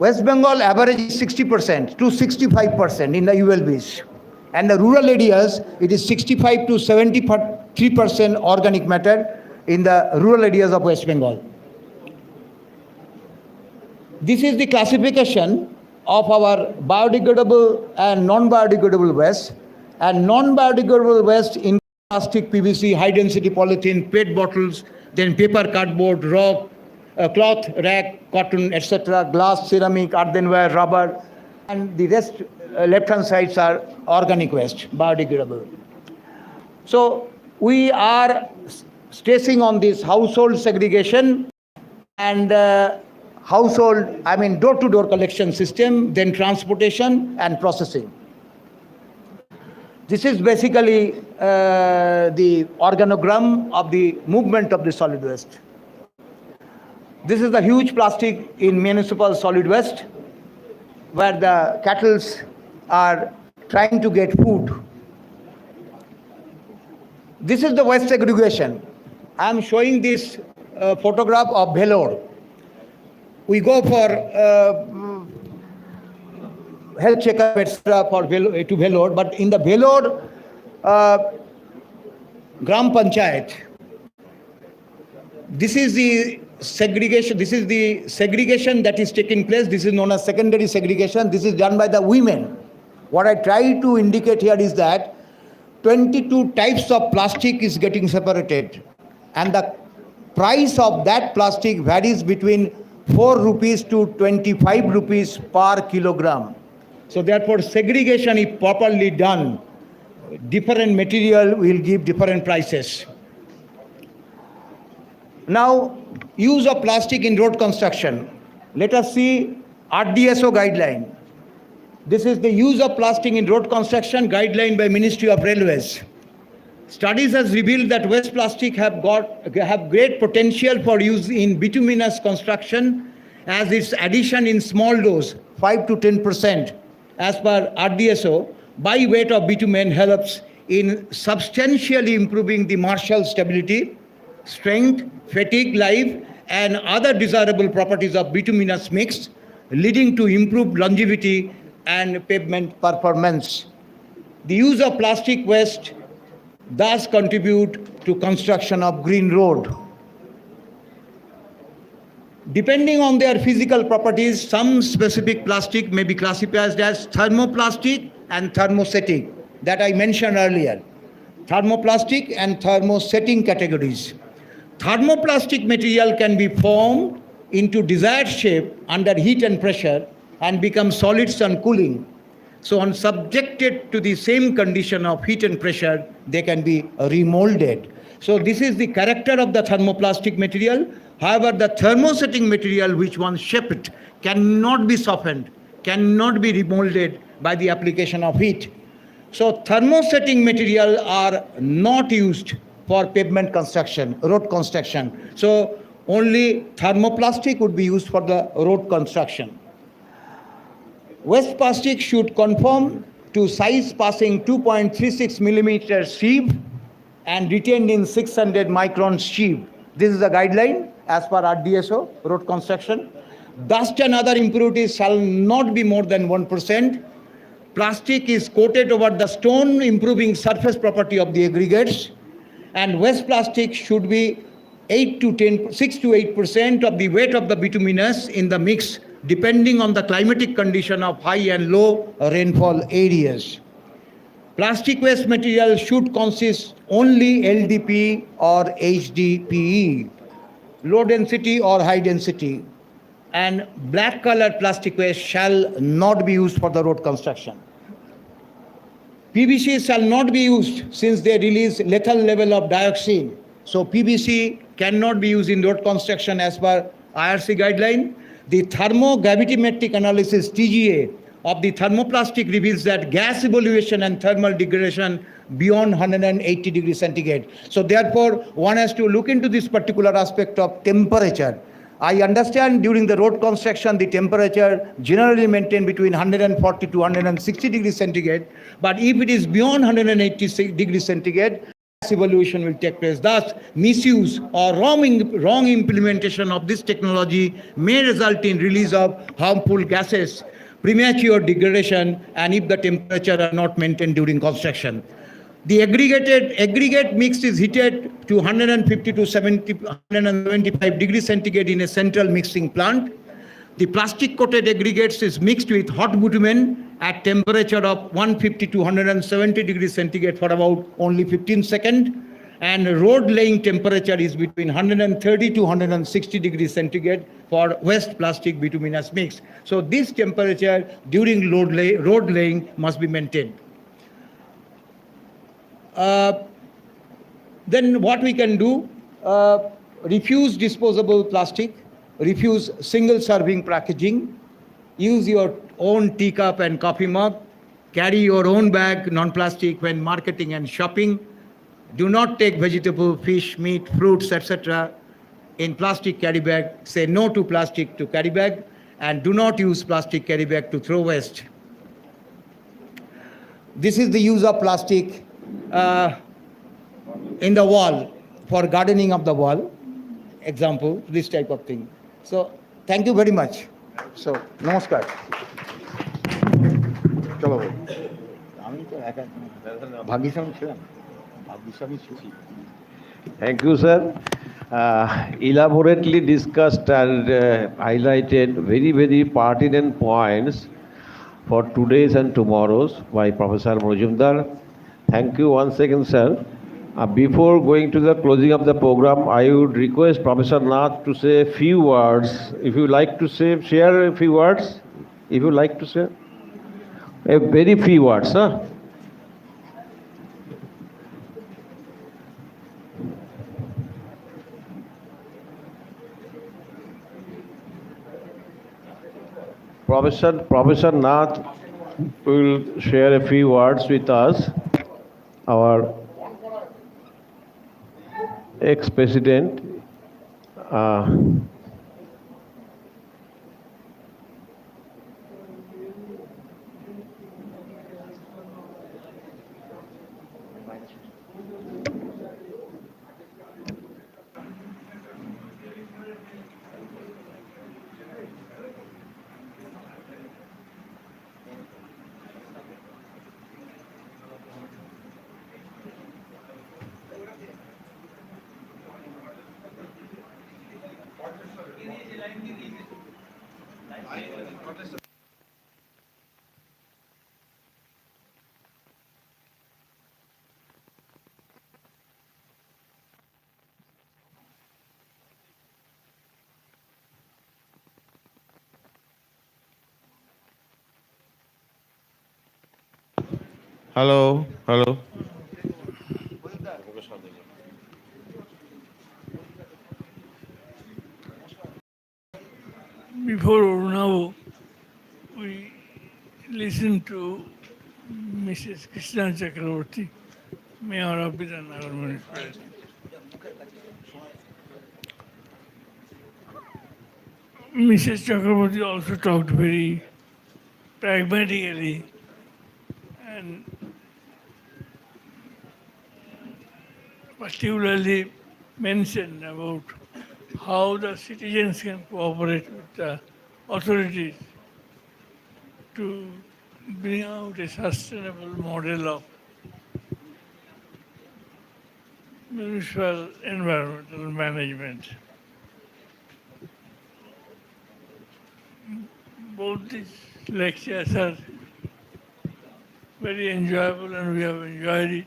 West Bengal average is 60% to 65% in the ULBs, and the rural areas it is 65 to 73% organic matter in the rural areas of West Bengal. This is the classification of our biodegradable and non-biodegradable waste. And non-biodegradable waste in plastic, PVC, high density polythene, PET bottles, then paper, cardboard, rock, cloth, rag, cotton, etc., glass, ceramic, earthenware, rubber, and the rest left-hand sides are organic waste, biodegradable. So we are stressing on this household segregation and door-to-door collection system, then transportation and processing. This is basically the organogram of the movement of the solid waste. This is the huge plastic in municipal solid waste, where the cattle are trying to get food. This is the waste segregation. I am showing this photograph of Vellore. We go for health checkup, etc., to Vellore, but in the Vellore Gram Panchayat, this is the segregation that is taking place. This is known as secondary segregation. This is done by the women. What I try to indicate here is that 22 types of plastic is getting separated, and the price of that plastic varies between 4 rupees to 25 rupees per kilogram. So therefore, segregation, if properly done, different material will give different prices. Now, use of plastic in road construction. Let us see RDSO guideline. This is the use of plastic in road construction guideline by Ministry of Railways. Studies has revealed that waste plastic have great potential for use in bituminous construction, as its addition in small dose, 5 to 10%, as per RDSO, by weight of bitumen helps in substantially improving the martial stability, strength, fatigue life, and other desirable properties of bituminous mix, leading to improved longevity and pavement performance. The use of plastic waste thus contribute to construction of green road. Depending on their physical properties, some specific plastic may be classified as thermoplastic and thermosetting that I mentioned earlier. Thermoplastic and thermosetting categories. Thermoplastic material can be formed into desired shape under heat and pressure and become solids on cooling. So on subjected to the same condition of heat and pressure, they can be remolded. So this is the character of the thermoplastic material. However, the thermosetting material which once shaped cannot be softened, cannot be remolded by the application of heat. So thermosetting material are not used for pavement construction, road construction. So only thermoplastic would be used for the road construction. Waste plastic should conform to size passing 2.36 millimeter sieve and retained in 600 micron sieve. This is a guideline as per RDSO, road construction. Dust and other impurities shall not be more than 1%. Plastic is coated over the stone, improving surface property of the aggregates. And waste plastic should be 6 to 8% of the weight of the bituminous in the mix, depending on the climatic condition of high and low rainfall areas. Plastic waste material should consist only LDPE or HDPE, low density or high density, and black colored plastic waste shall not be used for the road construction. PVC shall not be used since they release lethal level of dioxin. So PVC cannot be used in road construction as per IRC guideline. The thermogravimetric analysis TGA of the thermoplastic reveals that gas evaluation and thermal degradation beyond 180 degrees centigrade. So therefore, one has to look into this particular aspect of temperature. I understand during the road construction, the temperature generally maintained between 140 to 160 degrees centigrade. But if it is beyond 180 degrees centigrade, gas evaluation will take place. Thus, misuse or wrong implementation of this technology may result in release of harmful gases, premature degradation, and if the temperature are not maintained during construction. The aggregate mix is heated to 150 to 175 degrees centigrade in a central mixing plant. The plastic coated aggregates is mixed with hot bitumen at temperature of 150 to 170 degrees centigrade for about only 15 seconds. And road laying temperature is between 130 to 160 degrees centigrade for waste plastic bituminous mix. So this temperature during road laying must be maintained. Then what we can do, refuse disposable plastic, refuse single serving packaging, use your own teacup and coffee mug, carry your own bag, non-plastic when marketing and shopping. Do not take vegetable, fish, meat, fruits, etc. in plastic carry bag. Say no to plastic to carry bag, and do not use plastic carry bag to throw waste. This is the use of plastic in the wall for gardening of the wall, example, this type of thing. So thank you very much. So namaskar. চলো আমি তো একা ভাগ্যশালী ছিলাম ভাগ্যশালী ছিলাম Thank you, sir. Elaborately discussed and highlighted very, very pertinent points for today's and tomorrow's by Professor Mojumdar. Thank you once again, sir. Before going to the closing of the program, I would request Professor Nath to say a few words. If you like to say, share a few words. If you like to say, a very few words, huh? Professor Nath will share a few words with us, our ex-president. Uh, Hello, hello. Before Orunavo, we listened to Mrs. Krishna Chakraborty, Mayor of Bidanagar Municipality. Mrs. Chakraborty also talked very pragmatically and particularly mentioned about how the citizens can cooperate with the authorities to bring out a sustainable model of municipal environmental management. Both these lectures are very enjoyable and we have enjoyed it.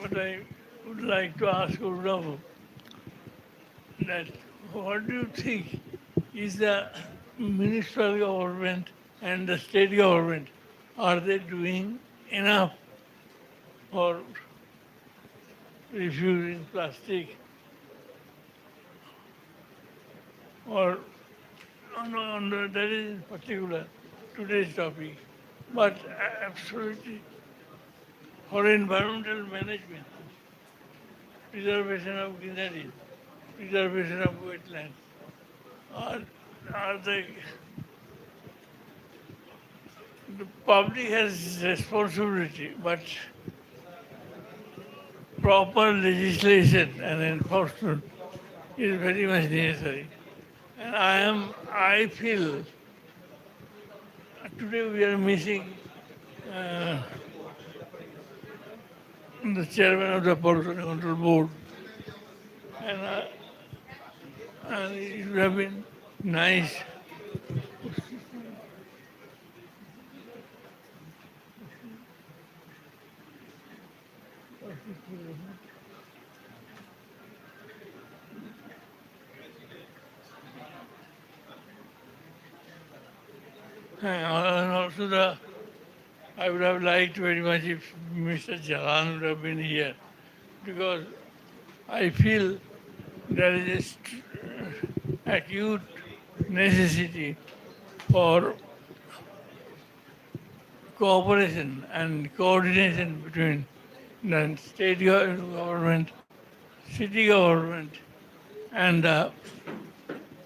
But I would like to ask Urdavu that what do you think is the municipal government and the state government, are they doing enough for refusing plastic or that is in particular today's topic, but absolutely for environmental management, preservation of greenery, preservation of wetlands, are the public has responsibility, but proper legislation and enforcement is very much necessary. And I feel today we are missing uh, the chairman of the Pollution Control Board, and, uh, and it would have been nice. And also I would have liked very much if Mr. Jalan would have been here, because I feel there is a acute necessity for cooperation and coordination between the state government, city government, and the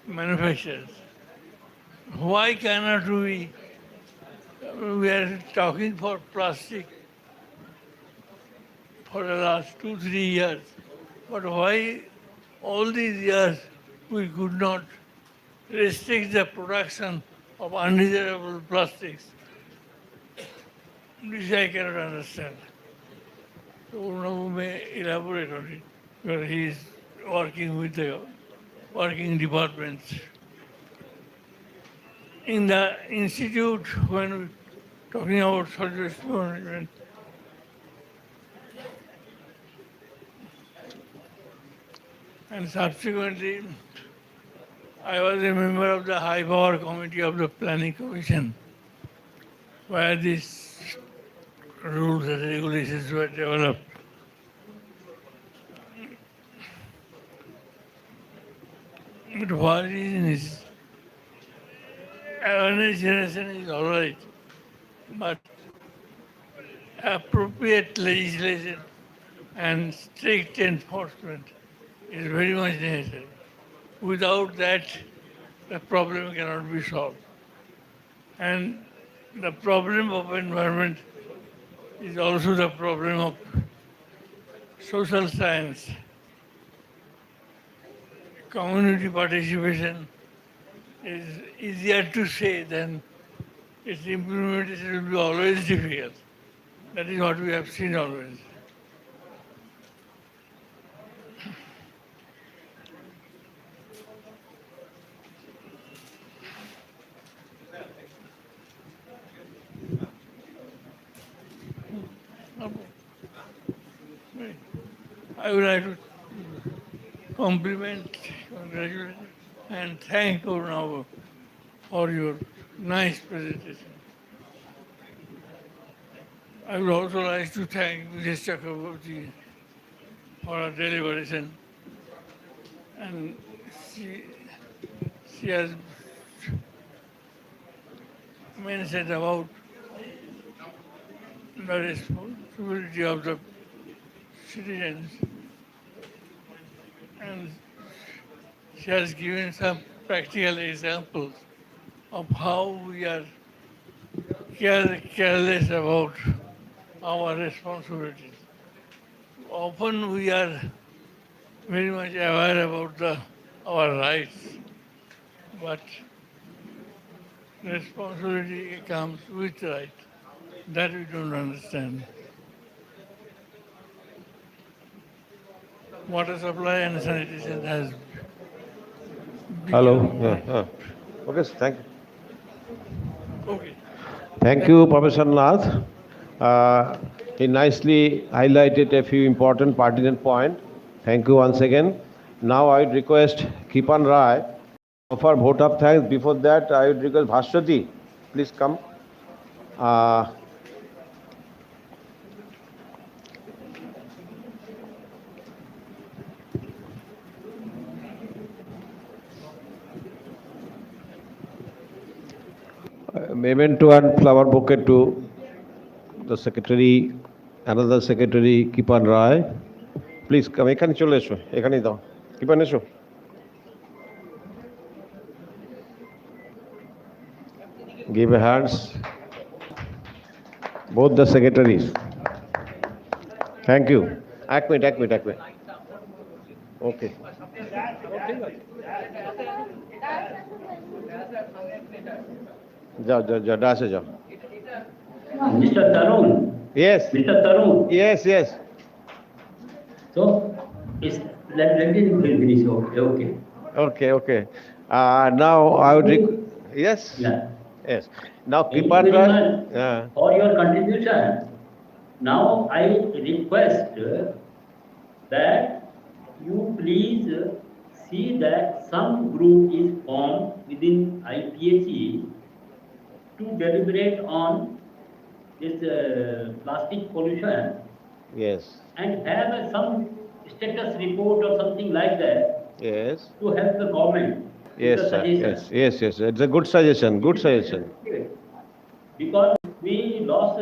manufacturers. Why cannot we are talking for plastic for the last 2, 3 years, but why all these years we could not restrict the production of undesirable plastics? This I cannot understand. So Unavu may elaborate on it, because he is working with the working departments. In the institute, when talking about solid waste management, and subsequently I was a member of the high power committee of the planning commission where these rules and regulations were developed. But one reason is awareness generation is all right, but appropriate legislation and strict enforcement is very much necessary. Without that, the problem cannot be solved. And the problem of environment is also the problem of social science. Community participation is easier to say than its implementation will be always difficult. That is what we have seen always. I would like to compliment, congratulate, and thank Arunava for your nice presentation. I would also like to thank Mrs. Chakraborty for her deliberation. And she has mentioned about the responsibility of the citizens. And she has given some practical examples of how we are careless about our responsibilities. Often we are very much aware about our rights, but responsibility comes with right. That we don't understand. Water supply and sanitation has Hello. become. Okay, sir, thank you. Okay. Thank you, Professor Nath. He nicely highlighted a few important pertinent points. Thank you once again. Now I would request Kipan Rai offer vote of thanks. Before that, I would request Bhaswati, please come. Memento and flower bouquet to the secretary, another secretary, Kipan Rai. Please come. এখানে চলে এসো, এখানেই দাও। কিপান এসো। Give a hands. Both the secretaries. Thank you. এক minute. Okay. যাও, ডাসে যাও। Mr. Tarun. Yes. Mr. Tarun. Yes. So, let me finish. Okay. Now I would yes. Yeah. Yes. Now Thank you Kipan very Rai. much for your contribution. Now I request that you please see that some group is formed within IPHE to deliberate on this plastic pollution Yes. and have some status report or something like that Yes. to help the government. Yes, with the sir. suggestion. Yes. It's a good suggestion. Because we lost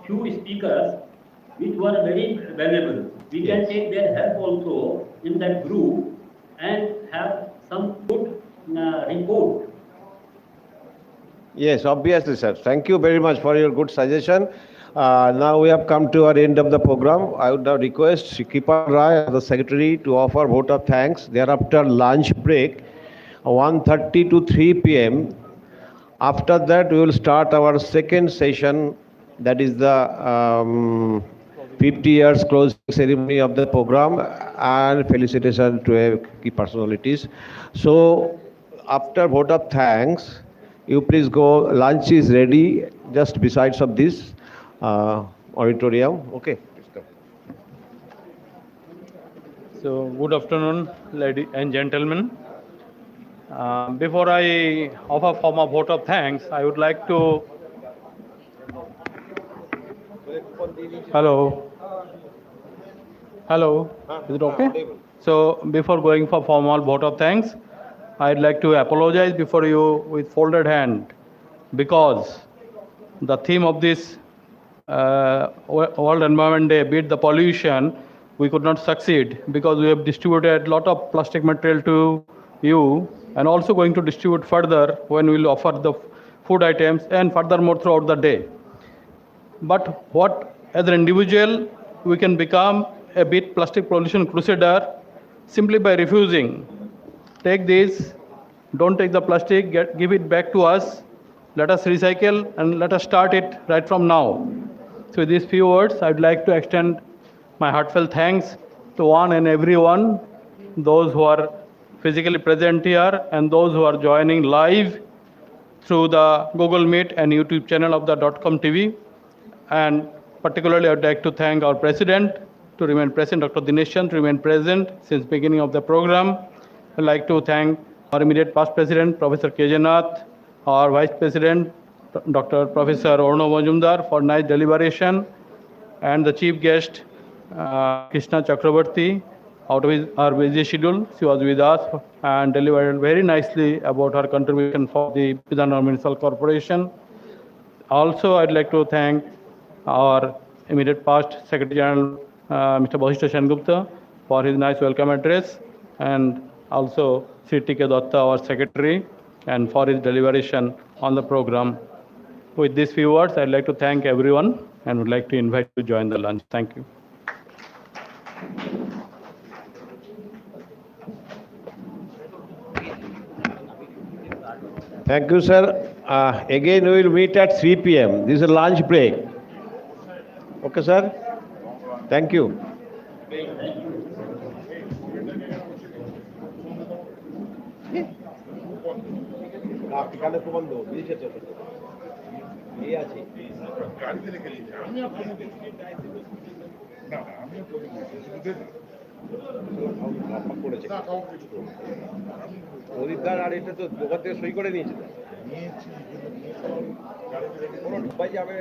few speakers which were very valuable. We can take their help also in that group and have some good report. Yes, obviously, sir. Thank you very much for your good suggestion. Now we have come to our end of the program. I would now request Kipan Rai, the secretary, to offer vote of thanks. Thereafter, lunch break, 1:30 to 3 p.m. After that, we will start our second session, that is the 50 years closing ceremony of the program and felicitation to key personalities. So, after vote of thanks, you please go. Lunch is ready just besides of this auditorium. Okay, please come. So, good afternoon, ladies and gentlemen. Before I offer form of vote of thanks, I would like to. Hello. Hello. Is it okay? So, before going for formal vote of thanks, I'd like to apologize before you with folded hand because the theme of this World Environment Day, beat the pollution, we could not succeed because we have distributed a lot of plastic material to you and also going to distribute further when we will offer the food items and furthermore throughout the day. But what, as an individual, we can become a bit plastic pollution crusader simply by refusing. Take this, don't take the plastic, give it back to us, let us recycle and let us start it right from now. So with these few words, I'd like to extend my heartfelt thanks to one and everyone, those who are physically present here and those who are joining live through the Google Meet and YouTube channel of the .com TV. And particularly, I would like to thank our president to remain present, Dr. Dinesh Chand, to remain present since beginning of the program. I'd like to thank our immediate past president, Professor KJ Nath, our vice president, Dr. Professor Orno Majumdar for nice deliberation, and the chief guest, Krishna Chakrabarti, out of our busy schedule. She was with us and delivered very nicely about her contribution for the Bidhanur Municipal Corporation. Also, I'd like to thank our immediate past Secretary General, Mr. Bhashishta Sengupta, for his nice welcome address, and also Sri T.K. Datta, our Secretary, and for his deliberation on the program. With these few words, I'd like to thank everyone and would like to invite you to join the lunch. Thank you. Thank you, sir. Again, we will meet at 3 p.m. This is a lunch break. Okay, sir? Thank you. অধিকার আর এটা তো দোকান থেকে সই করে নিয়েছে ভাই যাবে